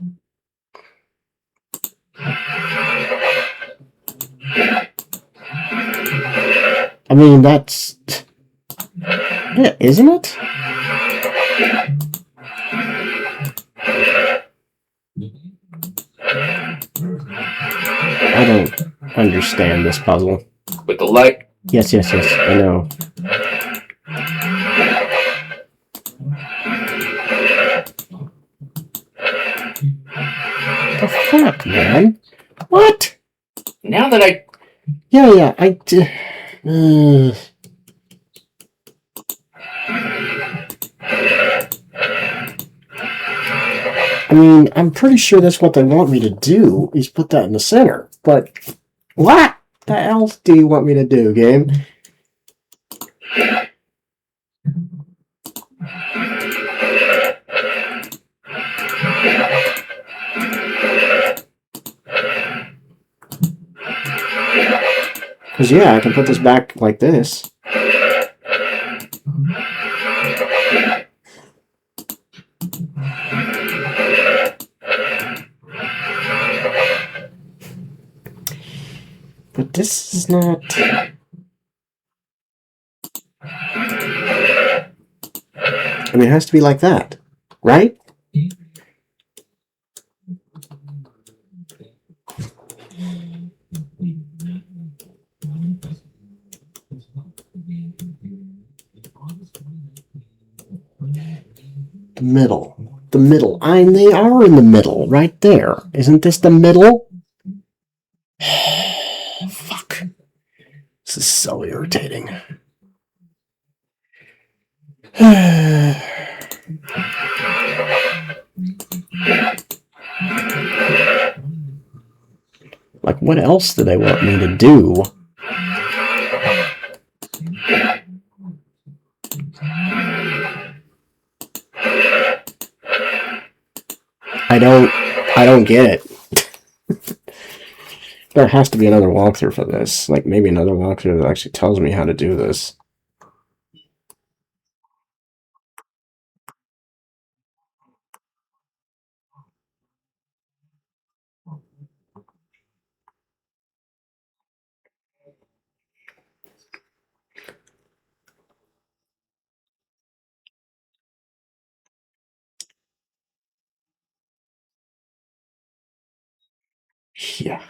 I mean, that's... Yeah, isn't it? I don't understand this puzzle. With the light. Yes, I know. The fuck, man? What? Now that I... Yeah, I mean, I'm pretty sure that's what they want me to do, is put that in the center. But what the else do you want me to do, game? Because, yeah, I can put this back like this. But this is not... I mean, it has to be like that, right? The middle. The middle. They are in the middle, right there. Isn't this the middle? Fuck. This is so irritating. Like, what else do they want me to do? I don't get it. There has to be another walkthrough for this. Like, maybe another walkthrough that actually tells me how to do this. Yeah.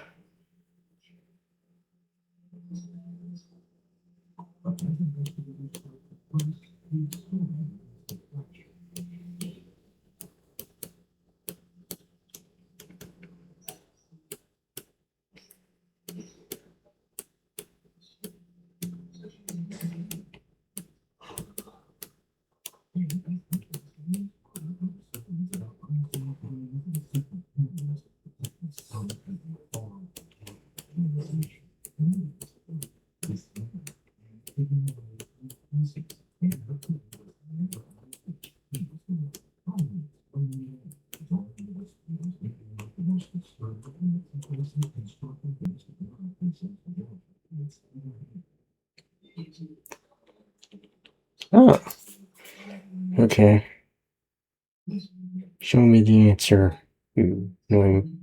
Oh. Okay. Show me the answer. You annoying.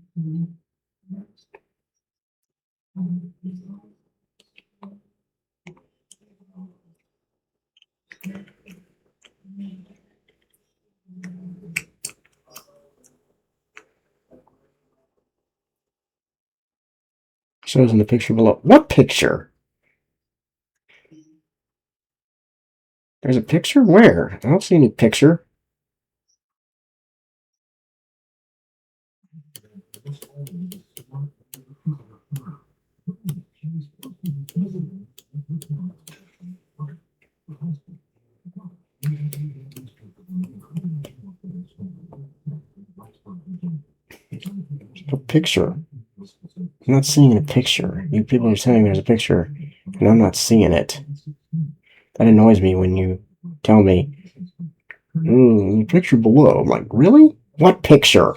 Shows in the picture below. What picture? There's a picture? Where? I don't see any picture. No picture. I'm not seeing a picture. You people are saying there's a picture, and I'm not seeing it. That annoys me when you tell me, the picture below. I'm like, really? What picture?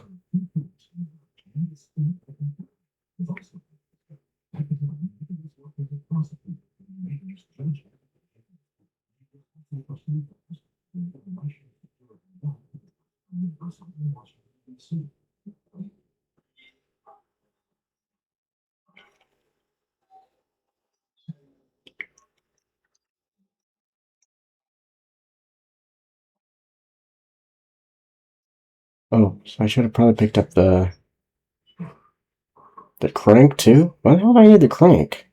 Oh, so I should have probably picked up the crank too? Why the hell do I need the crank?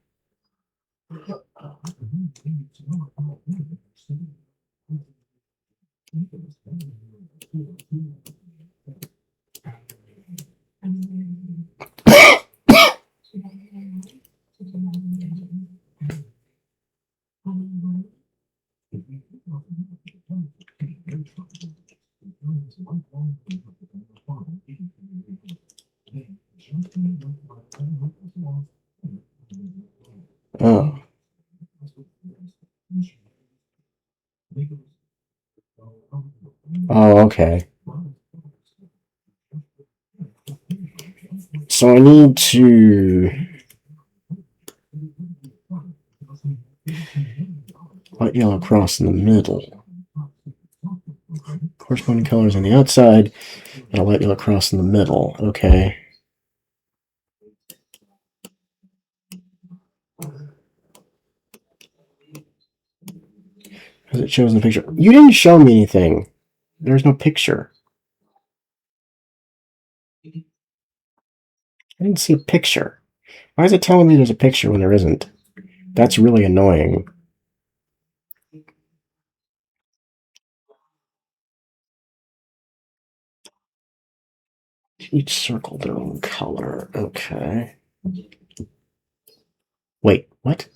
Oh. Oh, okay. So I need to light yellow cross in the middle. Corresponding colors on the outside, and a light yellow cross in the middle. Okay. As it shows in the picture. You didn't show me anything. There's no picture. I didn't see a picture. Why is it telling me there's a picture when there isn't? That's really annoying. Each circle their own color. Okay. Wait, what?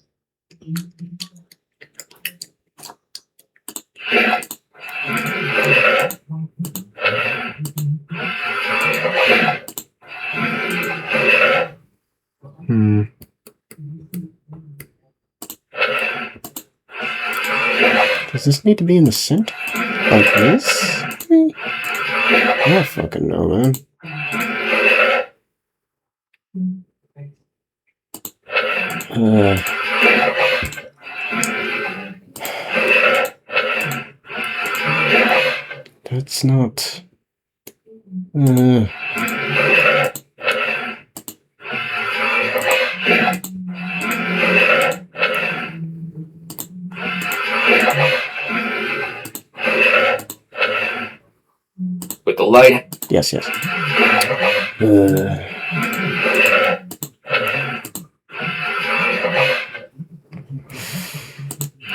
Does this need to be in the center? Like this? I don't fucking know, man. That's not... With the light... Yes, yes.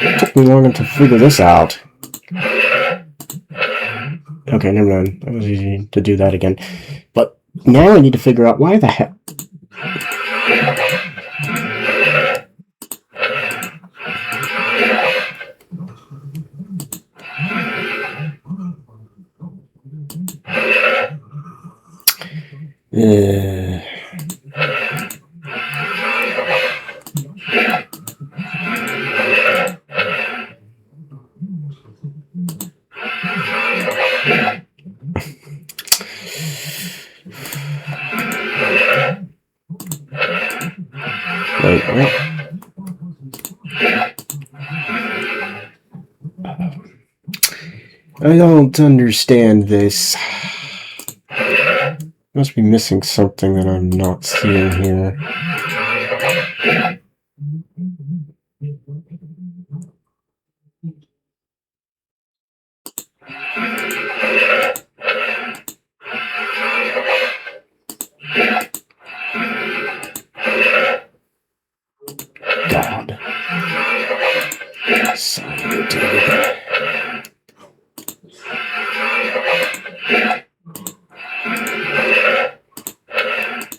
It took me long to figure this out. Okay, never mind. That was easy to do that again. But now I need to figure out why the hell... Wait, what? I don't understand this. Must be missing something that I'm not seeing here. God. So irritated.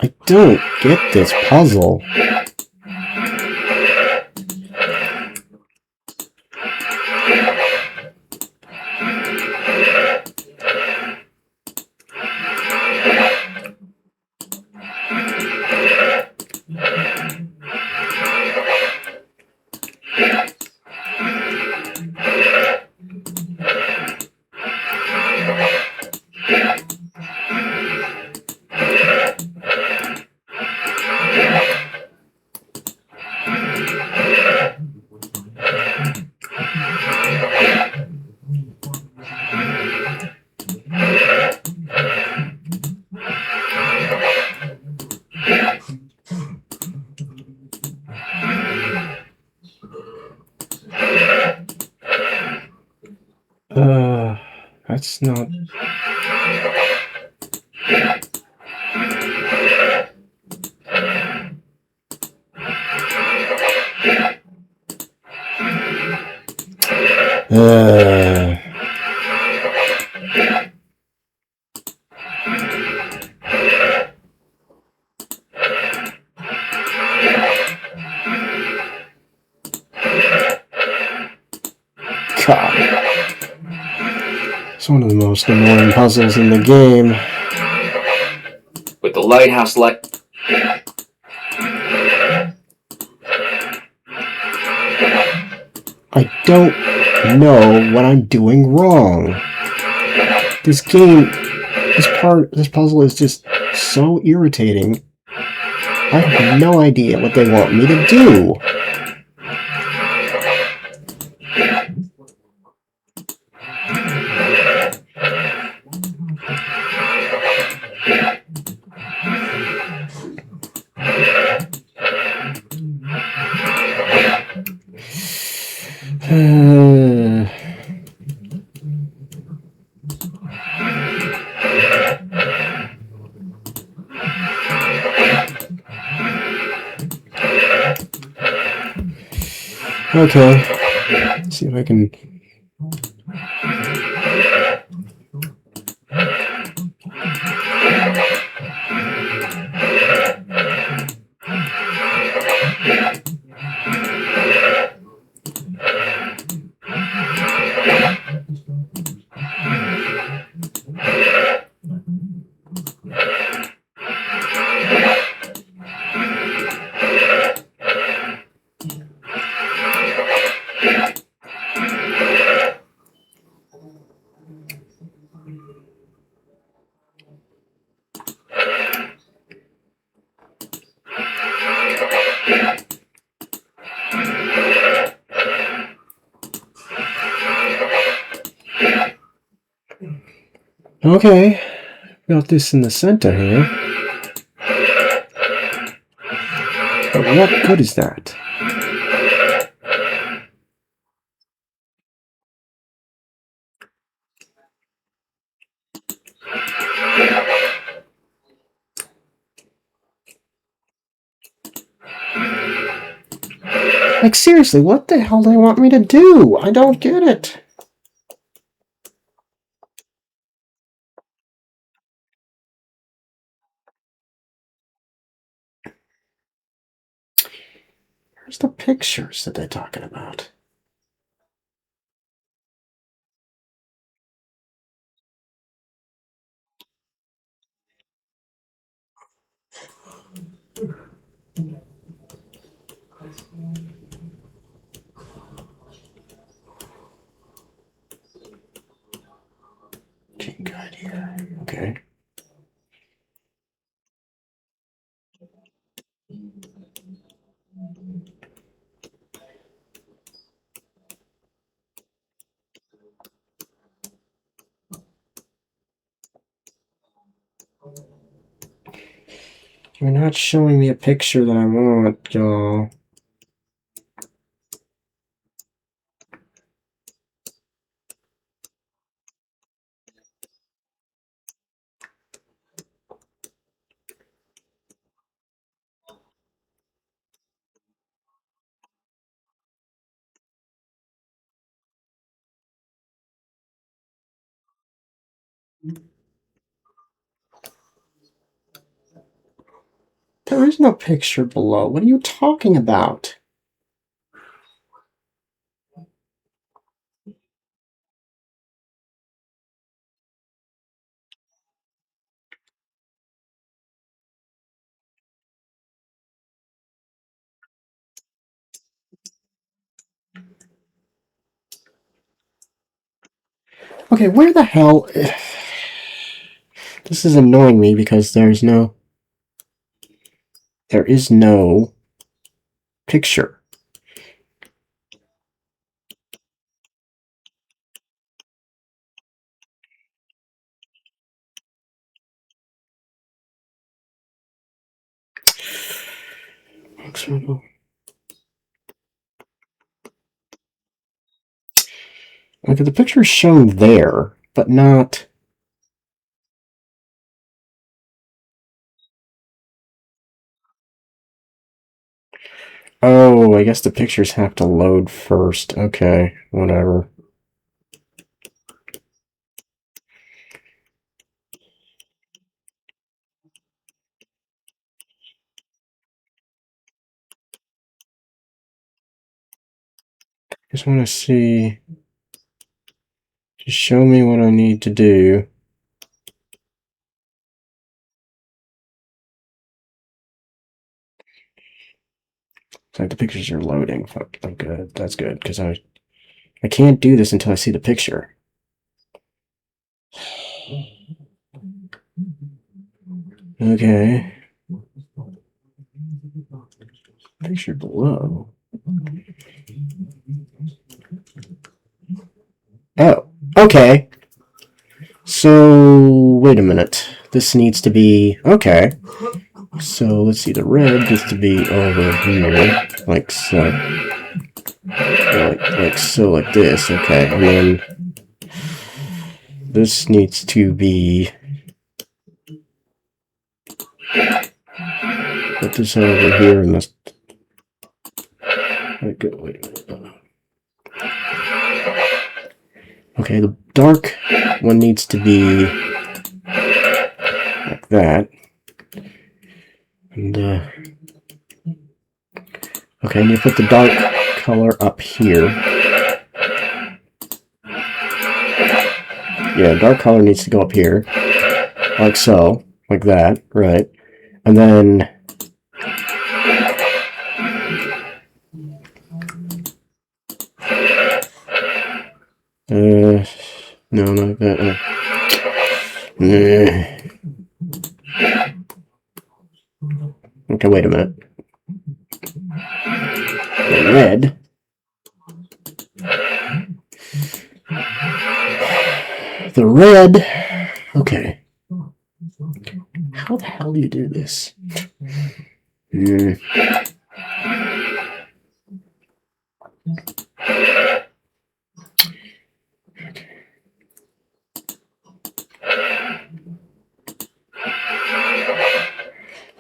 I don't get this puzzle. That's not... God. It's one of the most annoying puzzles in the game. With the lighthouse light... I don't know what I'm doing wrong. This puzzle is just so irritating. I have no idea what they want me to do. Okay, let's see if I can... Okay, got this in the center here. But what good is that? Like, seriously, what the hell do they want me to do? I don't get it. Where's the pictures that they're talking about? Team guide here. Okay. You're not showing me a picture that I want, y'all. There is no picture below. What are you talking about? Okay, where the hell... This is annoying me because there is no picture. Okay, the picture is shown there, but not... Oh, I guess the pictures have to load first. Okay, whatever. Just want to see... Just show me what I need to do. It's like the pictures are loading. Fuck, I'm good. That's good, because I can't do this until I see the picture. Okay. Picture below. Oh, okay. So, wait a minute. This needs to be... Okay. So, let's see. The red needs to be over here. Like so. Like so, like this. Okay. And then... This needs to be... Put this over here and this... Wait a minute. Okay, the dark one needs to be like that. And, okay, and you put the dark color up here. Yeah, dark color needs to go up here. Like so. Like that, right. And then... no, not that. Okay, wait a minute. The red. The red. Okay. How the hell do you do this?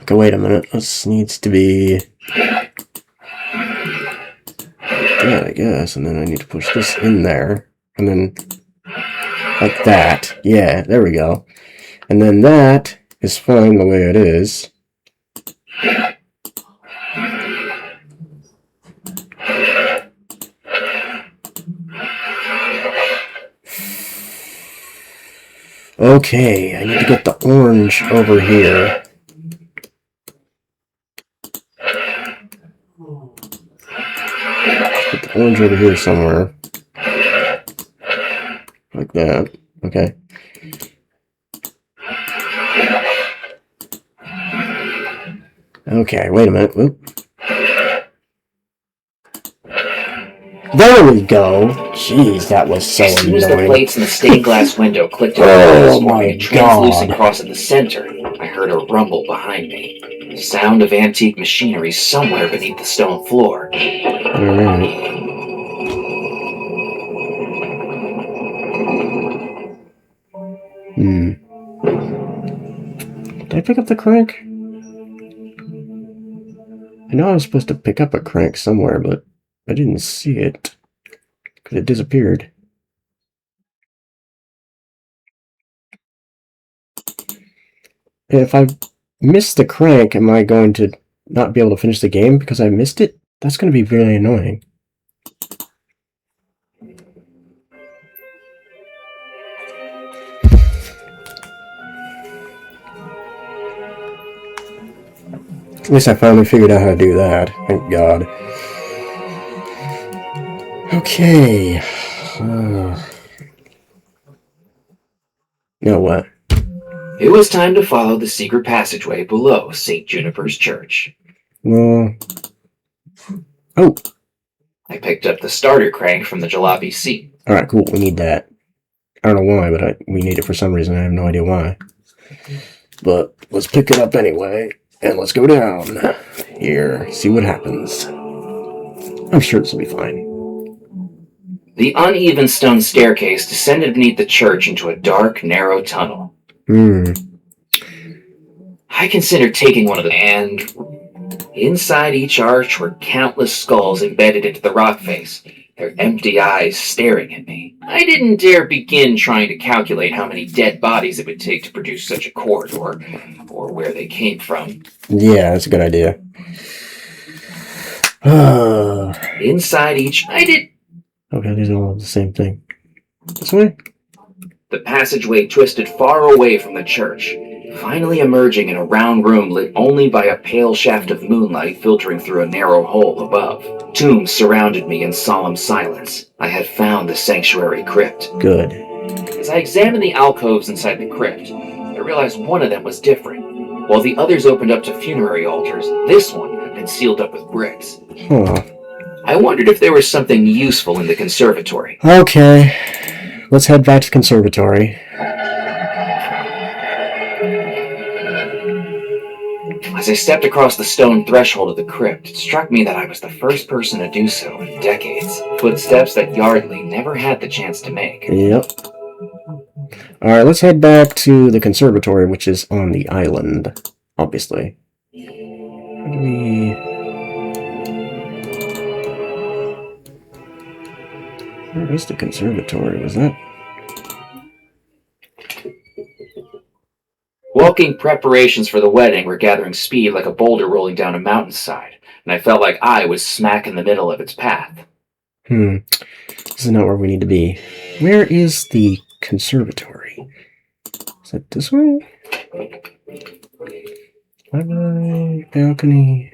Okay, wait a minute. This needs to be... Yeah, I guess. And then I need to push this in there. And then... Like that. Yeah, there we go. And then that is fine the way it is. Okay, I need to get the orange over here. Put the orange over here somewhere. Like that. Okay. Okay, wait a minute. Oop. There we go. Jeez, that was so annoying. As soon as the plates in the stained glass window clicked oh this morning, a translucent cross in the center, I heard a rumble behind me. The sound of antique machinery somewhere beneath the stone floor. Alright. Did I pick up the crank? I know I was supposed to pick up a crank somewhere, but I didn't see it. Because it disappeared. If I miss the crank, am I going to not be able to finish the game because I missed it? That's going to be really annoying. At least I finally figured out how to do that. Thank God. Okay. Now what? It was time to follow the secret passageway below St. Juniper's Church. Well... Oh! I picked up the starter crank from the jalopy seat. Alright, cool. We need that. I don't know why, but we need it for some reason. I have no idea why. But let's pick it up anyway. And let's go down here. See what happens. I'm sure this will be fine. The uneven stone staircase descended beneath the church into a dark, narrow tunnel. I considered taking one of them, and inside each arch were countless skulls embedded into the rock face, their empty eyes staring at me. I didn't dare begin trying to calculate how many dead bodies it would take to produce such a corridor, or where they came from. Yeah, that's a good idea. Inside each... Okay, these are all the same thing. This way? The passageway twisted far away from the church, finally emerging in a round room lit only by a pale shaft of moonlight filtering through a narrow hole above. Tombs surrounded me in solemn silence. I had found the sanctuary crypt. Good. As I examined the alcoves inside the crypt, I realized one of them was different. While the others opened up to funerary altars, this one had been sealed up with bricks. Huh. I wondered if there was something useful in the conservatory. Okay. Let's head back to the conservatory. As I stepped across the stone threshold of the crypt, it struck me that I was the first person to do so in decades. Footsteps that Yardley never had the chance to make. Yep. Alright, let's head back to the conservatory, which is on the island, obviously. How do we... Where is the conservatory? Was that... Walking preparations for the wedding were gathering speed like a boulder rolling down a mountainside, and I felt like I was smack in the middle of its path. This is not where we need to be. Where is the conservatory? Is it this way? Library, balcony.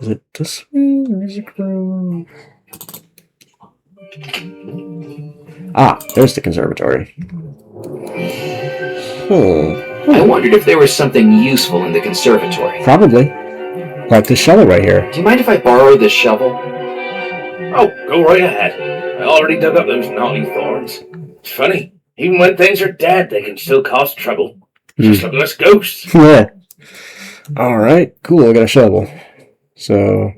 Is it this way? Music room. Ah, there's the conservatory. I wondered if there was something useful in the conservatory. Probably. Like this shovel right here. Do you mind if I borrow this shovel? Oh, go right ahead. I already dug up those naughty thorns. It's funny, even when things are dead, they can still cause trouble. Just look at us ghosts. Yeah. Alright, cool, I got a shovel. So,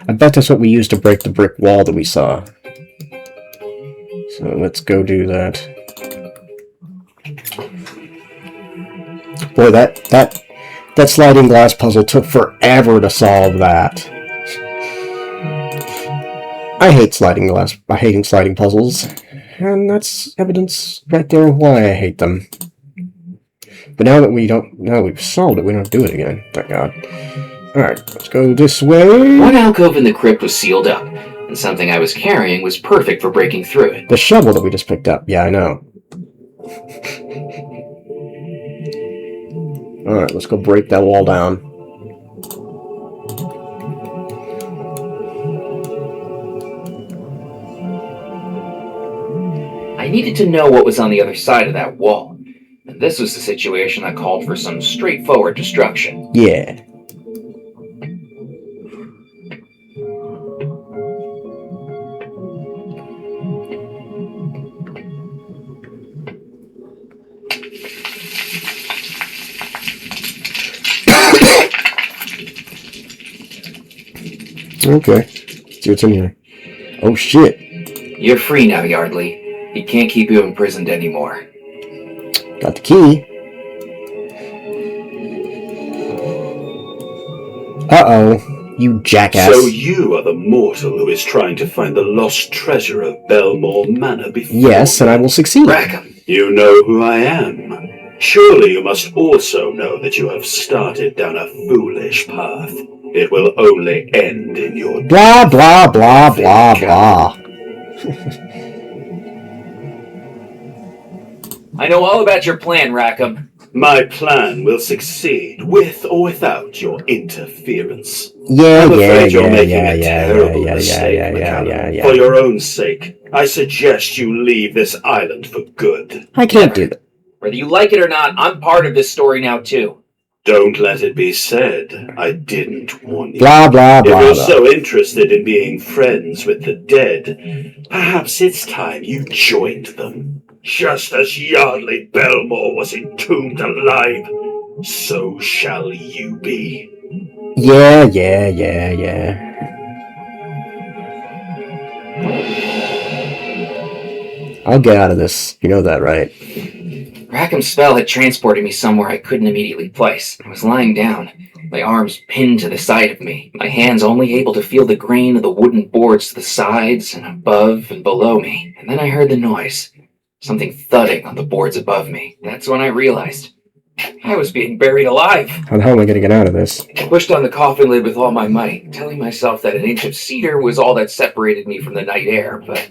I bet that's what we used to break the brick wall that we saw. So, let's go do that. Boy, that sliding glass puzzle took forever to solve that. I hate sliding puzzles. And that's evidence right there of why I hate them. But now that we've solved it, we don't do it again. Thank God. Alright, let's go this way. One alcove in the crypt was sealed up, and something I was carrying was perfect for breaking through it. The shovel that we just picked up. Yeah, I know. Alright, let's go break that wall down. I needed to know what was on the other side of that wall, and this was the situation that called for some straightforward destruction. Yeah. Okay. Let's see what's in here. Oh, shit. You're free now, Yardley. He can't keep you imprisoned anymore. Got the key. Uh-oh. You jackass. So you are the mortal who is trying to find the lost treasure of Belmore Manor before... Yes, and I will succeed. Rackham. You know who I am. Surely you must also know that you have started down a foolish path. It will only end in your... Blah, blah, blah, blah, blah. I know all about your plan, Rackham. My plan will succeed, with or without your interference. Yeah, I'm yeah, afraid you're yeah, making yeah, a yeah, terrible yeah, mistake, yeah, yeah, McCallum. yeah, yeah. For your own sake, I suggest you leave this island for good. I can't do that. Whether you like it or not, I'm part of this story now, too. Don't let it be said I didn't warn you. Blah, blah, blah, If you're blah. so interested in being friends with the dead, perhaps it's time you joined them. Just as Yardley Belmore was entombed alive, so shall you be. Yeah, yeah, yeah, yeah. I'll get out of this. You know that, right? Rackham's spell had transported me somewhere I couldn't immediately place. I was lying down, my arms pinned to the side of me, my hands only able to feel the grain of the wooden boards to the sides and above and below me. And then I heard the noise. Something thudding on the boards above me. That's when I realized I was being buried alive. How the hell am I going to get out of this? I pushed on the coffin lid with all my might, telling myself that an inch of cedar was all that separated me from the night air, but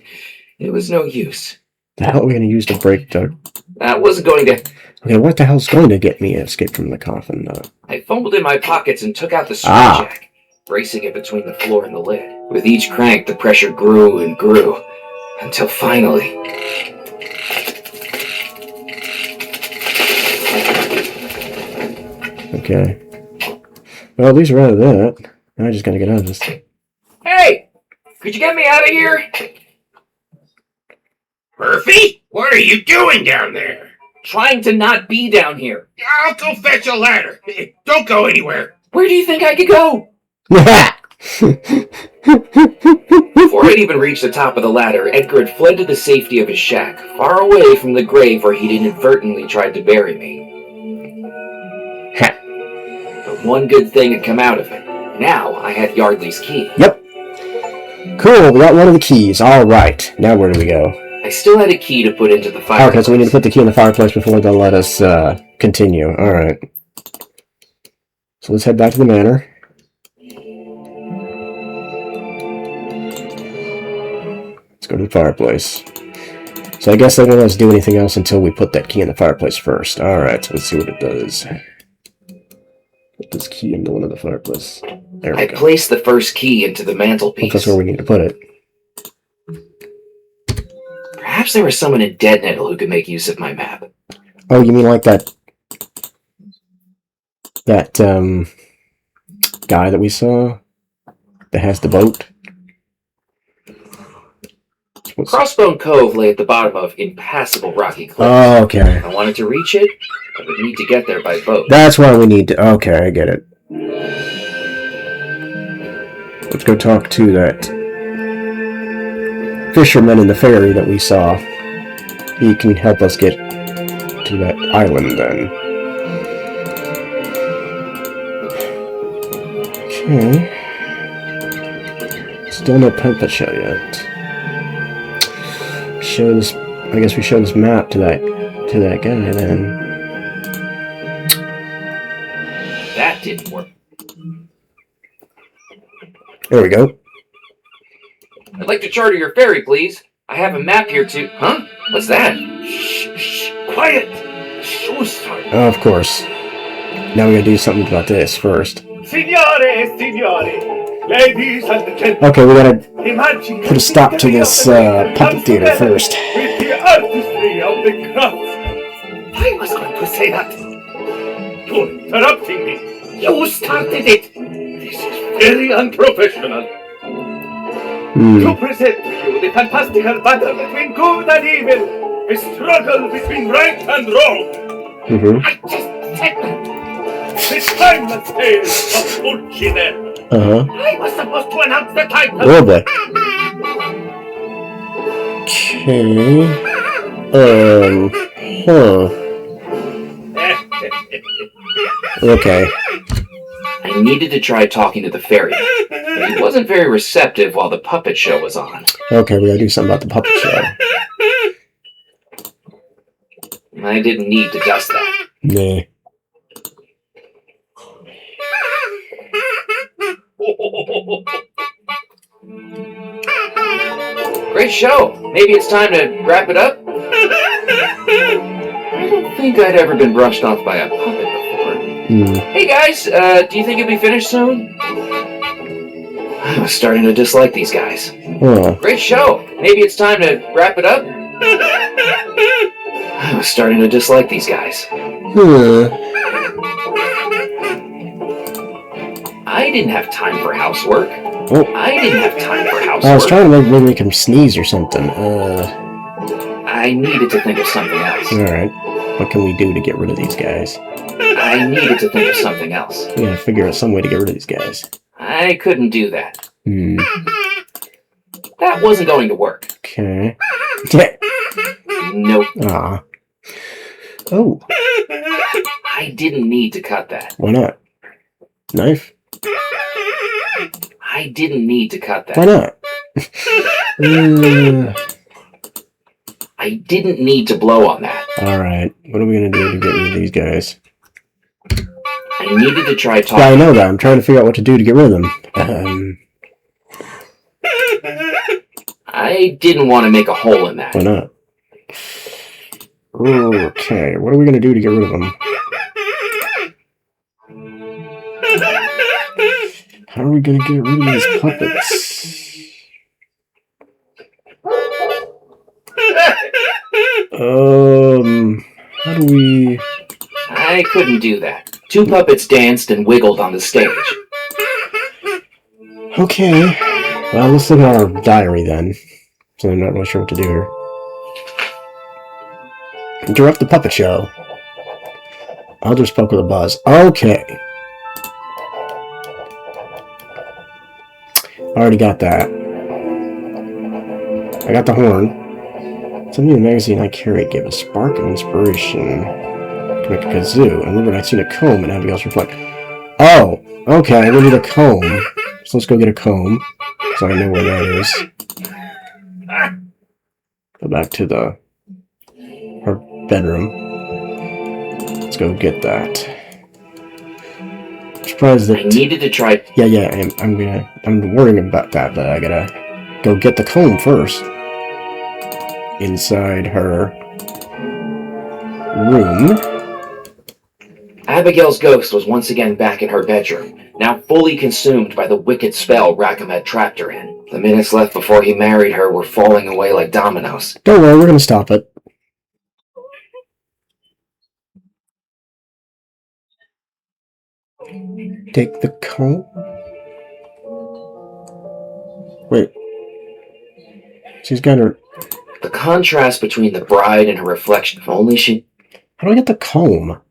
it was no use. The hell are we going to use to break the... That wasn't going to... Okay, what the hell's going to get me to escape from the coffin? I fumbled in my pockets and took out the screw jack, bracing it between the floor and the lid. With each crank, the pressure grew and grew, until finally... Okay. Well, at least we're out of that. Now I just gotta get out of this. Hey! Could you get me out of here? Murphy, what are you doing down there? Trying to not be down here. I'll go fetch a ladder. Don't go anywhere. Where do you think I could go? Before I'd even reached the top of the ladder, Edgar had fled to the safety of his shack, far away from the grave where he'd inadvertently tried to bury me. But one good thing had come out of it. Now I had Yardley's key. Yep. Cool, we got one of the keys. Alright, now where do we go? I still had a key to put into the fireplace. Okay, so we need to put the key in the fireplace before they'll let us continue. Alright. So let's head back to the manor. Let's go to the fireplace. So I guess they won't let us do anything else until we put that key in the fireplace first. Alright, so let's see what it does. Put this key into one of the fireplace. There we I go. placed the first key into the mantelpiece. That's where we need to put it. Perhaps there was someone in Deadnettle who could make use of my map. Oh, you mean like that guy that we saw that has the boat? Crossbone Cove lay at the bottom of impassable rocky cliffs. Oh, okay. If I wanted to reach it, I would need to get there by boat. That's why we need to... Okay, I get it. Let's go talk to that fisherman in the ferry that we saw. He can help us get to that island then. Okay. Still no Pempa show yet. Show this. I guess we show this map to that guy then. That didn't work. There we go. I'd like to charter your ferry, please. I have a map here too. Huh? What's that? Shh, quiet. So sorry. Oh, of course. Now we gotta do something about this first. Signore, ladies and gentlemen. Okay, we gotta Imagine put a stop to this puppet theater first. With the artistry of the craft. I was going to say that. You're interrupting me. You started it. This is very unprofessional. To present to you the fantastical battle between good and evil. A struggle between right and wrong. Mm-hmm. I just said that. The timeless tale of Pulcinella. Uh-huh. I was supposed to announce the title. Oh boy. Okay. Huh. Okay. I needed to try talking to the fairy, but he wasn't very receptive while the puppet show was on. Okay, we gotta do something about the puppet show. I didn't need to dust that. Nah. Great show. Maybe it's time to wrap it up? I don't think I'd ever been brushed off by a puppet before. Hey guys, do you think it'll be finished soon? I was starting to dislike these guys. Huh. Great show. Maybe it's time to wrap it up? I was starting to dislike these guys. I didn't have time for housework. Oh. I didn't have time for housework. I was trying to maybe make him sneeze or something. I needed to think of something else. Alright. What can we do to get rid of these guys? I needed to think of something else. We gotta figure out some way to get rid of these guys. I couldn't do that. That wasn't going to work. Okay. Nope. Ah. Oh. I didn't need to cut that. Why not? Knife? I didn't need to cut that. Why not? I didn't need to blow on that. Alright. What are we gonna do to get rid of these guys? I needed to try talking. Yeah, I know that. I'm trying to figure out what to do to get rid of them. I didn't want to make a hole in that. Why not? Okay, what are we gonna do to get rid of them? How are we gonna get rid of these puppets? How do we... I couldn't do that. Two puppets danced and wiggled on the stage. Okay. Well, let's look at our diary then. So I'm not really sure what to do here. Interrupt the puppet show. Alder spoke with a buzz. Okay. Already got that. I got the horn. Something in the magazine I carry gave a spark of inspiration to make a kazoo. And remember, I'd seen a comb and Abigail's reflect. Oh, okay, we need a comb. So let's go get a comb. So I know where that is. Go back to our bedroom. Let's go get that. I'm surprised that... I needed to try... Yeah, I'm worrying about that, but I gotta go get the comb first. Inside her room. Abigail's ghost was once again back in her bedroom, now fully consumed by the wicked spell Rackham had trapped her in. The minutes left before he married her were falling away like dominoes. Don't worry, we're gonna stop it. Take the comb? Wait. She's got her... The contrast between the bride and her reflection, if only she... How do I get the comb?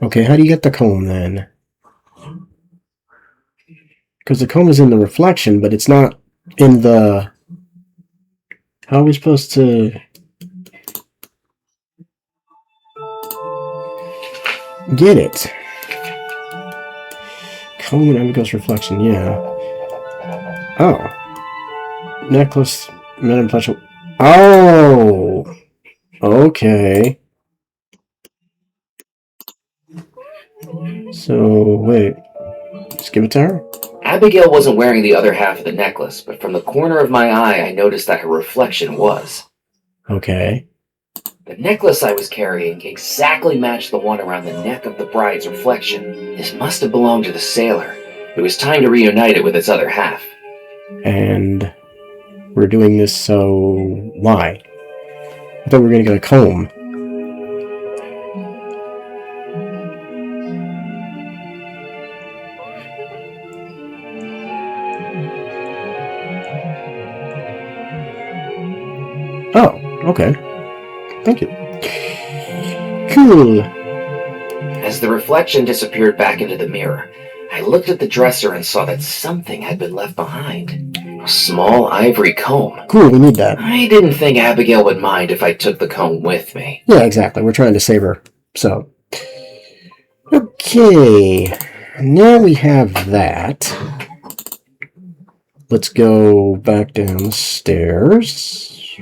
Okay, how do you get the comb then? Because the comb is in the reflection, but it's not in the... How are we supposed to... get it? Comb and Abigail's reflection, yeah. Oh. Necklace, Madame Fletcher. Oh! Okay. So, wait. Just give it to her? Abigail wasn't wearing the other half of the necklace, but from the corner of my eye I noticed that her reflection was. Okay. The necklace I was carrying exactly matched the one around the neck of the bride's reflection. This must have belonged to the sailor. It was time to reunite it with its other half. And we're doing this so... why? I thought we were gonna get a comb. Oh, okay. Thank you. Cool. As the reflection disappeared back into the mirror, I looked at the dresser and saw that something had been left behind. A small ivory comb. Cool, we need that. I didn't think Abigail would mind if I took the comb with me. Yeah, exactly. We're trying to save her. So, okay. Now we have that. Let's go back down the stairs.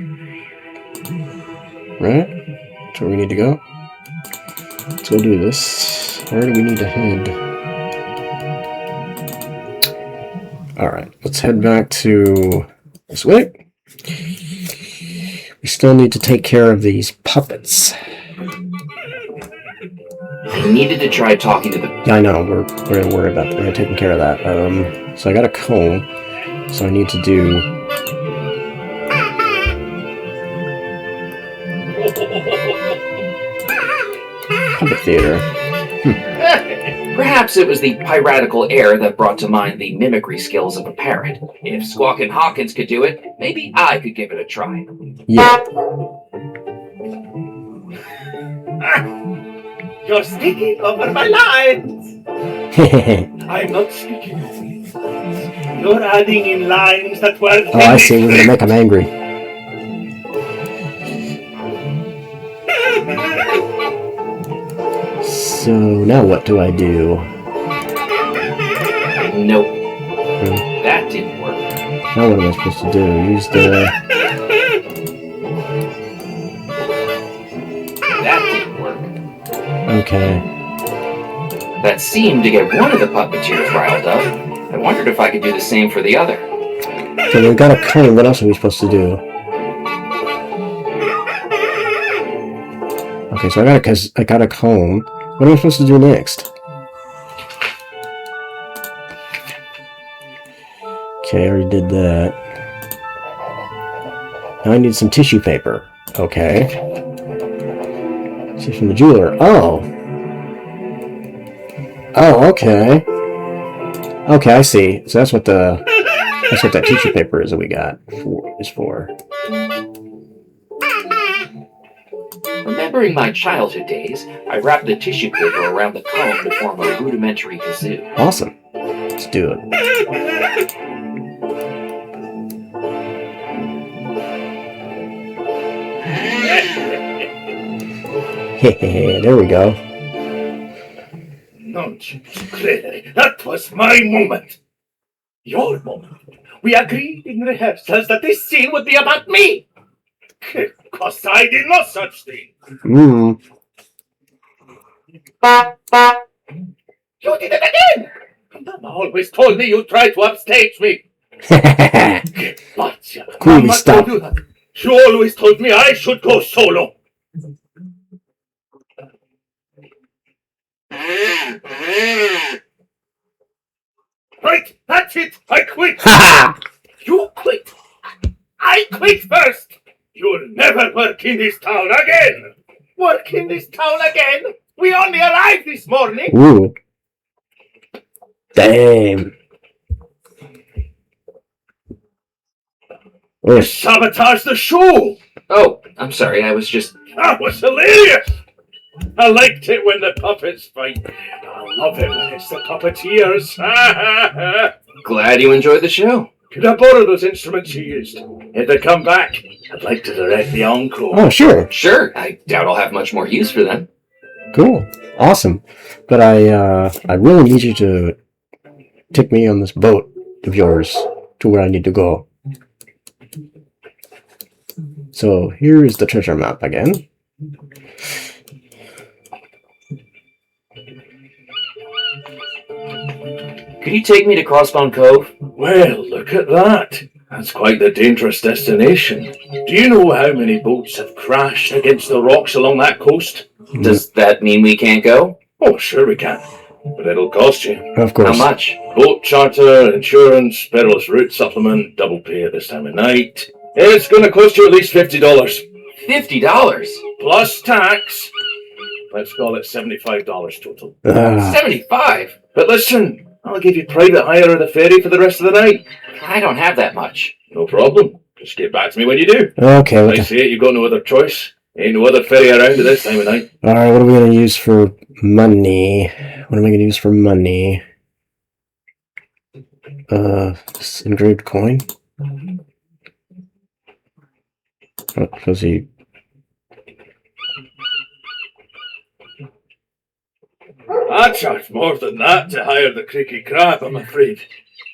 Right? That's where we need to go. Let's go do this. Where do we need to head? Alright, let's head back to this way. We still need to take care of these puppets. I needed to try talking to the... Yeah, I know. We're gonna worry about that. We're taking care of that. So I got a comb. So I need to do... Puppet theater. Perhaps it was the piratical air that brought to mind the mimicry skills of a parrot. If Squawkin' Hawkins could do it, maybe I could give it a try. Yeah. You're speaking over my lines. I'm not speaking. You're adding in lines that were... Oh, I see. We're gonna make him angry. So now what do I do? Nope. That didn't work. Now what am I supposed to do? Use the... That didn't work. Okay. That seemed to get one of the puppeteers riled up. I wondered if I could do the same for the other. So we've got a comb. What else are we supposed to do? Okay, so I got a comb. What am I supposed to do next? Okay, I already did that. Now I need some tissue paper. Okay. See, from the jeweler. Oh. Oh, okay. Okay, I see. So that's what that tissue paper is that we got for. Remembering my childhood days, I wrapped the tissue paper around the comb to form a rudimentary kazoo. Awesome. Let's do it. There we go. Nonsense, Clary. That was my moment. Your moment. We agreed in rehearsals that this scene would be about me. Because I did no such thing. Mm. You did it again! Mama always told me you tried to upstage me. But Cool, Mama stop. told you that. She always told me I should go solo. Right, that's it. I quit. You quit. I quit first. You'll never work in this town again. Work in this town again? We only arrived this morning. Ooh. Damn. You sabotaged the show. Oh, I'm sorry, I was just... That was hilarious. I liked it when the puppets fight. I love it when it's the puppeteers. Glad you enjoyed the show. Could I borrow those instruments you used? If they come back, I'd like to direct the encore. Oh, sure. Sure, I doubt I'll have much more use for them. Cool. Awesome. But I really need you to take me on this boat of yours to where I need to go. So here is the treasure map again. Could you take me to Crossbone Cove? Well, look at that. That's quite the dangerous destination. Do you know how many boats have crashed against the rocks along that coast? Does that mean we can't go? Oh, sure we can. But it'll cost you. Of course. How much? Boat charter, insurance, perilous route supplement, double pay at this time of night. It's going to cost you at least $50. $50? Plus tax. Let's call it $75 total. 75? But listen, I'll give you private hire of the ferry for the rest of the night. I don't have that much. No problem. Just get back to me when you do. Okay. I see it, you've got no other choice. Ain't no other ferry around at this time of night. Alright, what are we going to use for Money. What am I going to use for money? Engraved coin? Because he... I charge more than that to hire the creaky crab, I'm afraid.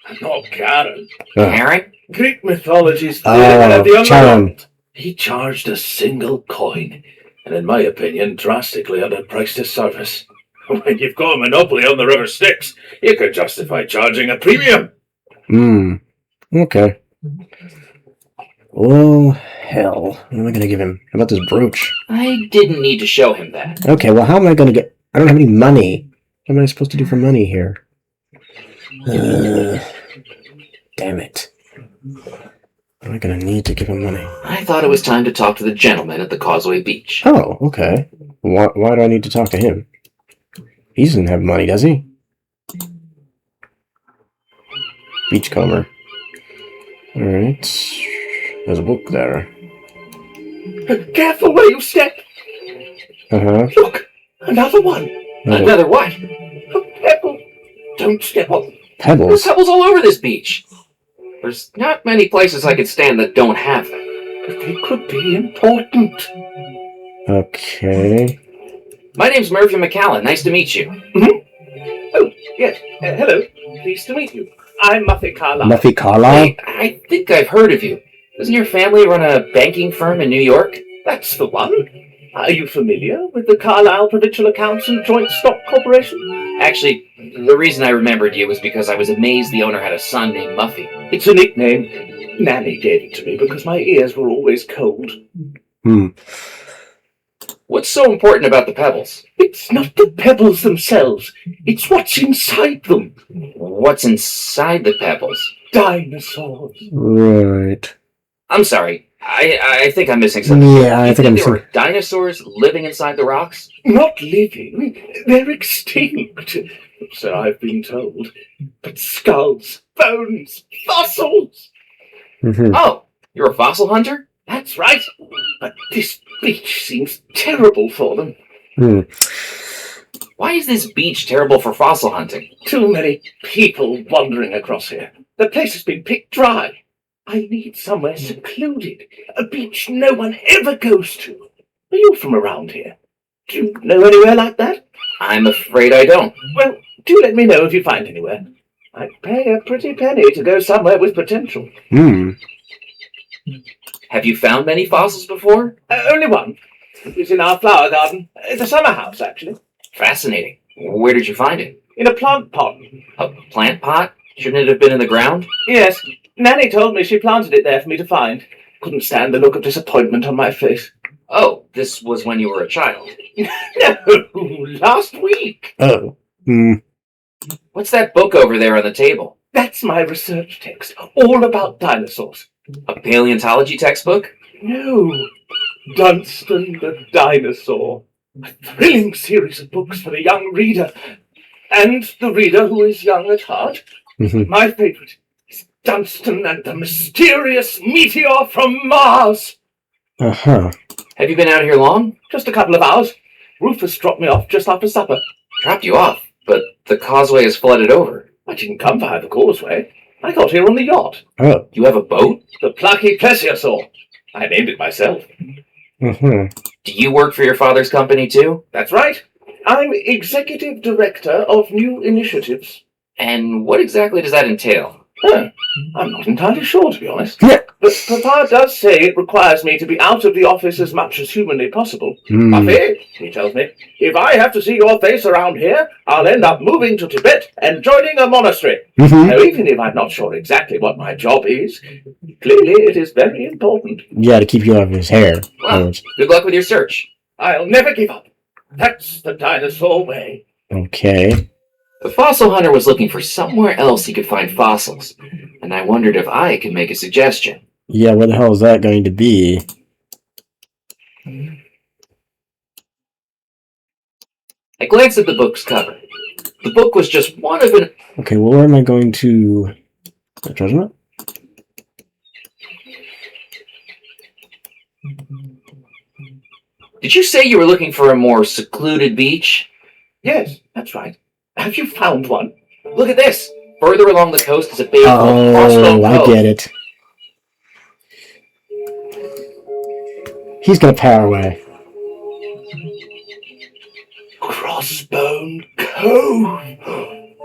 I'm not Karen. Karen? Greek mythology's theory of the underworld. He charged a single coin, and in my opinion, drastically underpriced his service. When you've got a monopoly on the river Styx, you could justify charging a premium. Okay. Well, hell. What am I going to give him? How about this brooch? I didn't need to show him that. Okay, well, how am I going to get... I don't have any money. What am I supposed to do for money here? Damn it. What am I going to need to give him money? I thought it was time to talk to the gentleman at the Causeway Beach. Oh, okay. Why do I need to talk to him? He doesn't have money, does he? Beachcomber. Alright. There's a book there. Careful where you step. Uh-huh. Look, another one. Another what? A pebble. Don't step on them. There's Pebbles? pebbles all over this beach. There's not many places I could stand that don't have them. But they could be important. Okay. My name's Murphy McCallan. Nice to meet you. Oh, yes. Hello. Pleased to meet you. I'm Muffy Carlyle. Muffy Carlyle? Hey, I think I've heard of you. Doesn't your family run a banking firm in New York? That's the one. Are you familiar with the Carlisle Provincial Accounts and Joint Stock Corporation? Actually, the reason I remembered you was because I was amazed the owner had a son named Muffy. It's a nickname. Nanny gave it to me because my ears were always cold. What's so important about the pebbles? It's not the pebbles themselves. It's what's inside them. What's inside the pebbles? Dinosaurs. Right. I'm sorry. I think I'm missing something. Yeah, I think I'm there were dinosaurs living inside the rocks? Not living. They're extinct. So I've been told. But skulls, bones, fossils. Oh, you're a fossil hunter? That's right. But this beach seems terrible for them. Why is this beach terrible for fossil hunting? Too many people wandering across here. The place has been picked dry. I need somewhere secluded. A beach no one ever goes to. Are you from around here? Do you know anywhere like that? I'm afraid I don't. Well, do let me know if you find anywhere. I'd pay a pretty penny to go somewhere with potential. Have you found many fossils before? Only one. It was in our flower garden. It's a summer house, actually. Fascinating. Where did you find it? In a plant pot. A plant pot? Shouldn't it have been in the ground? Yes. Nanny told me she planted it there for me to find. Couldn't stand the look of disappointment on my face. Oh, this was when you were a child. No, last week. Oh. What's that book over there on the table? That's my research text, all about dinosaurs. A paleontology textbook? No, Dunstan the Dinosaur. A thrilling series of books for the young reader, and the reader who is young at heart. My favourite is Dunstan and the Mysterious Meteor from Mars. Uh-huh. Have you been out here long? Just a couple of hours. Rufus dropped me off just after supper. Dropped you off, but the causeway is flooded over. I didn't come via the causeway. I got here on the yacht. Oh. You have a boat? The Plucky Plesiosaur. I named it myself. Uh-huh. Do you work for your father's company too? That's right. I'm Executive Director of New Initiatives. And what exactly does that entail? I'm not entirely sure, to be honest. Yeah. But Papa does say it requires me to be out of the office as much as humanly possible. Muffy, he tells me, if I have to see your face around here, I'll end up moving to Tibet and joining a monastery. Now, even if I'm not sure exactly what my job is, clearly it is very important. Yeah, to keep you off his hair. Well, good luck with your search. I'll never give up. That's the dinosaur way. Okay. The fossil hunter was looking for somewhere else he could find fossils, and I wondered if I could make a suggestion. Yeah, where the hell is that going to be? I glanced at the book's cover. The book was just one of an... Okay, well, where am I going to... Treasure map? Did you say you were looking for a more secluded beach? Yes, that's right. Have you found one? Look at this! Further along the coast is a bay called Crossbone Oh, I Cove. get it. He's gonna power away. Crossbone Cove.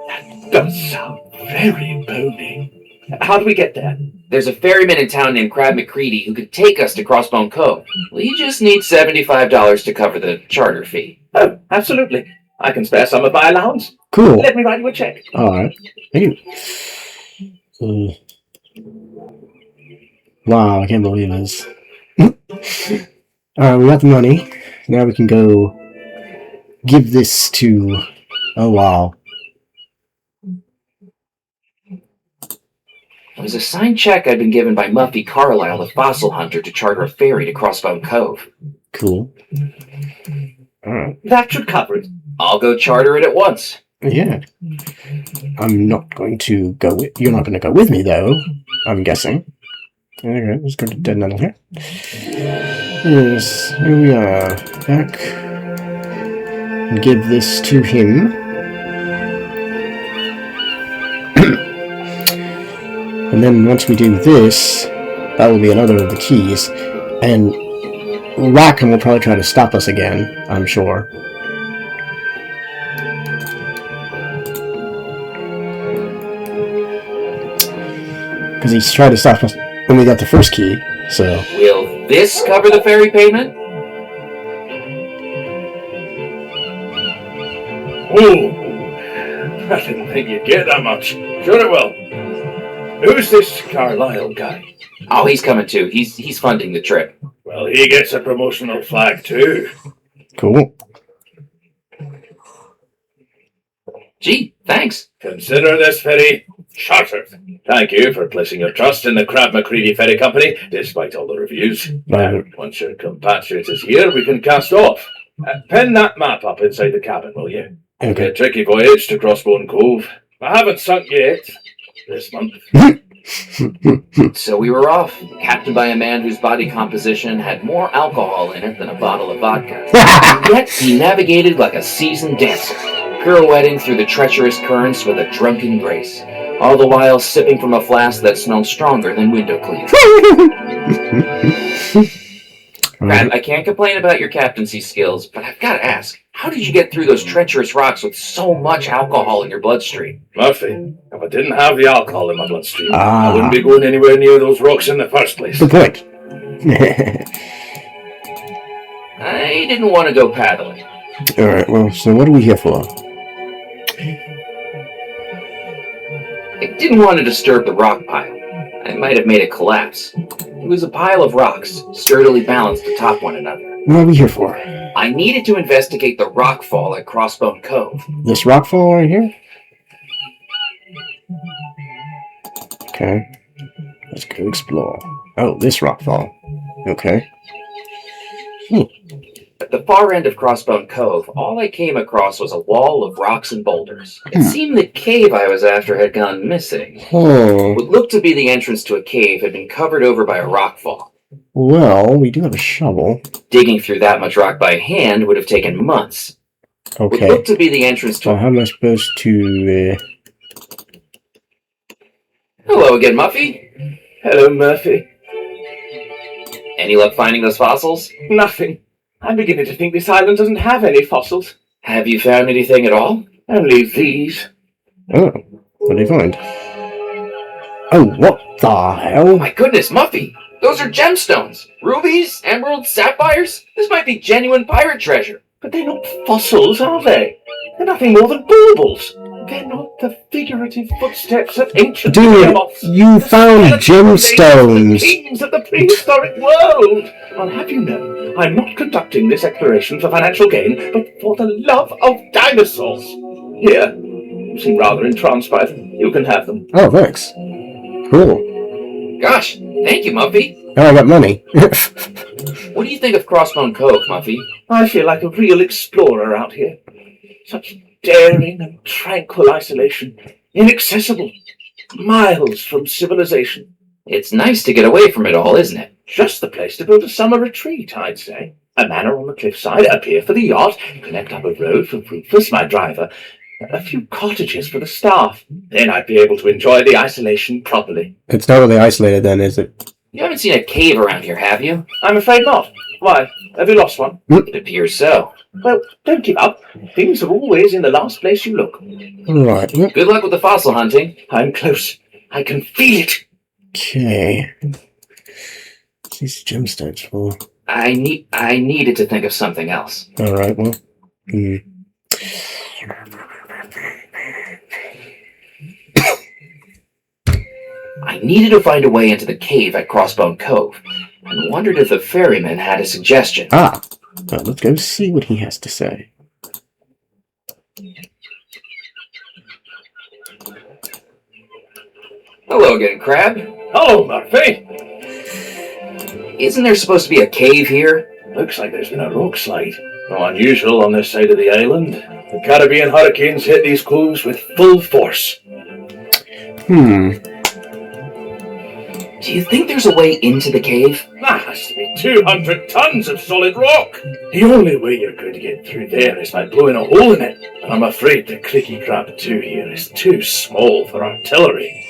That does sound very bony. How do we get there? There's a ferryman in town named Crab McCready who could take us to Crossbone Cove. We just need $75 to cover the charter fee. Oh, absolutely. I can spare some of my allowance. Cool. Let me write you a check. Alright. Thank you. Wow, I can't believe this. Alright, we got the money. Now we can go give this to... Oh, wow. It was a signed check I'd been given by Muffy Carlyle, the fossil hunter, to charter a ferry to Crossbone Cove. Cool. Alright. That should cover it. I'll go charter it at once. Yeah. I'm not going to go with... You're not going to go with me, though. I'm guessing. Alright, let's go to Dead Nettle here. Yes, here we are. Back. And give this to him. And then once we do this, that will be another of the keys. And Rackham will probably try to stop us again, I'm sure. Because he's tried to stop us when we got the first key, so... Will this cover the ferry payment? Ooh, I didn't think you'd get that much. Sure it will. Who's this Carlisle guy? Oh, he's coming too. He's funding the trip. Well, he gets a promotional flag too. Cool. Gee, thanks. Consider this ferry chartered. Thank you for placing your trust in the Crab McCready Ferry Company, despite all the reviews. Right. Once your compatriot is here, we can cast off. Pen that map up inside the cabin, will you? Okay. A tricky voyage to Crossbone Cove. I haven't sunk yet. This month. So we were off, captained by a man whose body composition had more alcohol in it than a bottle of vodka. Yet he navigated like a seasoned dancer, pirouetting through the treacherous currents with a drunken grace, all the while sipping from a flask that smelled stronger than window cleaner. Crab, I can't complain about your captaincy skills, but I've got to ask, how did you get through those treacherous rocks with so much alcohol in your bloodstream? Murphy, if I didn't have the alcohol in my bloodstream, Ah. I wouldn't be going anywhere near those rocks in the first place. Good point. I didn't want to go paddling. Alright, well, so what are we here for? I didn't want to disturb the rock pile. I might have made it collapse. It was a pile of rocks, sturdily balanced atop one another. What are we here for? I needed to investigate the rock fall at Crossbone Cove. This rockfall right here? Okay. Let's go explore. Oh, this rockfall. Okay. At the far end of Crossbone Cove, all I came across was a wall of rocks and boulders. It seemed the cave I was after had gone missing. Oh. What looked to be the entrance to a cave had been covered over by a rock fall. Well, we do have a shovel. Digging through that much rock by hand would have taken months. What Okay. looked to be the entrance to So how am I supposed to... Hello again, Muffy. Hello, Murphy. Any luck finding those fossils? Nothing. I'm beginning to think this island doesn't have any fossils. Have you found anything at all? Only these. Oh, what did you find? Oh, what the Oh hell? my goodness, Muffy! Those are gemstones! Rubies? Emeralds? Sapphires? This might be genuine pirate treasure. But they're not fossils, are they? They're nothing more than baubles. They're not the figurative footsteps of ancient Dude, behemoths. you The found skeleton remains of gemstones. the kings of the prehistoric world. I'll have you know, I'm not conducting this exploration for financial gain, but for the love of dinosaurs. Here, you seem rather entranced by them. You can have them. Oh, thanks. Cool. Gosh, thank you, Muffy. Oh, I got money. What do you think of Crossbone Cove, Muffy? I feel like a real explorer out here. Such daring and tranquil isolation. Inaccessible. Miles from civilization. It's nice to get away from it all, isn't it? Just the place to build a summer retreat, I'd say. A manor on the cliffside, a pier for the yacht, connect up a road for Rufus, my driver, a few cottages for the staff. Then I'd be able to enjoy the isolation properly. It's not really isolated then, is it? You haven't seen a cave around here, have you? I'm afraid not. Why? Have you lost one? It appears so. Well, don't give up. Things are always in the last place you look. Right. Yep. Good luck with the fossil hunting. I'm close. I can feel it. Okay. What's these gemstones for? I needed to think of something else. Alright, well. I needed to find a way into the cave at Crossbone Cove, and wondered if the ferryman had a suggestion. Ah! Well, let's go see what he has to say. Hello again, Crab. Hello, Murphy. Isn't there supposed to be a cave here? Looks like there's been a rock slide. No unusual on this side of the island. The Caribbean hurricanes hit these coves with full force. Do you think there's a way into the cave? That has to be 200 tons of solid rock. The only way you're going to get through there is by blowing a hole in it. And I'm afraid the Creaky Crab 2 here is too small for artillery.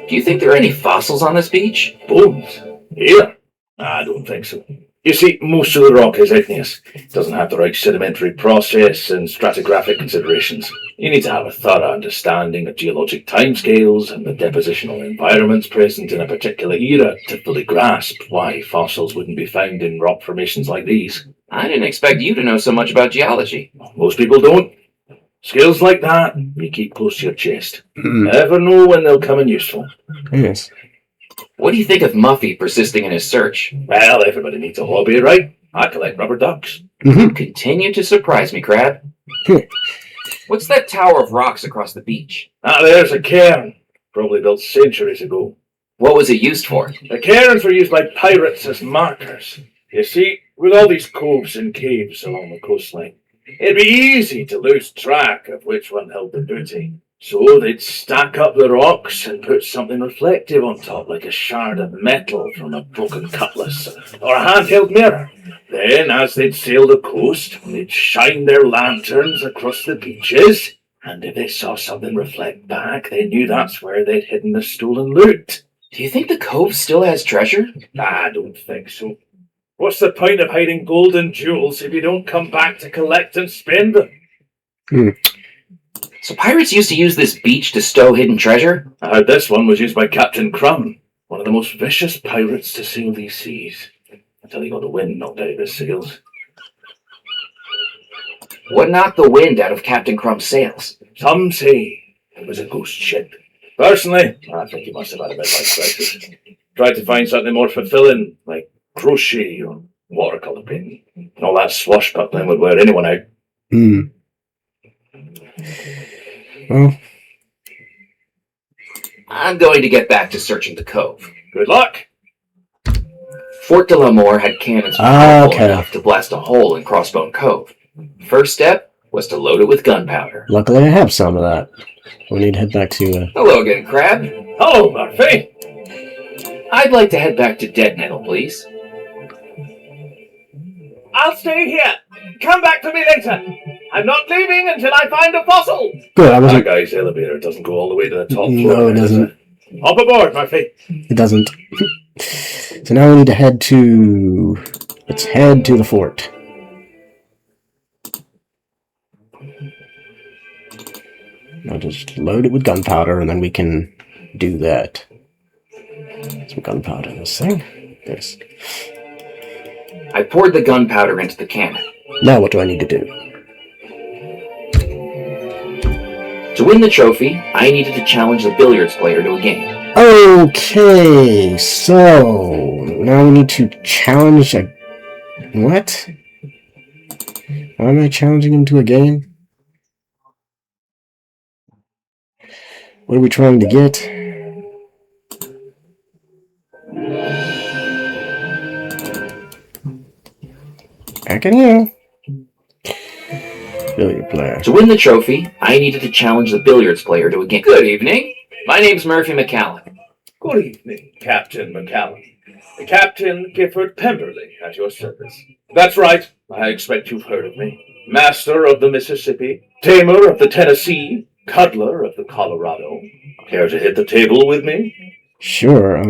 Do you think there are any fossils on this beach? Bones? Here? I don't think so. You see, most of the rock is igneous. It doesn't have the right sedimentary process and stratigraphic considerations. You need to have a thorough understanding of geologic timescales and the depositional environments present in a particular era to fully grasp why fossils wouldn't be found in rock formations like these. I didn't expect you to know so much about geology. Most people don't. Skills like that, you keep close to your chest. Never know when they'll come in useful. Yes. What do you think of Muffy persisting in his search? Well, everybody needs a hobby, right? I collect rubber ducks. Continue to surprise me, Crab. What's that tower of rocks across the beach? There's a cairn. Probably built centuries ago. What was it used for? The cairns were used by pirates as markers. You see, with all these coves and caves along the coastline, it'd be easy to lose track of which one held the booty. So they'd stack up the rocks and put something reflective on top, like a shard of metal from a broken cutlass or a handheld mirror. Then, as they'd sail the coast, they'd shine their lanterns across the beaches, and if they saw something reflect back, they knew that's where they'd hidden the stolen loot. Do you think the cove still has treasure? I don't think so. What's the point of hiding gold and jewels if you don't come back to collect and spend them? So pirates used to use this beach to stow hidden treasure? I heard this one was used by Captain Crumb, one of the most vicious pirates to sail these seas, until he got the wind knocked out of his sails. What knocked the wind out of Captain Crumb's sails? Some say it was a ghost ship. Personally, I think he must have had a midlife crisis. Tried to find something more fulfilling, like crochet or watercolour painting. All that swashbuckling would wear anyone out. Well, I'm going to get back to searching the cove. Good luck. Fort de la Moor had cannons powerful enough to blast a hole in Crossbone Cove. First step was to load it with gunpowder. luckily I have some of that. We need to head back to... Hello again, Crab. Hello, Murphy. I'd like to head back to Dead Nettle, please. I'll stay here. Come back to me later. I'm not leaving until I find a fossil. Good, I That wasn't... guy's elevator doesn't go all the way to the top floor. No, it doesn't. Hop aboard, Murphy. It doesn't. So now we need to head to... Let's head to the fort. I'll just load it with gunpowder and then we can do that. Some gunpowder in this thing. This. I poured the gunpowder into the cannon. Now what do I need to do? To win the trophy, I needed to challenge the billiards player to a game. Okay, so now we need to challenge a... What? Why am I challenging him to a game? What are we trying to get? Back in here. Billiard player. To win the trophy, I needed to challenge the billiards player to a game. Good evening. My name's Murphy McCallan. Good evening, Captain McCallum. Captain Gifford Pemberley at your service. That's right. I expect you've heard of me. Master of the Mississippi, tamer of the Tennessee, cuddler of the Colorado. Care to hit the table with me? Sure,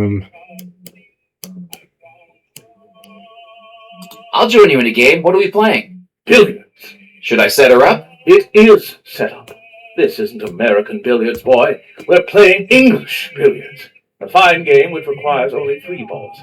I'll join you in a game. What are we playing? Billiards. Should I set her up? It is set up. This isn't American billiards, boy. We're playing English billiards. A fine game which requires only 3 balls.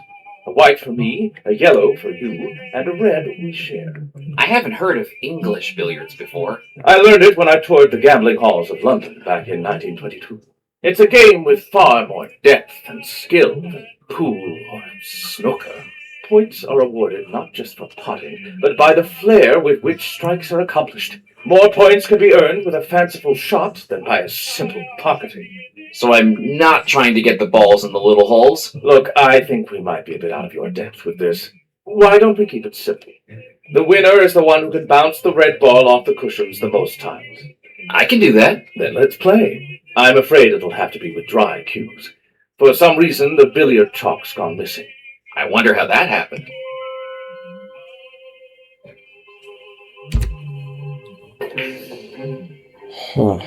A white for me, a yellow for you, and a red we share. I haven't heard of English billiards before. I learned it when I toured the gambling halls of London back in 1922. It's a game with far more depth and skill than pool or snooker. Points are awarded not just for putting, but by the flair with which strikes are accomplished. More points can be earned with a fanciful shot than by a simple pocketing. So I'm not trying to get the balls in the little holes. Look, I think we might be a bit out of your depth with this. Why don't we keep it simple? The winner is the one who can bounce the red ball off the cushions the most times. I can do that. Then let's play. I'm afraid it'll have to be with dry cues. For some reason, the billiard chalk's gone missing. I wonder how that happened. huh.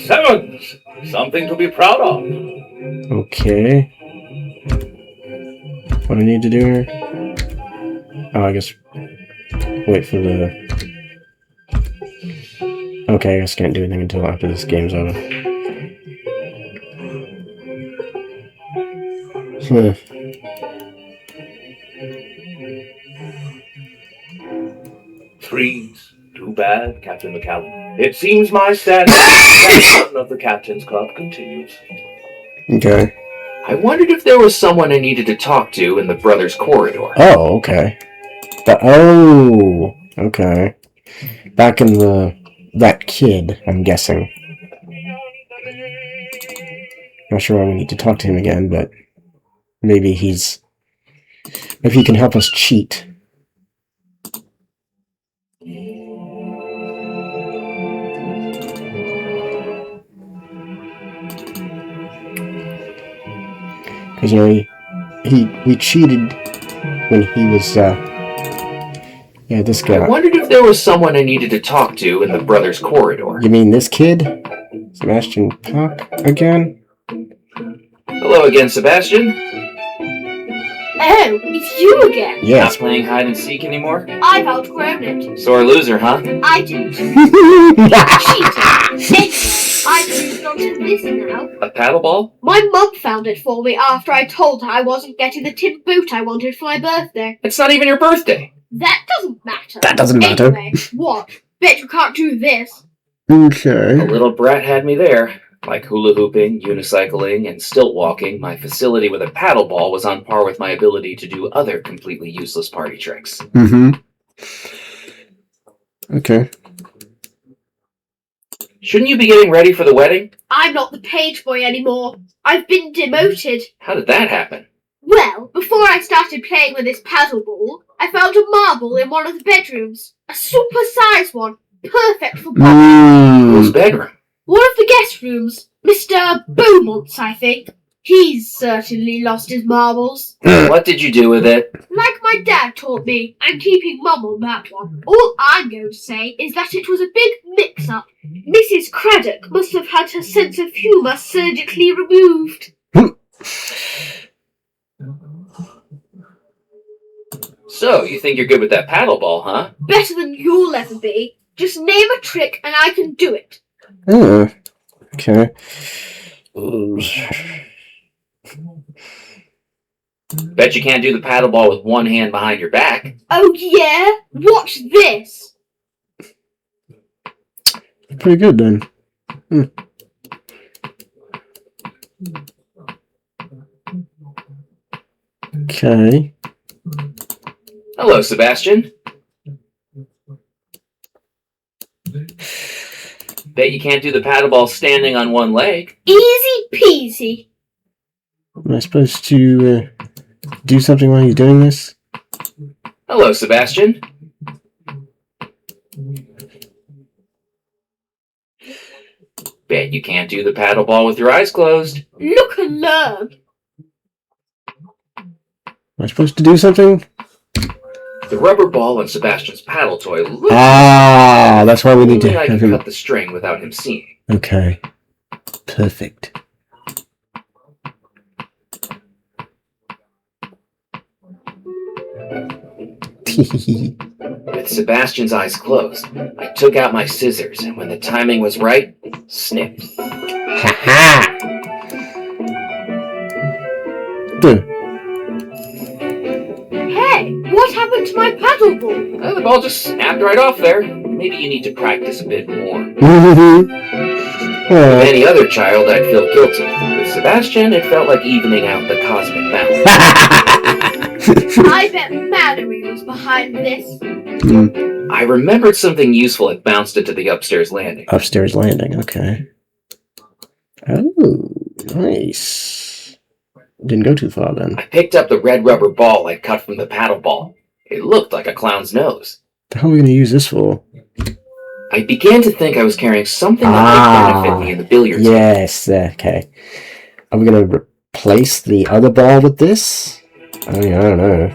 Sevens! Something to be proud of. Okay. What do I need to do here? Oh, I guess wait for the... Okay, I guess I can't do anything until after this game's over. Threes. Too bad, Captain McCallum. It seems my standing of the Captain's Club continues. Okay. I wondered if there was someone I needed to talk to in the brothers' corridor. Oh, okay. Oh, okay. Back in that kid, I'm guessing. Not sure why we need to talk to him again, but maybe he can help us cheat. Because, we cheated when he was, yeah, this guy. I wondered if there was someone I needed to talk to in the brothers' corridor. You mean this kid? Sebastian Puck again? Hello again, Sebastian. Oh, it's you again. Not Yes. playing hide and seek anymore? I've outgrown it. Sore loser, huh? I didn't. Cheater. Anyway, I've moved on to this now. A paddleball? My mum found it for me after I told her I wasn't getting the tin boot I wanted for my birthday. It's not even your birthday. That doesn't matter. That doesn't matter. Anyway, what? Bet you can't do this. The Okay. little brat had me there. Like hula hooping, unicycling, and stilt walking, my facility with a paddleball was on par with my ability to do other completely useless party tricks. Mm-hmm. Okay. Shouldn't you be getting ready for the wedding? I'm not the page boy anymore. I've been demoted. How did that happen? Well, before I started playing with this paddleball, I found a marble in one of the bedrooms. A super-sized one. Perfect for bowling. Whose bedroom? One of the guest rooms. Mr. Beaumont's, I think. He's certainly lost his marbles. What did you do with it? Like my dad taught me, I'm keeping mum on that one. All I'm going to say is that it was a big mix-up. Mrs. Craddock must have had her sense of humour surgically removed. So, you think you're good with that paddleball, huh? Better than you'll ever be. Just name a trick and I can do it. Okay. Bet you can't do the paddleball with one hand behind your back. Oh yeah? Watch this. Pretty good then. Okay. Hello, Sebastian. Bet you can't do the paddleball standing on one leg. Easy peasy. Am I supposed to do something while he's doing this? Hello, Sebastian. Bet you can't do the paddle ball with your eyes closed. Look and learn. Am I supposed to do something? The rubber ball on Sebastian's paddle toy looks That's why we need to only I have can him. cut the string without him seeing. Okay. Perfect. With Sebastian's eyes closed, I took out my scissors, and when the timing was right, snip. Ha-ha! Hey, what happened to my paddle ball? Well, the ball just snapped right off there. Maybe you need to practice a bit more. With any other child, I'd feel guilty. With Sebastian, it felt like evening out the cosmic balance. I bet Mallory was behind this. I remembered something useful had bounced into the upstairs landing. Upstairs landing, okay. Oh, nice. Didn't go too far then. I picked up the red rubber ball I'd cut from the paddle ball. It looked like a clown's nose. The hell are we going to use this for? I began to think I was carrying something that might benefit me in the billiards game. Yes, okay. Are we going to replace the other ball with this? I mean, I don't know.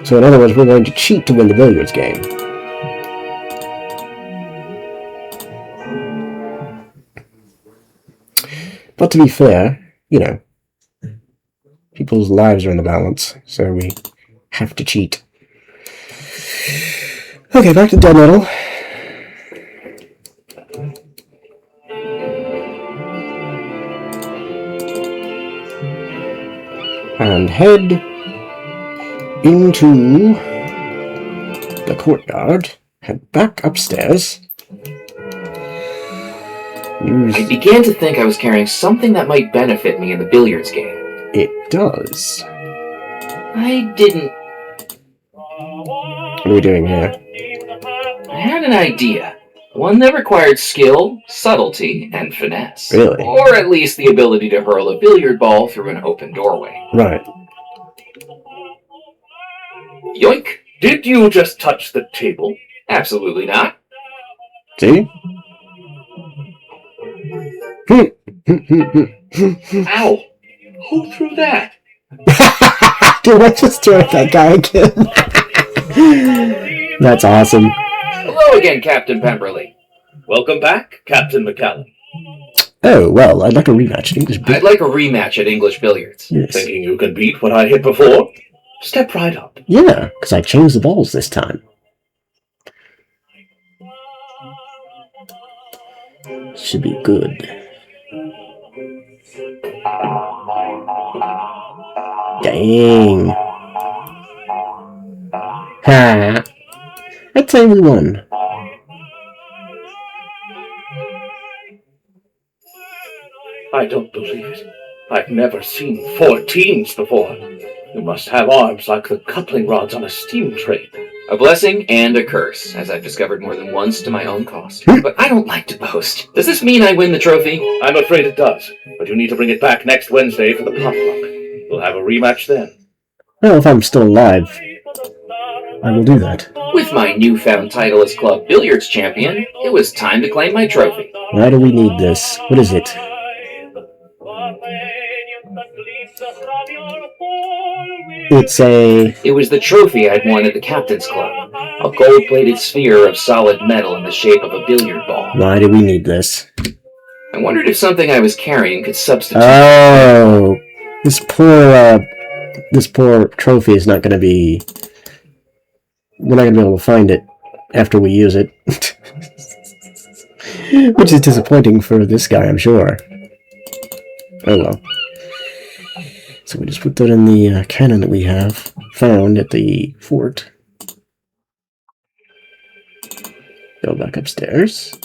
So in other words, we're going to cheat to win the billiards game. But to be fair, you know, people's lives are in the balance, so we have to cheat. Okay, back to dead metal. And head into the courtyard. Head back upstairs. I began to think I was carrying something that might benefit me in the billiards game. It does. I didn't. What are we doing here? I had an idea. One that required skill, subtlety, and finesse. Really? Or at least the ability to hurl a billiard ball through an open doorway. Right. Yoink! Did you just touch the table? Absolutely not. See? Ow! Who threw that? Dude, I just threw at that guy again. That's awesome. Hello again, Captain Pemberley. Welcome back, Captain McCallum. Oh, well, I'd like a rematch at English I'd like a rematch at English billiards. Yes. Thinking you can beat what I hit before? Step right up. Yeah, because I changed the balls this time. Should be good. Dang. Ha! I'd say we won. I don't believe it. I've never seen 14s before. You must have arms like the coupling rods on a steam train. A blessing and a curse, as I've discovered more than once to my own cost. But I don't like to boast. Does this mean I win the trophy? I'm afraid it does, but you need to bring it back next Wednesday for the potluck. We'll have a rematch then. Well, if I'm still alive, I will do that. With my newfound title as club billiards champion, it was time to claim my trophy. Why do we need this? What is it? It was the trophy I'd won at the Captain's Club. A gold-plated sphere of solid metal in the shape of a billiard ball. Why do we need this? I wondered if something I was carrying could substitute. Oh, this poor trophy is not going to be... We're not going to be able to find it after we use it. Which is disappointing for this guy, I'm sure. Oh well. So we just put that in the cannon that we have found at the fort. Go back upstairs.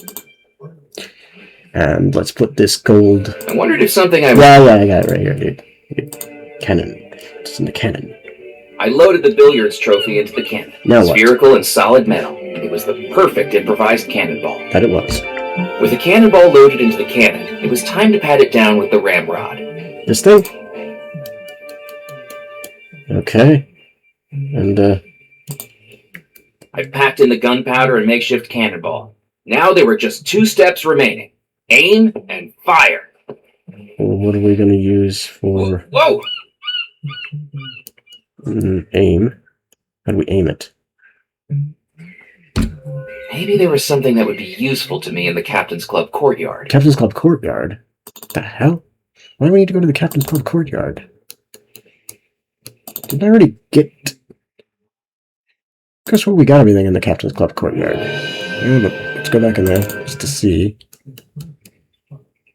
And let's put this gold... I wondered if something I was... Yeah, I got it right here, dude. Cannon. It's in the cannon. I loaded the billiards trophy into the cannon. Now what? Spherical and solid metal. It was the perfect improvised cannonball. That it was. With the cannonball loaded into the cannon, it was time to pat it down with the ramrod. This thing? Okay. And, I packed in the gunpowder and makeshift cannonball. Now there were just 2 steps remaining. Aim and fire. well, what are we going to use for... Whoa! aim? How do we aim it? Maybe there was something that would be useful to me in the Captain's Club courtyard. Captain's Club courtyard? What the hell? Why do we need to go to the Captain's Club courtyard? Didn't I already get... Guess what? We got everything in the Captain's Club courtyard. Yeah, but let's go back in there just to see.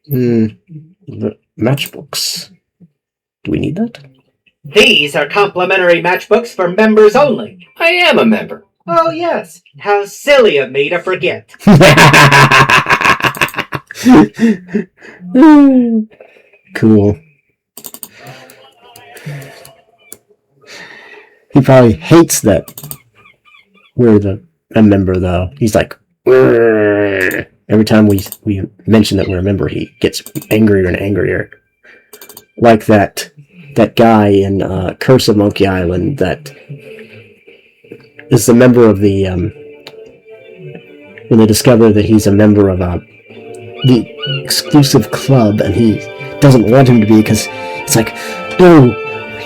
The matchbooks. Do we need that? These are complimentary matchbooks for members only. I am a member. Oh, yes. How silly of me to forget. Cool. He probably hates that we're a member, though. He's like, "Rrr." Every time we mention that we're a member, he gets angrier and angrier. Like that guy in Curse of Monkey Island that is a member of the when they discover that he's a member of the exclusive club, and he doesn't want him to be because it's like, no,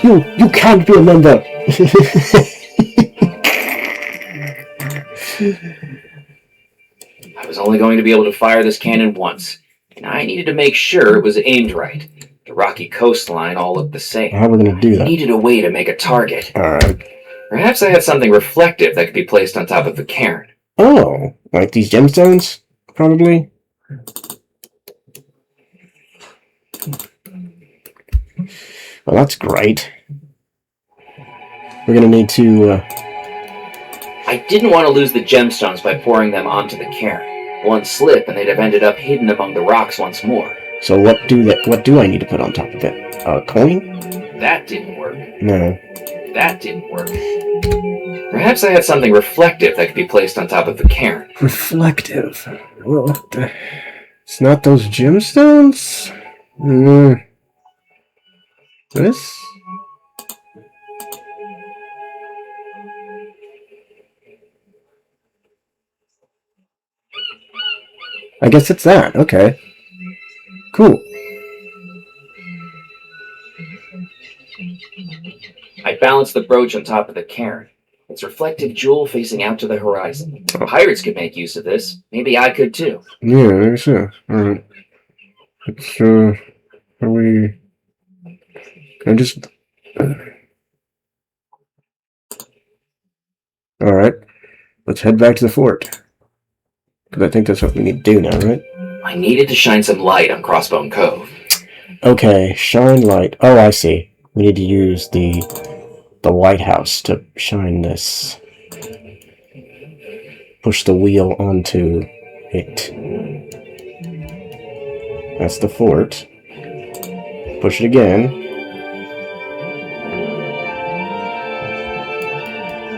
you can't be a member. I was only going to be able to fire this cannon once, and I needed to make sure it was aimed right. The rocky coastline all looked the same. How are we going to do I that? needed a way to make a target. Alright. Perhaps I had something reflective that could be placed on top of the cairn. Oh, like these gemstones? Probably? Well, that's great. We're going to need to... I didn't want to lose the gemstones by pouring them onto the cairn. One slip and they'd have ended up hidden among the rocks once more. So what do I need to put on top of it? A coin? That didn't work. No. That didn't work. Perhaps I had something reflective that could be placed on top of the cairn. Reflective. Well, what the... It's not those gemstones? This? I guess it's that. Okay. Cool. I balanced the brooch on top of the cairn. Its reflective jewel facing out to the horizon. Pirates could make use of this. Maybe I could too. Yeah, maybe so. Alright. Let's, are we... Can I just... Alright. Let's head back to the fort. Because I think that's what we need to do now, right? I needed to shine some light on Crossbone Cove. Okay, shine light. Oh, I see. We need to use the lighthouse to shine this. Push the wheel onto it. That's the fort. Push it again.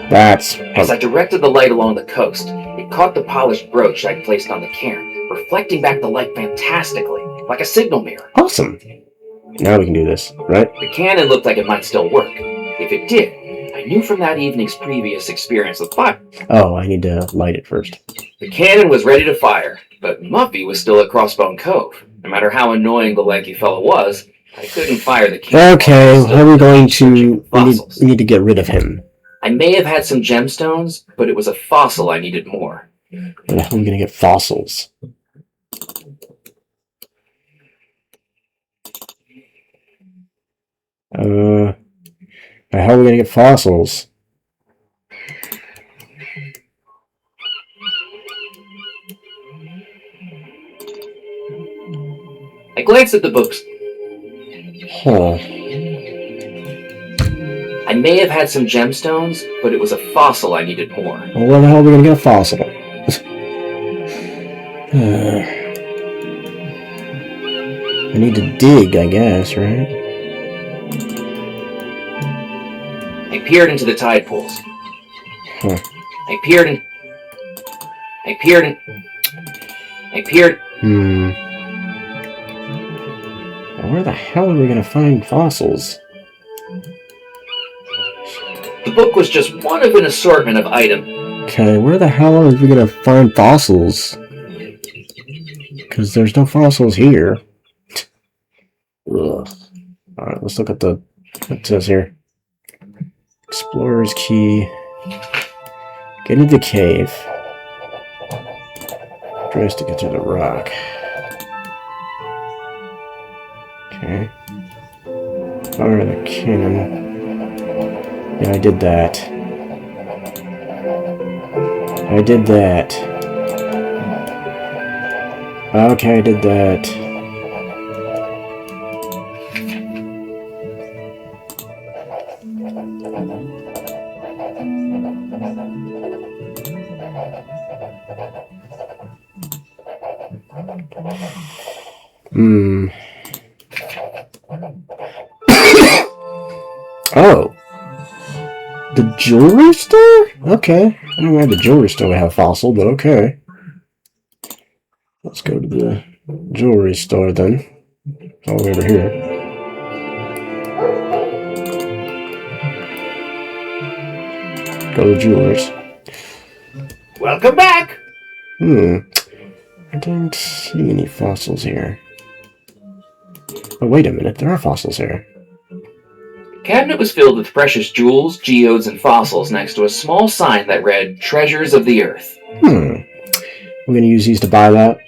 That's... As I directed the light along the coast, it caught the polished brooch I'd placed on the cairn, reflecting back the light fantastically, like a signal mirror. awesome. Now we can do this, right? The cannon looked like it might still work. If it did, I knew from that evening's previous experience with fire. Oh, I need to light it first. The cannon was ready to fire, but Muffy was still at Crossbone Cove. No matter how annoying the lanky fellow was, I couldn't fire the cannon. Okay, how are we going to... Fossils. We need to get rid of him. I may have had some gemstones, but it was a fossil I needed more. Where the hell are we going to get fossils? How are we going to get fossils? I glanced at the books. Huh. I may have had some gemstones, but it was a fossil I needed more. Well, where the hell are we going to get a fossil? I need to dig, I guess, right? I peered into the tide pools. Huh. I peered. Where the hell are we going to find fossils? The book was just one of an assortment of items. Okay, where the hell are we gonna find fossils? Because there's no fossils here. Ugh. Alright, let's look at what it says here. Explorer's key. Get into the cave. Tries to get to the rock. Okay. Fire the cannon. Yeah, I did that. I did that. Okay, I did that. Oh. The jewelry store? Okay. I don't know why the jewelry store would have fossil, but okay. Let's go to the jewelry store then. All the way over here. Go to the jewelers. Welcome back! I don't see any fossils here. Oh, wait a minute. There are fossils here. The cabinet was filled with precious jewels, geodes, and fossils next to a small sign that read, Treasures of the Earth. We're gonna use these to buy that.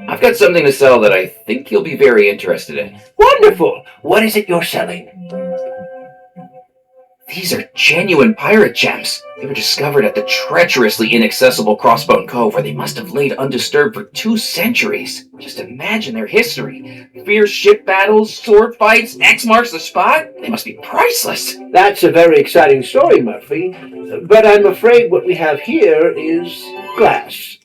I've got something to sell that I think you'll be very interested in. Wonderful! What is it you're selling? These are genuine pirate gems. They were discovered at the treacherously inaccessible Crossbone Cove, where they must have laid undisturbed for 2 centuries. Just imagine their history. Fierce ship battles, sword fights, X marks the spot. They must be priceless. That's a very exciting story, Murphy. But I'm afraid what we have here is glass.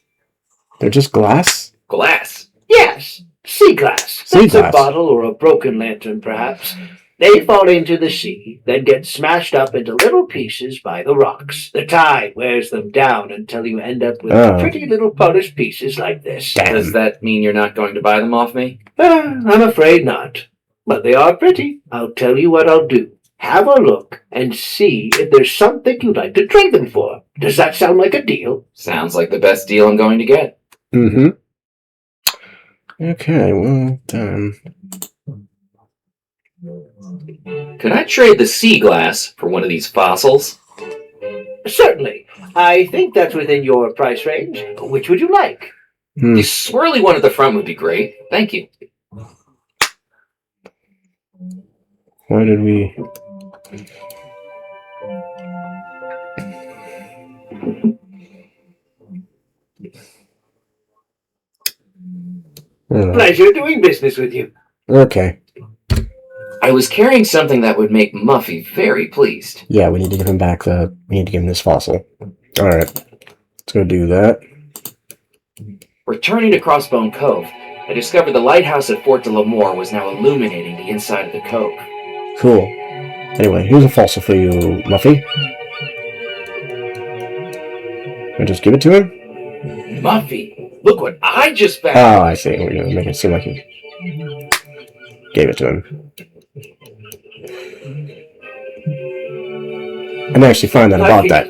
They're just glass? Glass. Yes, sea glass. Sea That's glass. a bottle or a broken lantern, perhaps. They fall into the sea, then get smashed up into little pieces by the rocks. The tide wears them down until you end up with pretty little polished pieces like this. Damn. Does that mean you're not going to buy them off me? I'm afraid not. But they are pretty. I'll tell you what I'll do. Have a look and see if there's something you'd like to trade them for. Does that sound like a deal? Sounds like the best deal I'm going to get. Okay, well done. Could I trade the sea glass for one of these fossils? Certainly. I think that's within your price range. Which would you like? The swirly one at the front would be great. Thank you. Why did we... Pleasure doing business with you. Okay. I was carrying something that would make Muffy very pleased. Yeah, we need to give him back the... We need to give him this fossil. Alright. Let's go do that. Returning to Crossbone Cove, I discovered the lighthouse at Fort de la Moor was now illuminating the inside of the cove. Cool. Anyway, here's a fossil for you, Muffy. Can I just give it to him? Muffy, look what I just found! Oh, I see. We're gonna make it seem like he gave it to him. I'm actually fine that I bought that.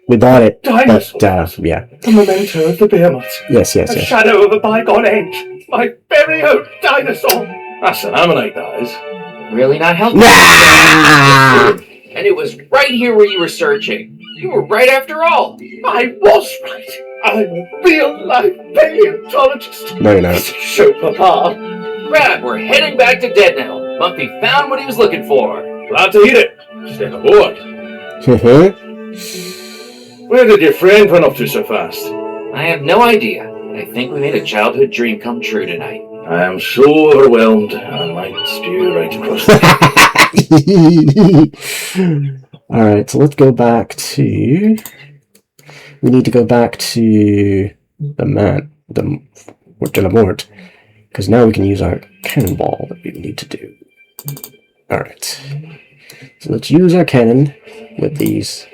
We bought it, Dinosaurs. but, yeah. The memento of the behemoth. Yes. A shadow of a bygone age. My very own dinosaur. That's an ammonite, that is. Really not helping. Nah! And it was right here where you were searching. You were right after all. I was right. I'm a real-life paleontologist. No, you're not. Show Papa. Crap, we're heading back to Deadnell. Muffy found what he was looking for. Glad to hear it. Step aboard. Where did your friend run up to so fast? I have no idea. I think we made a childhood dream come true tonight. I am so overwhelmed, I might steer right across the... Alright, so let's go back to... We need to go back to the Fort de la Mort, because now we can use our cannonball that we need to do. Alright. So let's use our cannon with these.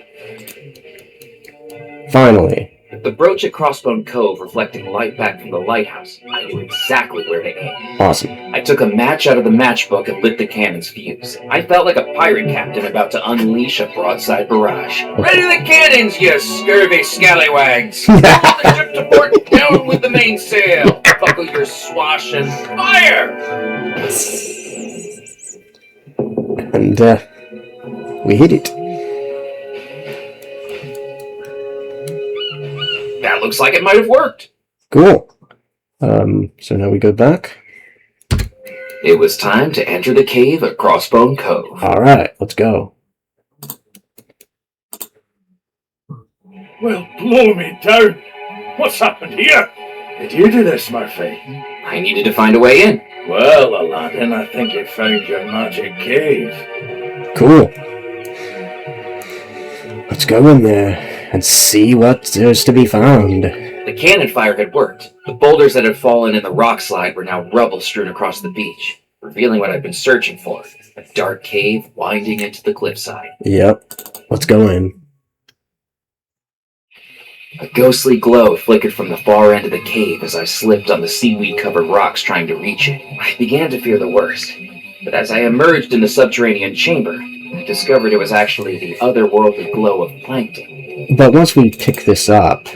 Finally. With the brooch at Crossbone Cove reflecting light back from the lighthouse, I knew exactly where to aim. Awesome. I took a match out of the matchbook and lit the cannon's fuse. I felt like a pirate captain about to unleash a broadside barrage. Ready the cannons, you scurvy scallywags! Pull the ship to port, down with the mainsail! Buckle your swash and fire! And, we hit it. That looks like it might have worked. Cool. So now we go back. It was time to enter the cave at Crossbone Cove. Alright, let's go. Well, blow me down. What's happened here? Did you do this, Murphy? I needed to find a way in. Well, Aladdin, I think you found your magic cave. Cool. Let's go in there and see what there's to be found. The cannon fire had worked. The boulders that had fallen in the rock slide were now rubble strewn across the beach, revealing what I'd been searching for, a dark cave winding into the cliffside. Yep. Let's go in. A ghostly glow flickered from the far end of the cave as I slipped on the seaweed-covered rocks trying to reach it. I began to fear the worst, but as I emerged in the subterranean chamber, I discovered it was actually the otherworldly glow of plankton. But once we pick this up...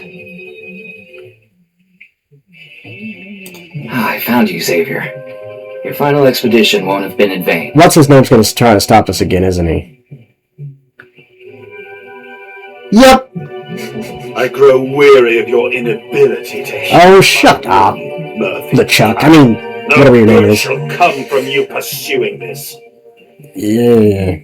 I found you, Xavier. Your final expedition won't have been in vain. What's his name's gonna try to stop us again, isn't he? Yep! I grow weary of your inability to... Oh, shut up! Murphy. LeChuck, I mean, whatever your name good is. shall come from you pursuing this. Yeah.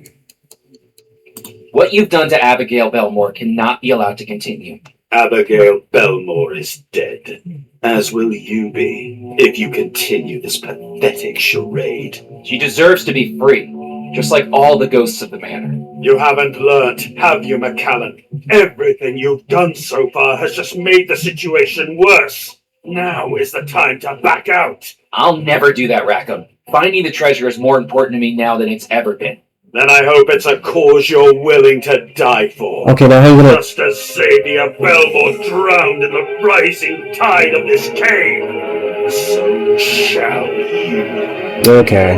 What you've done to Abigail Belmore cannot be allowed to continue. Abigail Belmore is dead, as will you be, if you continue this pathetic charade. She deserves to be free, just like all the ghosts of the manor. You haven't learnt, have you, McCallan? Everything you've done so far has just made the situation worse. Now is the time to back out. I'll never do that, Rackham. Finding the treasure is more important to me now than it's ever been. Then I hope it's a cause you're willing to die for. Okay, now how are you gonna... Just as Xavier Belmore drowned in the rising tide of this cave, so shall you. Okay.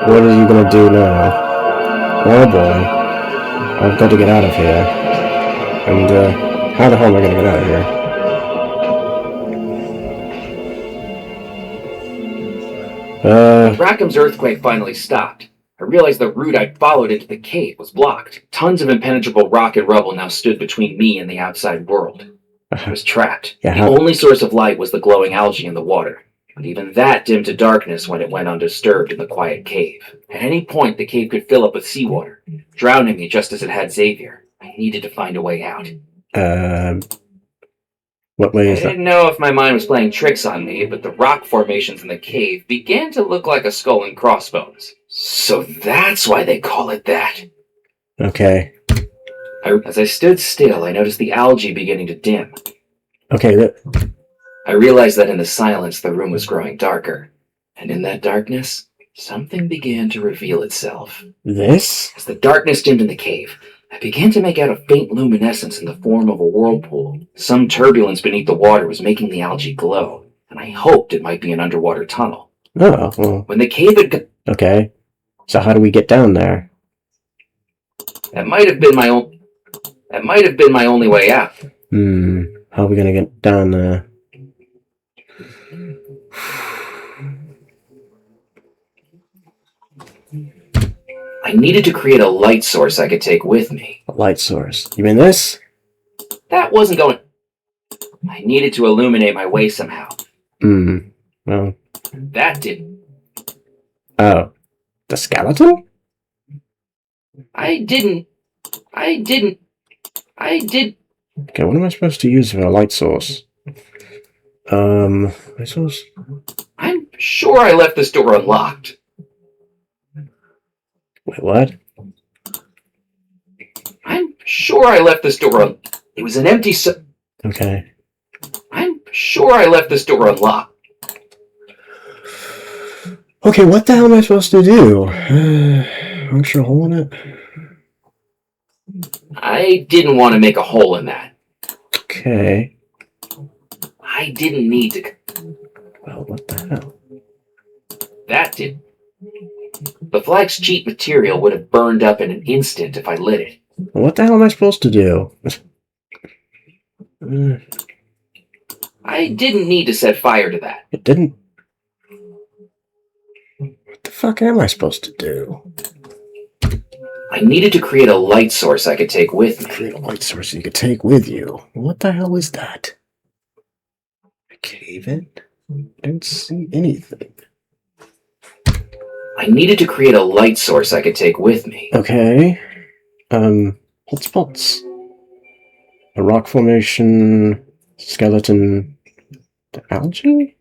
What are you gonna do now? Oh boy. I've got to get out of here. And, how the hell am I gonna get out of here? Rackham's earthquake finally stopped. I realized the route I'd followed into the cave was blocked. Tons of impenetrable rock and rubble now stood between me and the outside world. I was trapped. The only source of light was the glowing algae in the water. But even that dimmed to darkness when it went undisturbed in the quiet cave. At any point, the cave could fill up with seawater, drowning me just as it had Xavier. I needed to find a way out. What way is I that? didn't know if my mind was playing tricks on me, but the rock formations in the cave began to look like a skull and crossbones. So that's why they call it that. Okay. As I stood still, I noticed the algae beginning to dim. Okay, I realized that in the silence, the room was growing darker. And in that darkness, something began to reveal itself. this? As the darkness dimmed in the cave, I began to make out a faint luminescence in the form of a whirlpool. Some turbulence beneath the water was making the algae glow, and I hoped it might be an underwater tunnel. Oh, well, When the cave had... okay. So how do we get down there? That might have been my only way out. How are we gonna get down there? I needed to create a light source I could take with me. A light source. You mean this? That wasn't going... I needed to illuminate my way somehow. Well. That didn't. Oh. The skeleton? I did... Okay, what am I supposed to use for a light source? Light source? I'm sure I left this door unlocked. Wait, what? I'm sure I left this door unlocked. It was an empty Okay. I'm sure I left this door unlocked. Okay, what the hell am I supposed to do? Puncture a hole in it? I didn't want to make a hole in that. Okay. I didn't need to. Well, what the hell? That did. The flax cheat material would have burned up in an instant if I lit it. What the hell am I supposed to do? I didn't need to set fire to that. It didn't. What the fuck am I supposed to do? I needed to create a light source I could take with me. Create a light source you could take with you. What the hell is that? A cave in? I don't see anything. I needed to create a light source I could take with me. Okay. Hotspots. A rock formation, skeleton, the algae?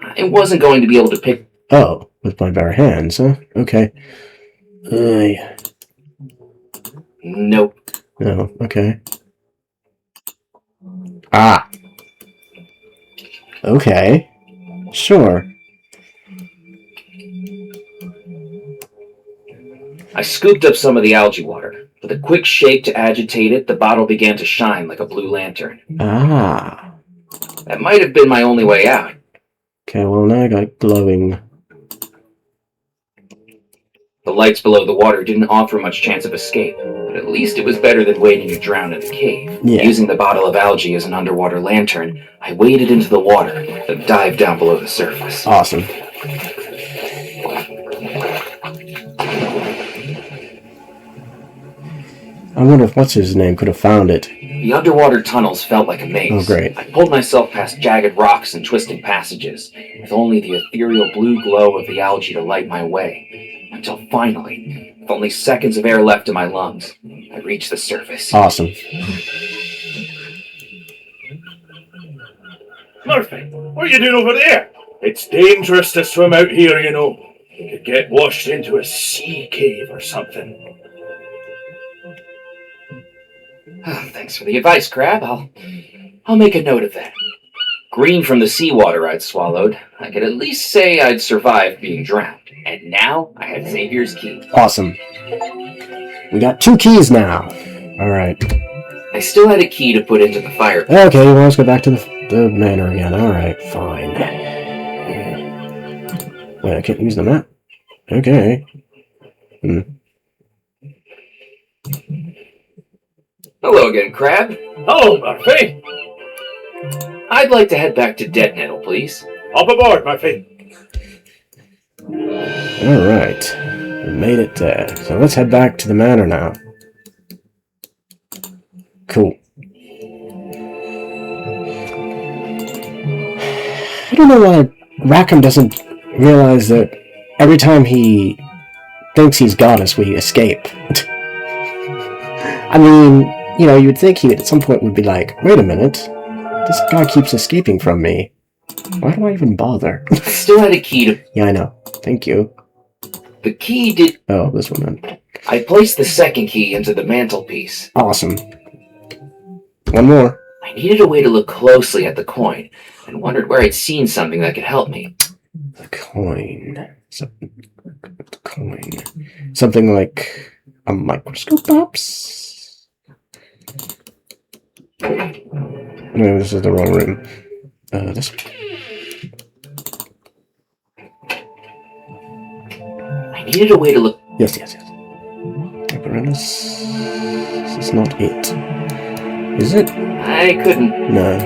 I wasn't going to be able to pick. Oh, with my bare hands, huh? Okay. Nope. No, okay. Ah. Okay. Sure. I scooped up some of the algae water. With a quick shake to agitate it, the bottle began to shine like a blue lantern. Ah. That might have been my only way out. Okay, well now I got glowing. The lights below the water didn't offer much chance of escape, but at least it was better than waiting to drown in the cave. Yeah. Using the bottle of algae as an underwater lantern, I waded into the water, then dived down below the surface. Awesome. I wonder if what's-his-name could have found it. The underwater tunnels felt like a maze. Oh, great. I pulled myself past jagged rocks and twisting passages, with only the ethereal blue glow of the algae to light my way. Until finally, with only seconds of air left in my lungs, I reached the surface. Awesome. Murphy, what are you doing over there? It's dangerous to swim out here, you know. You could get washed into a sea cave or something. Thanks for the advice, Crab. I'll make a note of that. Green from the seawater I'd swallowed, I could at least say I'd survived being drowned. And now I had Xavier's key. Awesome. We got 2 keys now. Alright. I still had a key to put into the fire. Okay, well, let's go back to the manor again. Alright, fine. Wait, I can't use the map? Okay. Hello again, Crab. Hello, Murphy. I'd like to head back to Dead Nettle, please. Up aboard, Murphy. Alright. We made it there. So let's head back to the manor now. Cool. I don't know why Rackham doesn't realize that every time he thinks he's got us, we escape. I mean, you know, you'd think he at some point would be like, wait a minute, this guy keeps escaping from me. Why do I even bother? I still had a key to... Yeah, I know. Thank you. The key did... Oh, this one then. I placed the second key into the mantelpiece. Awesome. One more. I needed a way to look closely at the coin, and wondered where I'd seen something that could help me. The coin. The coin. Something like a microscope, perhaps? No, this is the wrong room. This one. I needed a way to look... Yes. Apparatus. This is not it. Is it? I couldn't... No.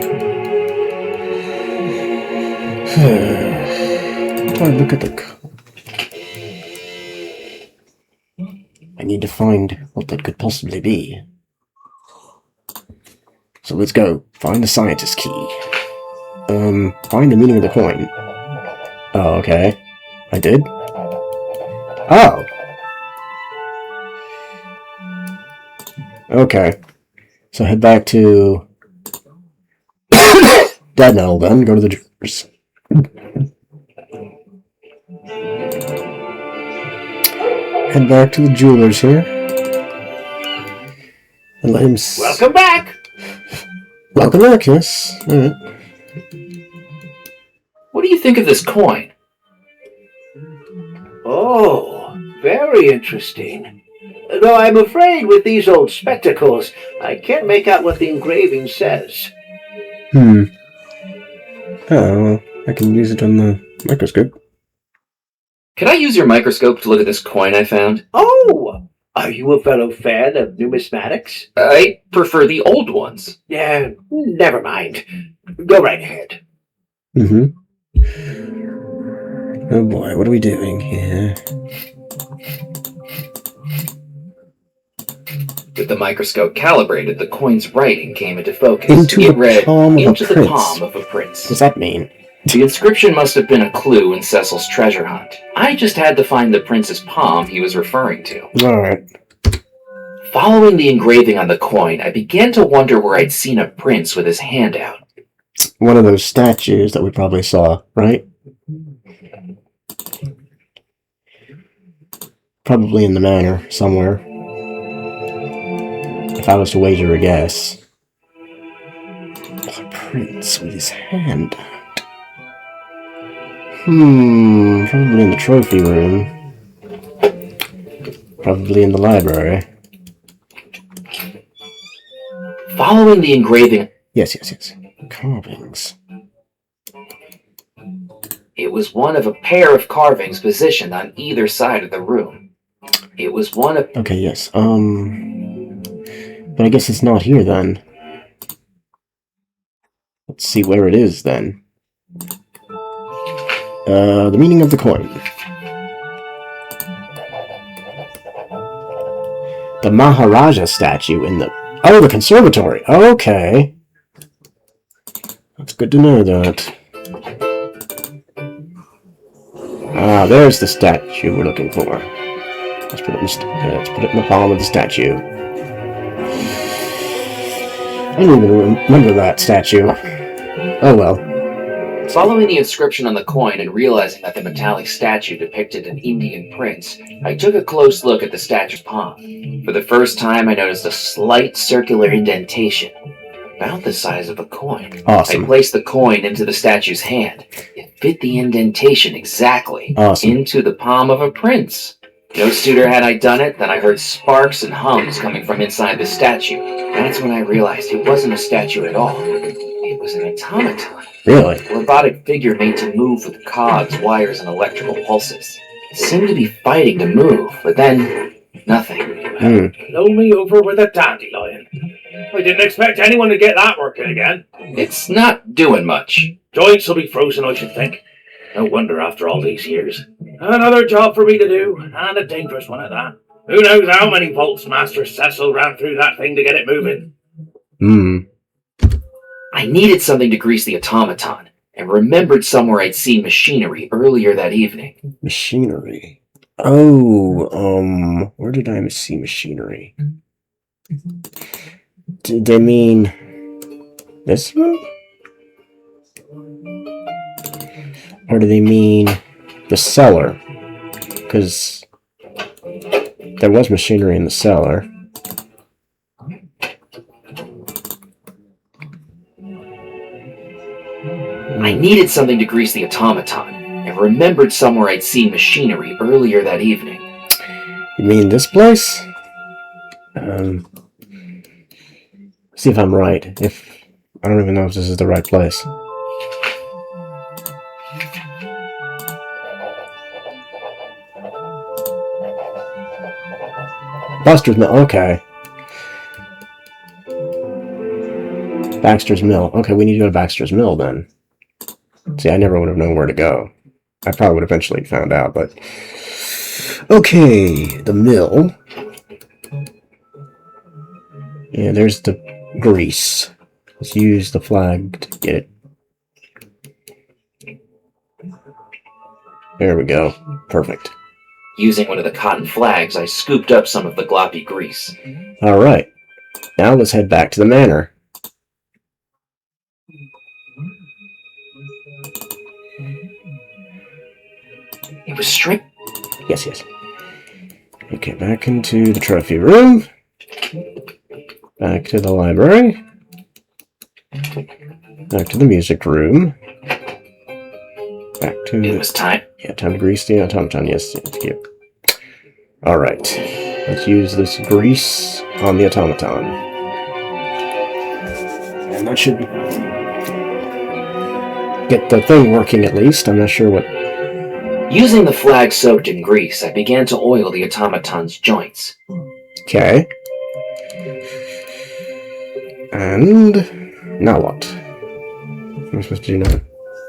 Do I look at the... I need to find what that could possibly be. So let's go. Find the scientist key. Find the meaning of the coin. Oh, okay. I did? Oh! Okay. So head back to... Dead Nettle then. Go to the jewelers. Head back to the jewelers here. And let him... Welcome back! Welcome back, yes. Alright. What do you think of this coin? Oh, very interesting. Though I'm afraid with these old spectacles, I can't make out what the engraving says. Oh, I can use it on the microscope. Could I use your microscope to look at this coin I found? Oh! Are you a fellow fan of numismatics? I prefer the old ones. Yeah, never mind. Go right ahead. Oh boy, what are we doing here? With the microscope calibrated, the coin's writing came into focus. Into It the read, palm of a "Into the prince." palm of a prince." What does that mean? The inscription must have been a clue in Cecil's treasure hunt. I just had to find the prince's palm he was referring to. Alright. Following the engraving on the coin, I began to wonder where I'd seen a prince with his hand out. One of those statues that we probably saw, right? Probably in the manor, somewhere. If I was to wager a guess. A prince with his hand out. Probably in the trophy room. Probably in the library. Following the engraving... Yes. Carvings. It was one of a pair of carvings positioned on either side of the room. It was one of... Okay, yes. But I guess it's not here then. Let's see where it is then. The meaning of the coin. The Maharaja statue in the... Oh, the conservatory! Okay. That's good to know that. Ah, there's the statue we're looking for. Let's put it in the palm of the statue. I don't even remember that statue. Oh well. Following the inscription on the coin and realizing that the metallic statue depicted an Indian prince, I took a close look at the statue's palm. For the first time, I noticed a slight circular indentation, about the size of a coin. Awesome. I placed the coin into the statue's hand. It fit the indentation exactly into the palm of a prince. No sooner had I done it than I heard sparks and hums coming from inside the statue. That's when I realized it wasn't a statue at all. It was an automaton. Really? A robotic figure made to move with cogs, wires, and electrical pulses. It seemed to be fighting to move, but then nothing. Blow me over with a dandelion. I didn't expect anyone to get that working again. It's not doing much. Joints will be frozen, I should think. No wonder after all these years. Another job for me to do, and a dangerous one at that. Who knows how many volts Master Cecil ran through that thing to get it moving. I needed something to grease the automaton, and remembered somewhere I'd seen machinery earlier that evening. Machinery? Oh, where did I see machinery? Did they mean this one? Or do they mean the cellar? Because there was machinery in the cellar. I needed something to grease the automaton, and remembered somewhere I'd seen machinery earlier that evening. You mean this place? See if I'm right. I don't even know if this is the right place. Buster's Mill, okay. Baxter's Mill. Okay, we need to go to Baxter's Mill then. See, I never would have known where to go. I probably would have eventually found out, but... Okay, the mill. Yeah, there's the grease. Let's use the flag to get it. There we go. Perfect. Using one of the cotton flags, I scooped up some of the gloppy grease. Alright. Now let's head back to the manor. It was straight. Yes. Okay, back into the trophy room. Back to the library. Back to the music room. Back to... It was time. Yeah, time to grease the automaton. Yes, thank you. Alright. Let's use this grease on the automaton. And that should get the thing working at least. I'm not sure what... Using the flag soaked in grease, I began to oil the automaton's joints. Okay. And... now what? What am I supposed to do now?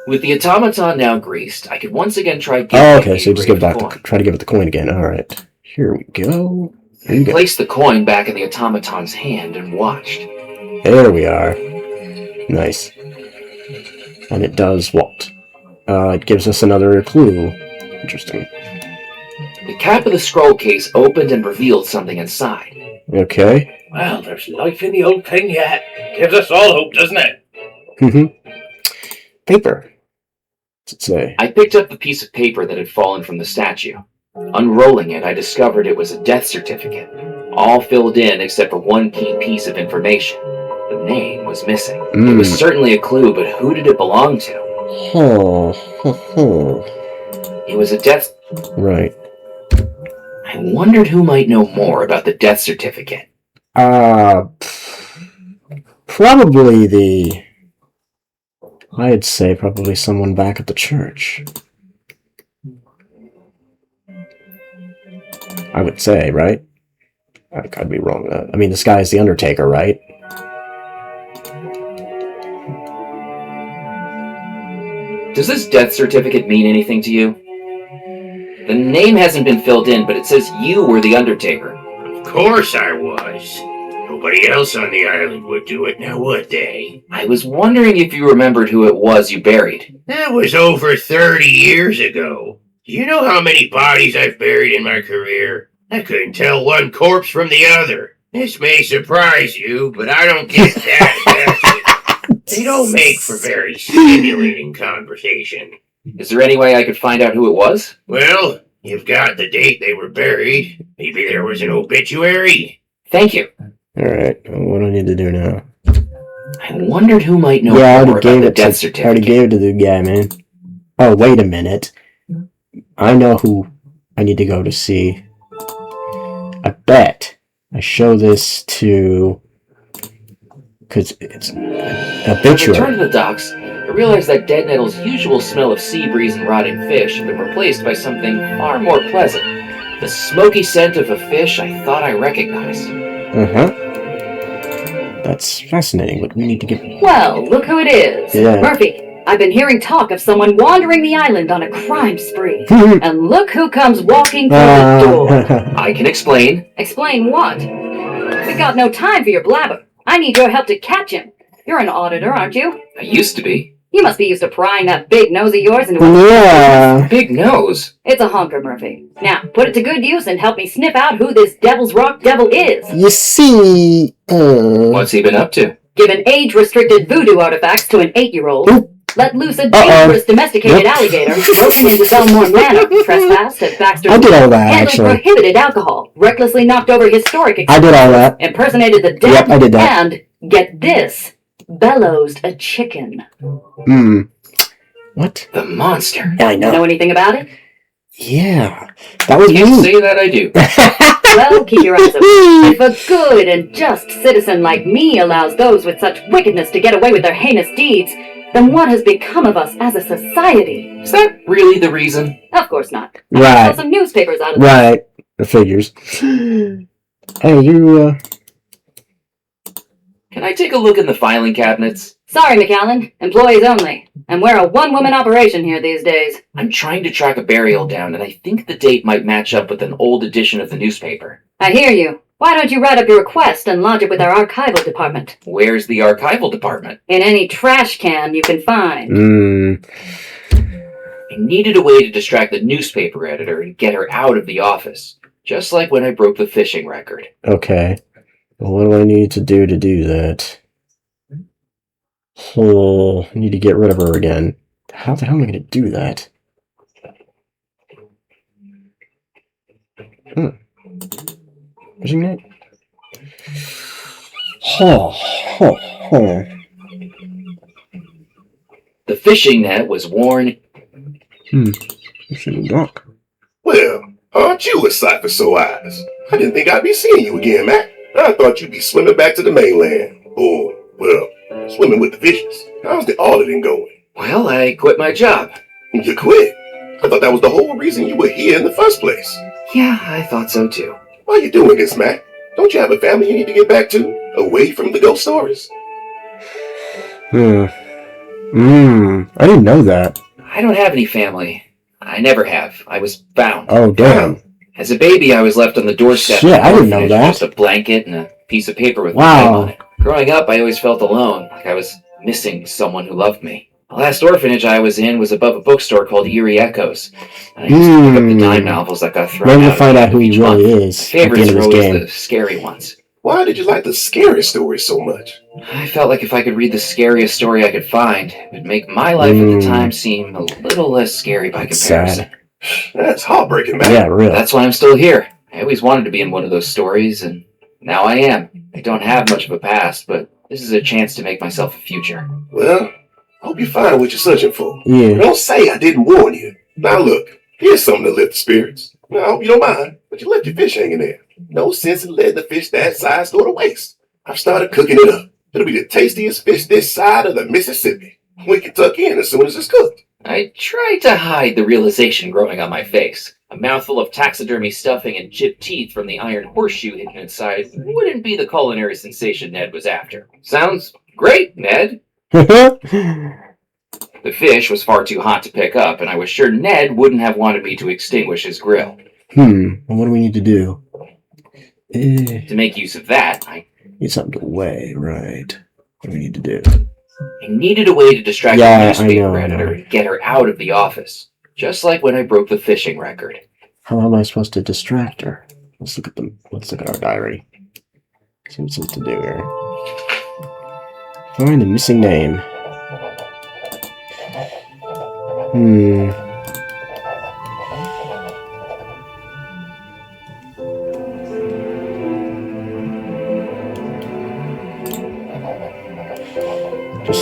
With the automaton now greased, I could once again try giving Oh, okay, the so you just give it back coin. try to give it the coin again. Alright. Here we go. Here you go. Placed the coin back in the automaton's hand and watched. There we are. Nice. And it does what? It gives us another clue. Interesting. The cap of the scroll case opened and revealed something inside. Okay. Well, there's life in the old thing yet. Gives us all hope, doesn't it? Paper. What's it say? I picked up the piece of paper that had fallen from the statue. Unrolling it, I discovered it was a death certificate, all filled in except for one key piece of information. The name was missing. It was certainly a clue, but who did it belong to? It was a death... Right. I wondered who might know more about the death certificate. Probably the... I'd say probably someone back at the church. I would say, right? I'd be wrong. I mean, this guy is the Undertaker, right? Does this death certificate mean anything to you? The name hasn't been filled in, but it says you were the Undertaker. Of course I was. Nobody else on the island would do it, now would they? I was wondering if you remembered who it was you buried. That was over 30 years ago. Do you know how many bodies I've buried in my career? I couldn't tell one corpse from the other. This may surprise you, but I don't get that attached. They don't make for very stimulating conversation. Is there any way I could find out who it was? Well, you've got the date they were buried. Maybe there was an obituary. Thank you. Alright, what do I need to do now? I wondered who might know I more already about gave the it death to, certificate. I already gave it to the guy, man. Oh, wait a minute. I know who I need to go to see. I bet I show this to... because it's When I returned obituary. to the docks, I realized that Dead Nettle's usual smell of sea breeze and rotting fish had been replaced by something far more pleasant. The smoky scent of a fish I thought I recognized. That's fascinating, but we need to get... Well, look who it is. Yeah. Murphy, I've been hearing talk of someone wandering the island on a crime spree. And look who comes walking through the door. I can explain. Explain what? We've got no time for your blabber. I need your help to catch him. You're an auditor, aren't you? I used to be. You must be used to prying that big nose of yours into Yeah. Big nose. It's a honker, Murphy. Now, put it to good use and help me sniff out who this Devil's Rock devil is. You see... What's he been up to? Given age-restricted voodoo artifacts to an 8-year-old. Let loose a dangerous domesticated alligator. Broken into Belmore Manor. Trespassed at Baxter's. I did all that, Handled actually. prohibited alcohol. Recklessly knocked over historic I did all that. Impersonated the dead. Yep, I did that. And, get this, bellowsed a chicken. What? The monster. I know. Know anything about it? Yeah. That was Can't me. say that I do. Well, keep your eyes open. If a good and just citizen like me allows those with such wickedness to get away with their heinous deeds, then what has become of us as a society? Is that really the reason? Of course not. Right. Sell some newspapers out of this. Right. The figures. Hey, you, Can I take a look in the filing cabinets? Sorry, McAllen. Employees only. And we're a one-woman operation here these days. I'm trying to track a burial down, and I think the date might match up with an old edition of the newspaper. I hear you. Why don't you write up your request and lodge it with our archival department? Where's the archival department? In any trash can you can find. I needed a way to distract the newspaper editor and get her out of the office. Just like when I broke the fishing record. Okay. Well, what do I need to do that? Oh, I need to get rid of her again. How the hell am I going to do that? Fishing net? The fishing net was worn. Fishing dock. Well, Aren't you a sight for sore eyes? I didn't think I'd be seeing you again, Mac. I thought you'd be swimming back to the mainland. Or, well, swimming with the fishes. How's the auditing going? Well, I quit my job. You quit? I thought that was the whole reason you were here in the first place. Yeah, I thought so too. Why are you doing this, Mac? Don't you have a family you need to get back to? Away from the ghost stories? I didn't know that. I don't have any family. I never have. I was found. Oh, damn. As a baby, I was left on the doorstep. Shit, I didn't know that. Just a blanket and a piece of paper with my name on it. Growing up, I always felt alone, like I was missing someone who loved me. The last orphanage I was in was above a bookstore called Eerie Echoes. I used to pick up the dime novels that got thrown out. Maybe to find out who he really is. My favorites were always the scary ones. Why did you like the scary stories so much? I felt like if I could read the scariest story I could find, it would make my life at the time seem a little less scary by comparison. Sad. That's heartbreaking, man. Yeah, really. That's why I'm still here. I always wanted to be in one of those stories, and now I am. I don't have much of a past, but this is a chance to make myself a future. Well, I hope you find what you're searching for. Yeah. Don't say I didn't warn you. Now look, here's something to lift the spirits. Now, I hope you don't mind, but you left your fish hanging there. No sense in letting the fish that size go to waste. I've started cooking it up. It'll be the tastiest fish this side of the Mississippi. We can tuck in as soon as it's cooked. I tried to hide the realization growing on my face. A mouthful of taxidermy stuffing and chipped teeth from the iron horseshoe hidden inside wouldn't be the culinary sensation Ned was after. Sounds great, Ned. The fish was far too hot to pick up, and I was sure Ned wouldn't have wanted me to extinguish his grill. What do we need to do? To make use of that, I need something to weigh, right? What do we need to do? I needed a way to distract the newspaper editor and get her out of the office. Just like when I broke the fishing record. How am I supposed to distract her? Let's look at our diary. See what's to do here. Find the missing name. To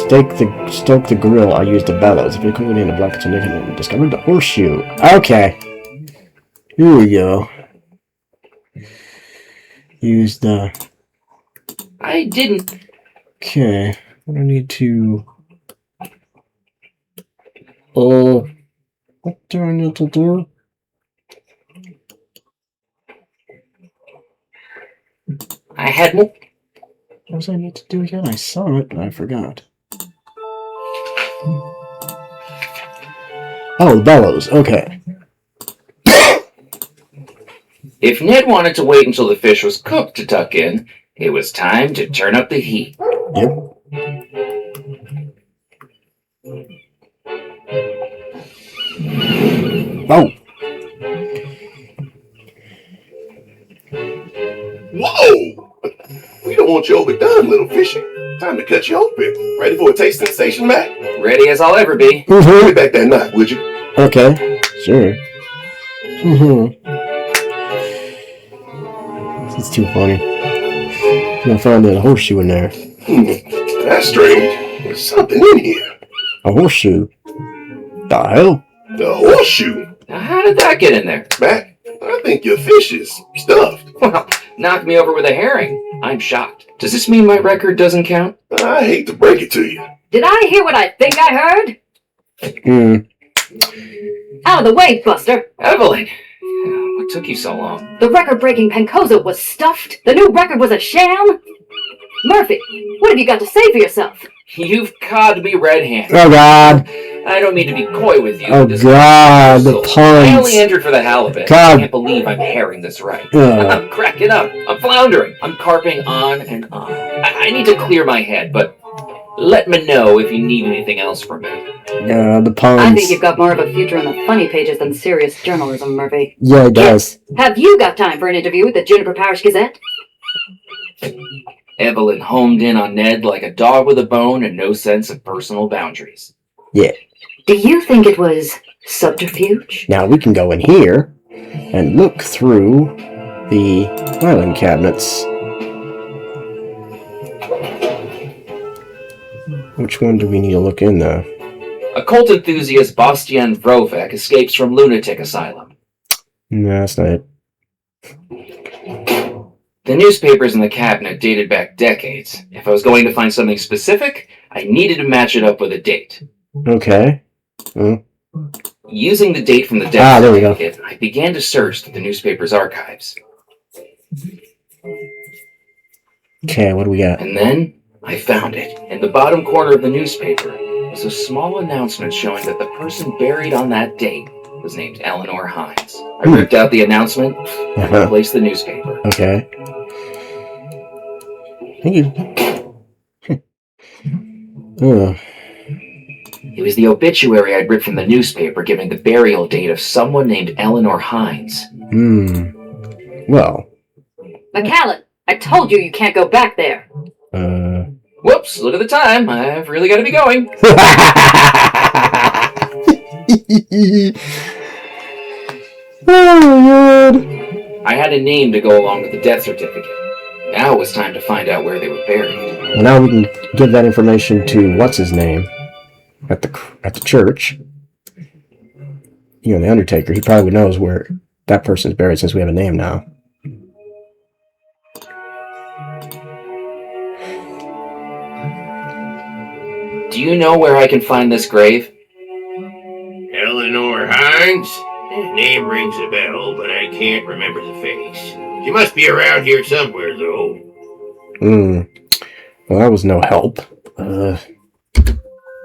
stoke the grill, I used the bellows. If you could in the blankets and discovered the horseshoe. Okay. Here we go. Use the... I didn't... Okay. What do I need to... What do I need to do? I had more... What does I need to do again? I saw it, but I forgot. Oh, the bellows. Okay. If Ned wanted to wait until the fish was cooked to tuck in, it was time to turn up the heat. Yep. Oh. Whoa! We don't want you overdone, little fishy. Time to cut you open. Ready for a taste sensation, Mac? Ready as I'll ever be. Give me back that knife, would you? Okay. Sure. This is too funny. I'm gonna find that horseshoe in there. That's strange. There's something in here. A horseshoe? The hell? The horseshoe? Now, how did that get in there? Mac, I think your fish is stuffed. Well, knock me over with a herring. I'm shocked. Does this mean my record doesn't count? I hate to break it to you. Did I hear what I think I heard? Out of the way, Buster. Evelyn! What took you so long? The record-breaking Pancosa was stuffed. The new record was a sham. Murphy, what have you got to say for yourself? You've caught me red-handed. Oh, God. I don't mean to be coy with you. Oh, God. The puns. I only entered for the hell of it. God. I can't believe I'm herring this right. I'm cracking up. I'm floundering. I'm carping on and on. I need to clear my head, but let me know if you need anything else from me. The puns. I think you've got more of a future in the funny pages than serious journalism, Murphy. Yeah, it does. Have you got time for an interview with the Juniper Parish Gazette? Evelyn homed in on Ned like a dog with a bone and no sense of personal boundaries. Yeah. Do you think it was subterfuge? Now we can go in here and look through the filing cabinets. Which one do we need to look in, though? Occult enthusiast Bastian Vrovek escapes from lunatic asylum. No, that's not it. The newspapers in the cabinet dated back decades. If I was going to find something specific, I needed to match it up with a date. Okay. Using the date from the death certificate, I began to search through the newspaper's archives. Okay, what do we got? And then I found it. In the bottom corner of the newspaper was a small announcement showing that the person buried on that date was named Eleanor Hines. I ripped out the announcement and replaced the newspaper. Okay. Thank you. It was the obituary I'd ripped from the newspaper giving the burial date of someone named Eleanor Hines. Well. McAllen, I told you can't go back there. Whoops, look at the time. I've really got to be going. Oh, God. I had a name to go along with the death certificate. Now it was time to find out where they were buried. Well, now we can give that information to what's-his-name at the church. You know, the Undertaker. He probably knows where that person's buried since we have a name now. Do you know where I can find this grave? Eleanor Hines? Name rings a bell, but I can't remember the face. She must be around here somewhere, though. Well, that was no help.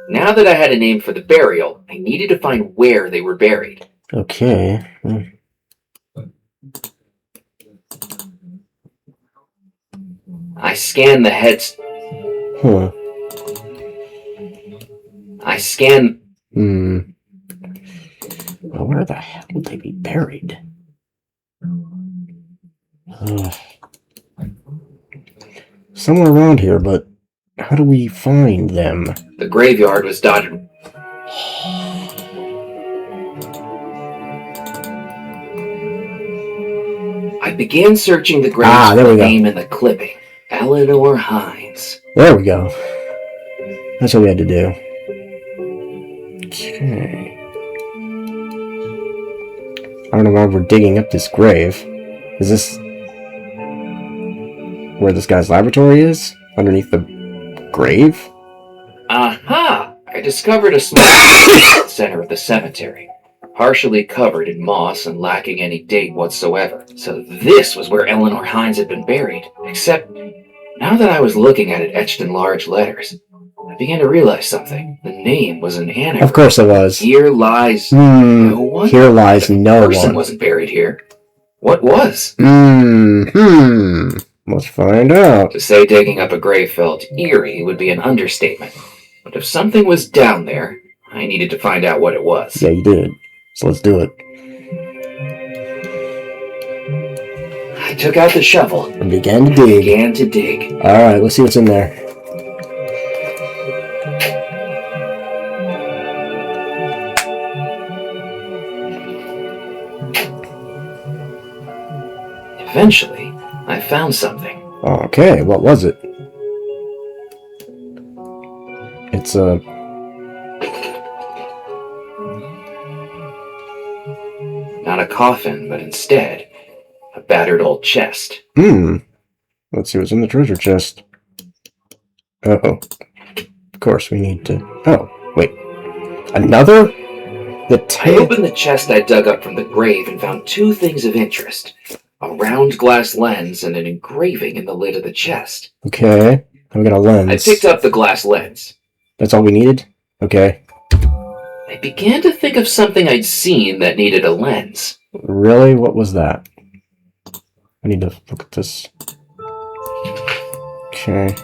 Now that I had a name for the burial, I needed to find where they were buried. Okay. I scanned the heads. I scanned. Well, where the hell would they be buried? Somewhere around here, but how do we find them? The graveyard was dotted. I began searching the graves for the name in the clipping. Eleanor Hines. There we go. That's what we had to do. Okay. I don't know why we're digging up this grave. Is this where this guy's laboratory is? Underneath the grave? Aha! I discovered a small center of the cemetery, partially covered in moss and lacking any date whatsoever. So this was where Eleanor Hines had been buried. Except, now that I was looking at it etched in large letters, I began to realize something. The name was an anagram. Of course it was. Here lies no one. Here lies no one. The person wasn't buried here. What was? Let's find out. To say digging up a grave felt eerie would be an understatement. But if something was down there, I needed to find out what it was. Yeah, you did. So let's do it. I took out the shovel and began to dig. Alright, let's see what's in there. Eventually, I found something. Okay, what was it? It's a... Not a coffin, but instead, a battered old chest. Let's see what's in the treasure chest. Uh-oh. Of course, we need to... Oh, wait. Another? I opened the chest I dug up from the grave and found two things of interest. A round glass lens and an engraving in the lid of the chest. Okay, we got a lens. I picked up the glass lens. That's all we needed? Okay. I began to think of something I'd seen that needed a lens. Really? What was that? I need to look at this. Okay.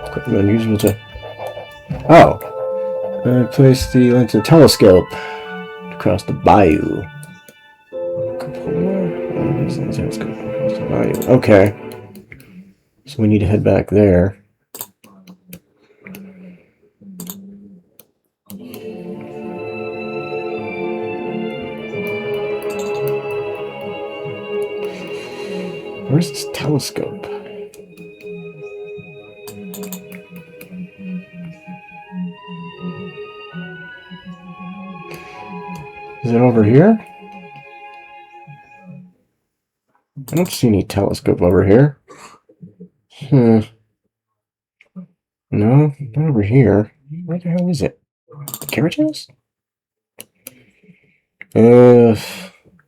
Equipment unusable to... Oh! I placed the lens in a telescope across the bayou. Okay. So we need to head back there. Where's this telescope? Is it over here? don't see any telescope over here. No, not over here. Where the hell is it? The carriage house?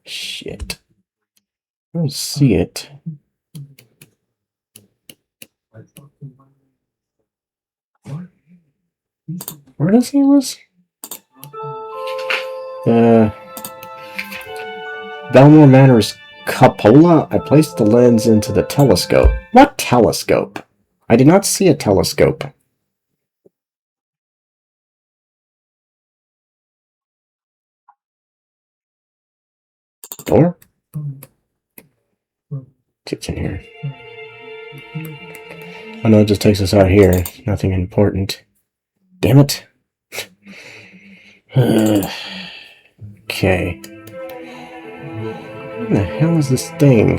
Shit. I don't see it. Where does he was? Belmore Manor's cupola? I placed the lens into the telescope. What telescope? I did not see a telescope. Door? What's in here? Oh no, it just takes us out here. Nothing important. Damn it. Okay. What the hell is this thing?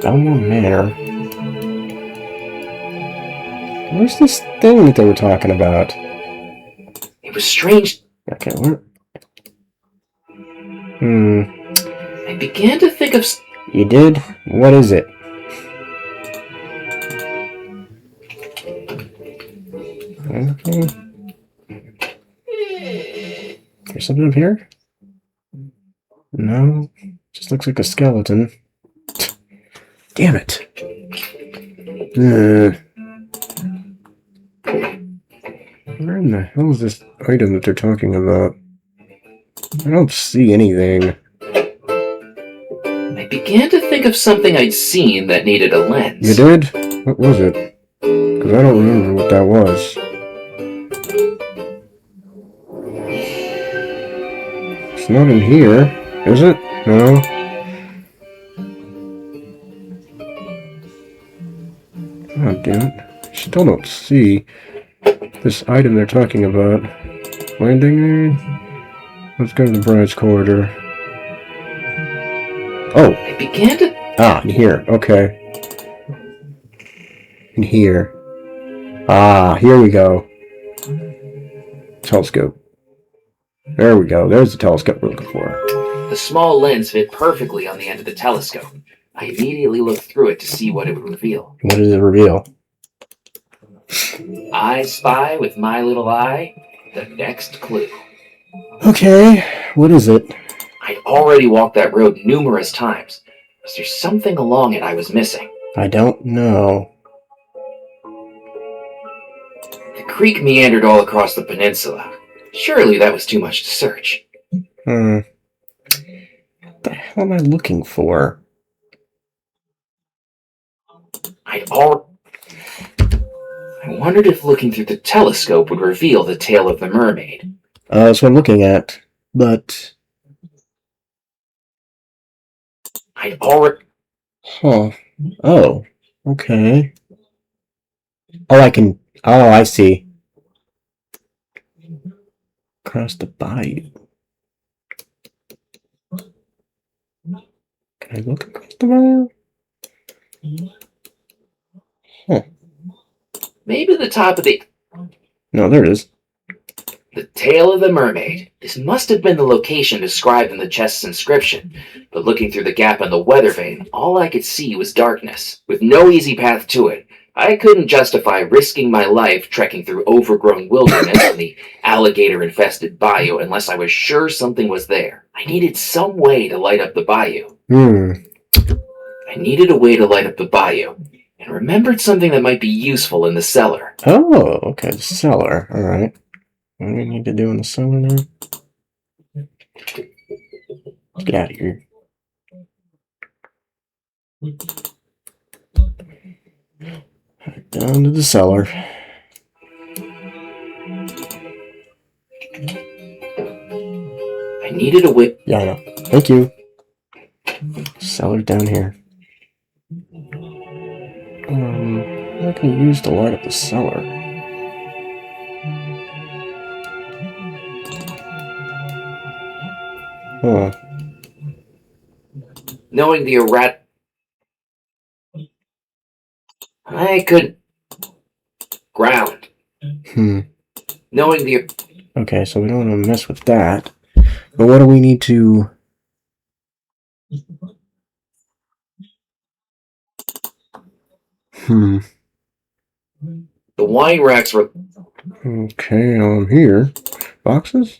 Belmore Manor. Where's this thing that they were talking about? It was strange. Okay, where? I began to think of... You did? What is it? Okay. There's something up here? No. Just looks like a skeleton. Damn it. Where in the hell is this item that they're talking about? I don't see anything. I began to think of something I'd seen that needed a lens. You did? What was it? Because I don't remember what that was. It's not in here, is it? No. Oh, damn it. Still don't see this item they're talking about. Landing area? Let's go to the bride's corridor. Oh! I began to... Ah, in here. Okay. In here. Ah, here we go. Telescope. There we go. There's the telescope we're looking for. The small lens fit perfectly on the end of the telescope. I immediately looked through it to see what it would reveal. What does it reveal? I spy with my little eye the next clue. Okay, what is it? I'd already walked that road numerous times. Was there something along it I was missing? I don't know. The creek meandered all across the peninsula. Surely that was too much to search. What the hell am I looking for? I wondered if looking through the telescope would reveal the tale of the mermaid. That's what I'm looking at, but... I'd already... Huh. Oh, okay. Oh, I can... Oh, I see. Across the bayou. Can I look across the bayou? Huh. Maybe the top of the... No, there it is. The tale of the mermaid. This must have been the location described in the chest's inscription, but looking through the gap in the weather vane, all I could see was darkness, with no easy path to it. I couldn't justify risking my life trekking through overgrown wilderness in the alligator-infested bayou unless I was sure something was there. I needed some way to light up the bayou. I needed a way to light up the bayou, and remembered something that might be useful in the cellar. Oh, okay, the cellar. Alright. What do we need to do in the cellar now? Let's get out of here. Down to the cellar. I needed a way. Yeah, I know. Thank you. Cellar down here. What can you use to light up the cellar? Huh. Knowing the I could... Ground. Knowing the... Okay, so we don't want to mess with that. But what do we need to... The wine racks were... Okay, here. Boxes?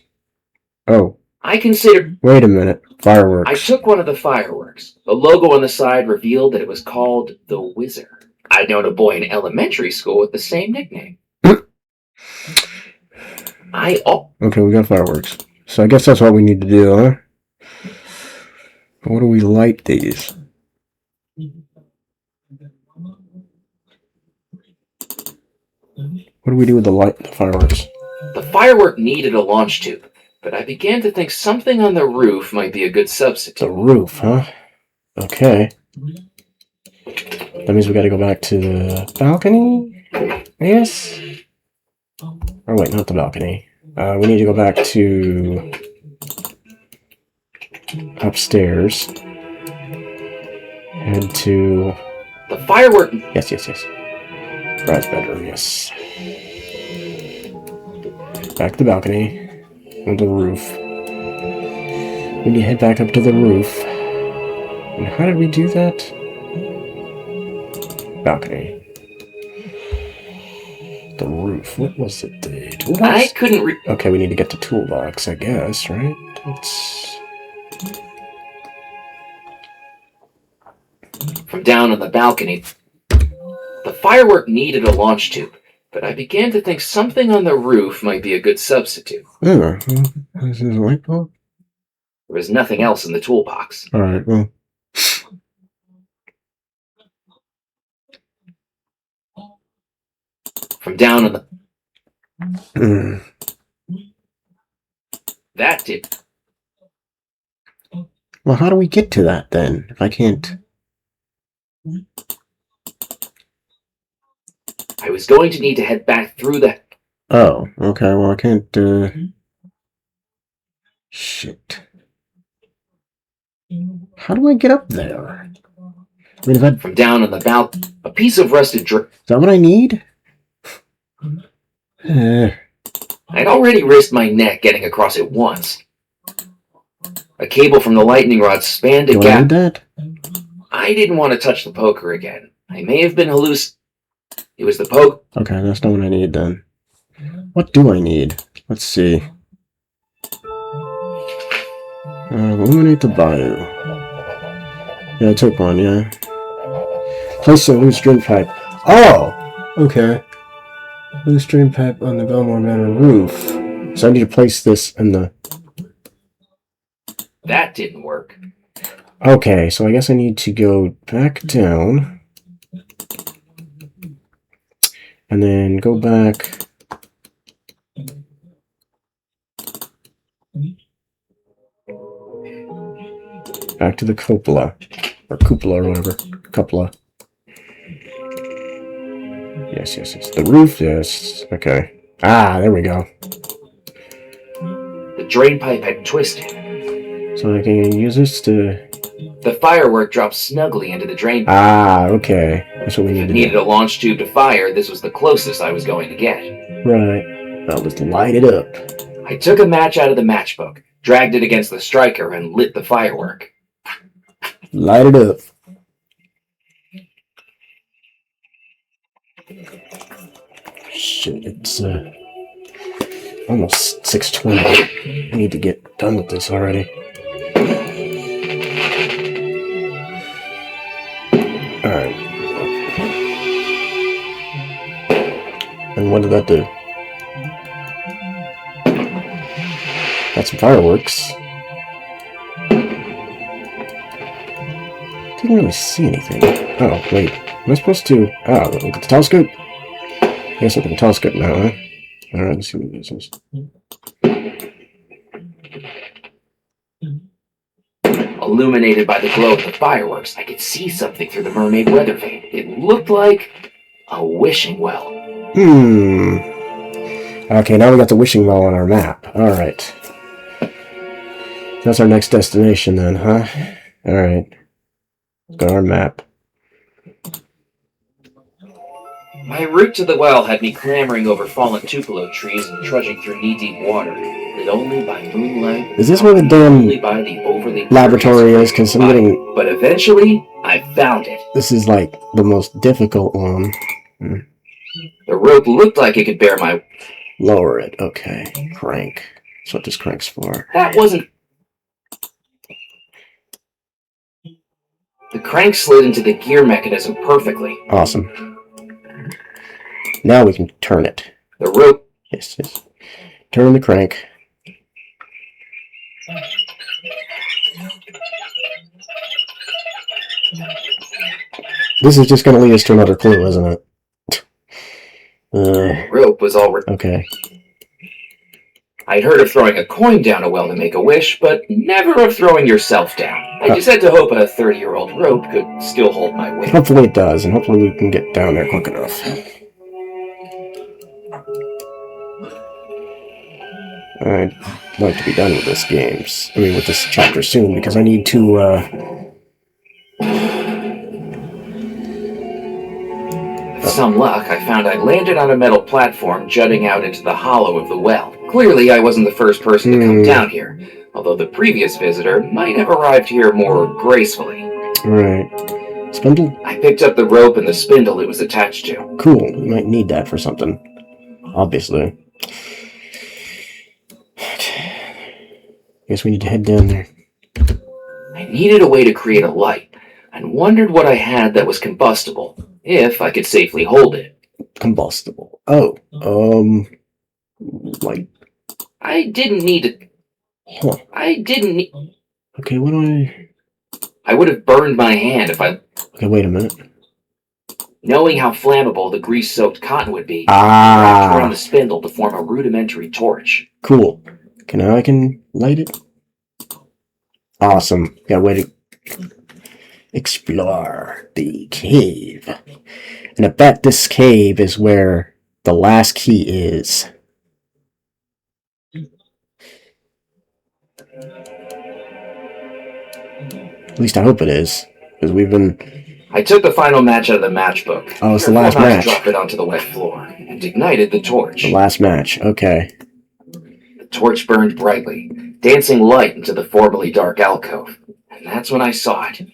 Oh. I considered... Wait a minute. Fireworks. I took one of the fireworks. The logo on the side revealed that it was called the Wizard. I'd known a boy in elementary school with the same nickname. Okay, we got fireworks. So I guess that's what we need to do, huh? What do we light these? What do we do with the fireworks? The firework needed a launch tube, but I began to think something on the roof might be a good substitute. The roof, huh? Okay. That means we gotta go back to the balcony? Yes? Or wait, not the balcony. We need to go back to... upstairs. Head to... The firework... Yes. Brad's bedroom, yes. Back to the balcony. And the roof. We need to head back up to the roof. And how did we do that? Balcony. The roof. What was it? The toolbox? I couldn't Okay, we need to get the toolbox, I guess, right? From down on the balcony, the firework needed a launch tube, but I began to think something on the roof might be a good substitute. Oh, this is a light bulb? There was nothing else in the toolbox. Alright, well. From down on the... That did... Well, how do we get to that, then? If I can't... I was going to need to head back through the... Oh, okay, well, I can't, Shit. How do I get up there? I mean, if I... From down on the balcony, a piece of rusted Is that what I need? I'd already risked my neck getting across it once. A cable from the lightning rod spanned a Do I gap. need that? I didn't want to touch the poker again. I may have been It was the poke. Okay, that's not what I need then. What do I need? Let's see. Illuminate the bayou. Yeah, I took one, yeah. Place a loose drain pipe. Oh! Okay. Loose drain pipe on the Belmore Manor roof. So I need to place this in the... That didn't work. Okay, so I guess I need to go back down. And then go back... back to the cupola. Or cupola or whatever. Cupola. Yes. The roof, yes. Okay. Ah, there we go. The drain pipe had twisted. So I can use this to... The firework dropped snugly into the drain pipe. Ah, okay. That's what we need to Needed do. a launch tube to fire. This was the closest I was going to get. Right. I'll just light it up. I took a match out of the matchbook, dragged it against the striker, and lit the firework. Light it up. Shit, it's almost 6:20. I need to get done with this already. Alright. And what did that do? Got some fireworks. Didn't really see anything. Oh, wait. Am I supposed to... Oh, look at the telescope? I guess look at the telescope now, huh? Alright, let's see what this is. Illuminated by the glow of the fireworks, I could see something through the mermaid weather vane. It looked like a wishing well. Okay, now we got the wishing well on our map. Alright. That's our next destination then, huh? Alright. Let's go to our map. My route to the well had me clambering over fallen tupelo trees and trudging through knee-deep water, lit only by moonlight. Is this where the damn only by the overly laboratory is? Because I'm getting... But eventually, I found it. This is like the most difficult one. The rope looked like it could bear my... Lower it. Okay. Crank. That's what this crank's for. That wasn't... The crank slid into the gear mechanism perfectly. Awesome. Now we can turn it. The rope... Yes. Turn the crank. This is just going to lead us to another clue, isn't it? The rope was all... Okay. I'd heard of throwing a coin down a well to make a wish, but never of throwing yourself down. I just had to hope a 30-year-old rope could still hold my weight. Hopefully it does, and hopefully we can get down there quick enough. I'd like to be done with this with this chapter soon, because I need to, With some luck, I found I'd landed on a metal platform jutting out into the hollow of the well. Clearly, I wasn't the first person to come down here, although the previous visitor might have arrived here more gracefully. Right. Spindle? I picked up the rope and the spindle it was attached to. Cool. We might need that for something. Obviously. Guess we need to head down there. I needed a way to create a light, and wondered what I had that was combustible, if I could safely hold it. Combustible. Oh. Like... I didn't need to... Huh. I didn't need... Okay, what do I would have burned my hand if I... Okay, wait a minute. Knowing how flammable the grease-soaked cotton would be, I wrapped around the spindle to form a rudimentary torch. Cool. Okay, now I can light it. Awesome. Got a way to explore the cave. And I bet this cave is where the last key is. At least I hope it is. Because we've been... I took the final match out of the matchbook. Oh, it's the last match. Dropped it onto the wet floor and ignited the torch. The last match. Okay. The torch burned brightly, dancing light into the formerly dark alcove. And that's when I saw it.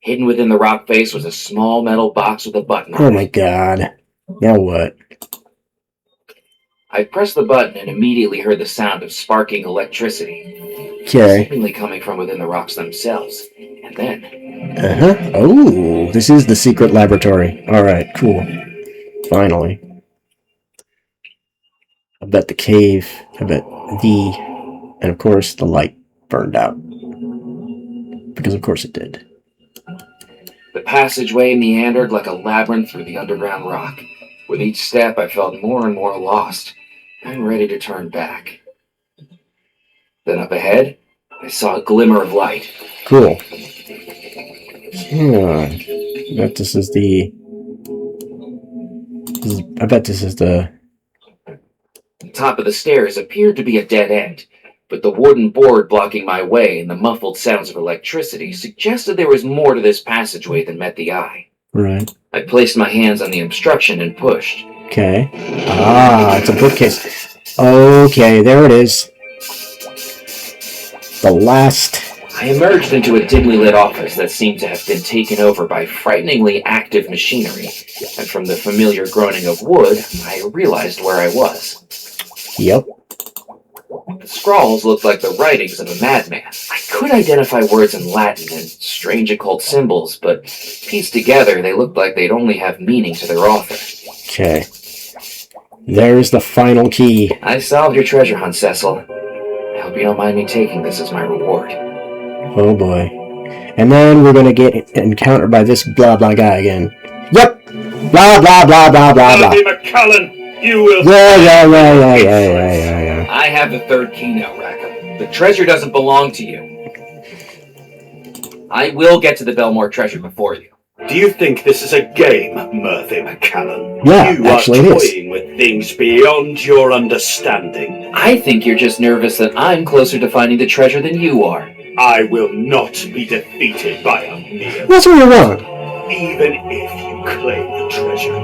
Hidden within the rock face was a small metal box with a button on it. Oh my god. Now what? I pressed the button and immediately heard the sound of sparking electricity. Okay. Seemingly coming from within the rocks themselves. And then... Oh, this is the secret laboratory. Alright, cool. Finally. I bet the cave, and of course the light burned out. Because of course it did. The passageway meandered like a labyrinth through the underground rock. With each step I felt more and more lost, and ready to turn back. Then up ahead, I saw a glimmer of light. Cool. Yeah. I bet this is the... The top of the stairs appeared to be a dead end, but the wooden board blocking my way and the muffled sounds of electricity suggested there was more to this passageway than met the eye. Right. I placed my hands on the obstruction and pushed. Okay. Ah, it's a bookcase. Okay, there it is. The last... I emerged into a dimly lit office that seemed to have been taken over by frighteningly active machinery, and from the familiar groaning of wood, I realized where I was. Yep. The scrawls looked like the writings of a madman. I could identify words in Latin and strange occult symbols, but pieced together, they looked like they'd only have meaning to their author. Okay. There's the final key. I solved your treasure hunt, Cecil. I hope you don't mind me taking this as my reward. Oh boy. And then we're gonna get encountered by this blah blah guy again. Yep! Blah blah blah blah blah blah. McCullen, you will... Yeah. I have the third key now, Rackham. The treasure doesn't belong to you. I will get to the Belmore treasure before you. Do you think this is a game, Murphy McCallan? Yeah, you actually are it is. toying with things beyond your understanding. I think you're just nervous that I'm closer to finding the treasure than you are. I will not be defeated by a mere... That's where you're wrong. Even if you claim the treasure,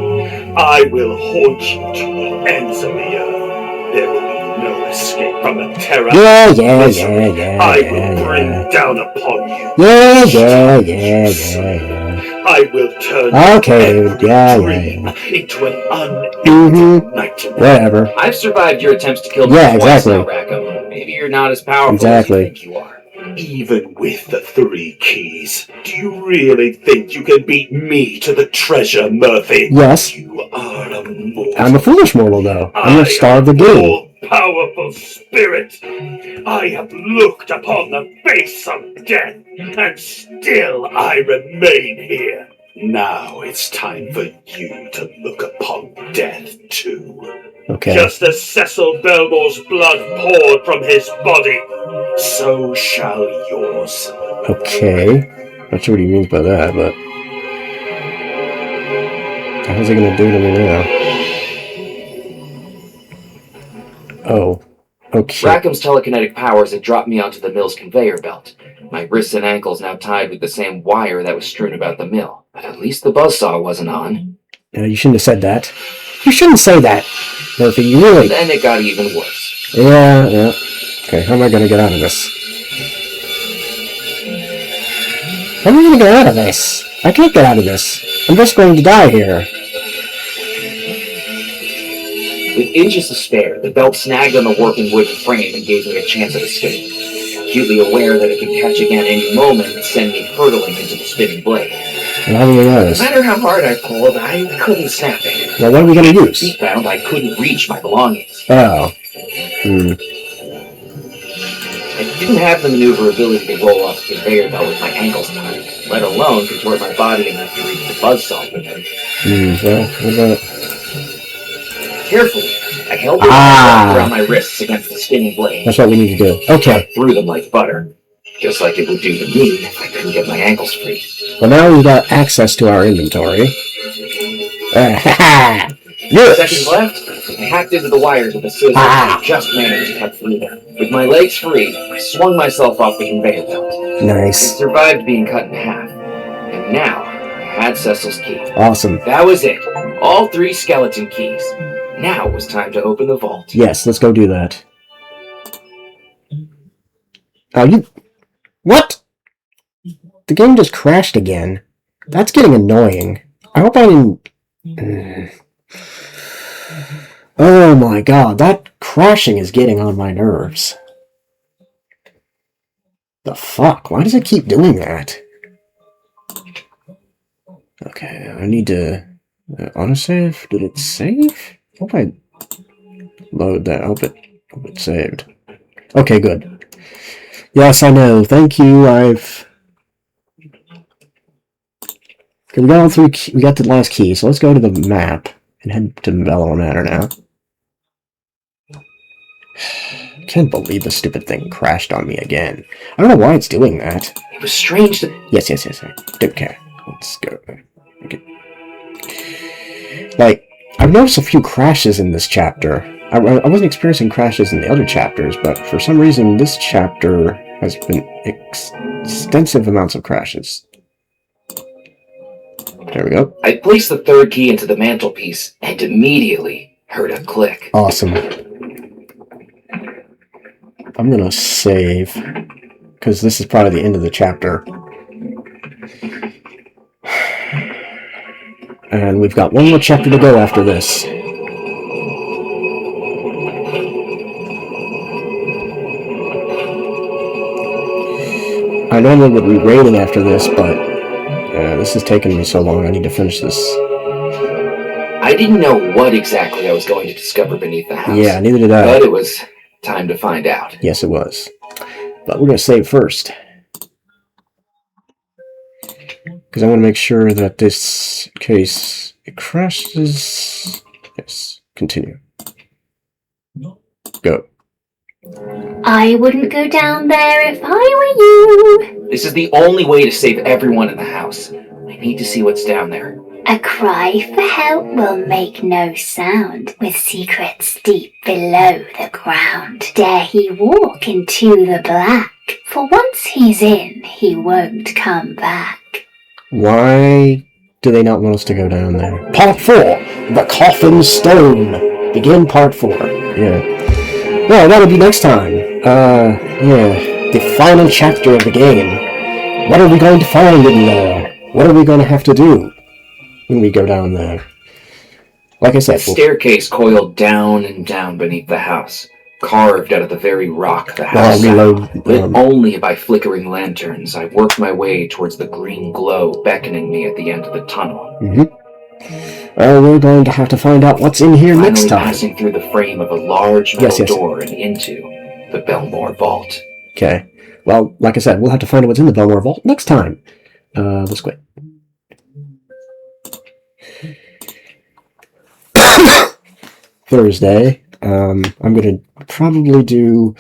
I will haunt you to the ends of the earth. There will be no escape from the terror. Yeah. I will bring down upon you. Yeah. I will turn Okay, dude. dream into an unending nightmare. Whatever. I've survived your attempts to kill me Yeah, twice exactly. now, Rackham. Maybe you're not as powerful Exactly. as you think you are. Even with the 3 keys, do you really think you can beat me to the treasure, Murphy? Yes. You are a mortal. I'm a foolish mortal, though. I'm the star of the game. Powerful spirit. I have looked upon the face of death, and still I remain here. Now it's time for you to look upon death too. Okay. Just as Cecil Belmore's blood poured from his body, so shall yours. Okay. Not sure what he means by that, but... how's he gonna do to me now? Oh. Okay. Rackham's telekinetic powers had dropped me onto the mill's conveyor belt. My wrists and ankles now tied with the same wire that was strewn about the mill. But at least the buzzsaw wasn't on. No, you shouldn't have said that. You shouldn't say that, Murphy. You really... Then it got even worse. Yeah. Okay, how am I gonna get out of this? How am I gonna get out of this? I can't get out of this. I'm just going to die here. With inches to spare, the belt snagged on the working wooden frame and gave me a chance of escape. Acutely aware that it could catch again any moment and send me hurtling into the spinning blade. Well, how do we know No this? matter how hard I pulled, I couldn't snap it. Well, what are we gonna use? Seatbound, I couldn't reach my belongings. Oh. I didn't have the maneuverability to roll off the conveyor belt with my ankles tied, let alone contort my body enough to reach the buzzsaw with them. Well, what about... Carefully, I held it around my wrists against the spinning blade. That's what we need to do. Okay. Threw them like butter, just like it would do to me if I couldn't get my ankles free. Well, now we've got access to our inventory. Seconds left, I hacked into the wires with a scissors and just managed to cut through them. With my legs free, I swung myself off the conveyor belt. Nice. I survived being cut in half, and now I had Cecil's key. Awesome. That was it. All 3 skeleton keys. Now it was time to open the vault. Yes, let's go do that. Oh, you... What? The game just crashed again. That's getting annoying. I hope I didn't... Oh my god, that crashing is getting on my nerves. The fuck? Why does it keep doing that? Okay, I need to... autosave? Did it save? Hope I load that. Hope it saved. Okay, good. Yes, I know. Thank you. Okay, we got all 3. We got the last key, so let's go to the map and head to Bellow Manor now. Can't believe the stupid thing crashed on me again. I don't know why it's doing that. It was strange that... Yes. I don't care. Let's go. Okay. Like, I've noticed a few crashes in this chapter. I wasn't experiencing crashes in the other chapters, but for some reason this chapter has been extensive amounts of crashes. There we go. I placed the 3rd key into the mantelpiece and immediately heard a click. Awesome. I'm gonna save, because this is probably the end of the chapter. And we've got one more chapter to go after this. I normally would be raiding after this, but this is taking me so long. I need to finish this. I didn't know what exactly I was going to discover beneath the house. Yeah, neither did I. But it was time to find out. Yes, it was. But we're going to save first. Because I want to make sure that this case, it crashes. Yes, continue. Go. I wouldn't go down there if I were you. This is the only way to save everyone in the house. I need to see what's down there. A cry for help will make no sound, with secrets deep below the ground. Dare he walk into the black, for once he's in, he won't come back. Why do they not want us to go down there? Part 4, The Coffin Stone. Begin Part 4. Yeah. Well, that'll be next time. Yeah, the final chapter of the game. What are we going to find in there? What are we going to have to do when we go down there? Like I said, The staircase coiled down and down beneath the house, carved out of the very rock the house sat. Lit only by flickering lanterns, I worked my way towards the green glow beckoning me at the end of the tunnel. We're going to have to find out what's in here next time. Passing through the frame of a large metal door and into the Belmore Vault. Okay. Well, like I said, we'll have to find out what's in the Belmore Vault next time. Let's quit. Thursday. I'm going to probably do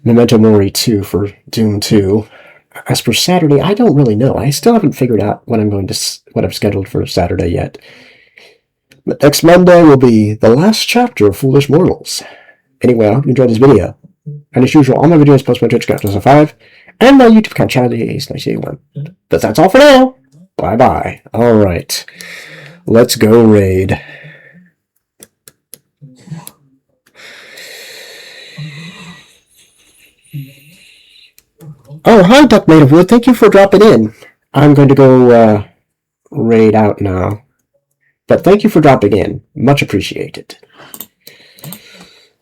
Memento Mori 2 for Doom 2. As for Saturday, I don't really know. I still haven't figured out what I've scheduled for Saturday yet. But next Monday will be the last chapter of Foolish Mortals. Anyway, I hope you enjoyed this video. And as usual, all my videos post my Twitch account 2005 and my YouTube account channel Ace1981. But that's all for now. Bye-bye. Alright. Let's go raid. Oh, hi, Duck Made of Wood. Thank you for dropping in. I'm going to go raid out now. But thank you for dropping in. Much appreciated.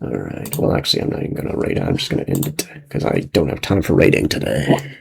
Alright, well, actually, I'm not even going to raid. I'm just going to end it because I don't have time for raiding today.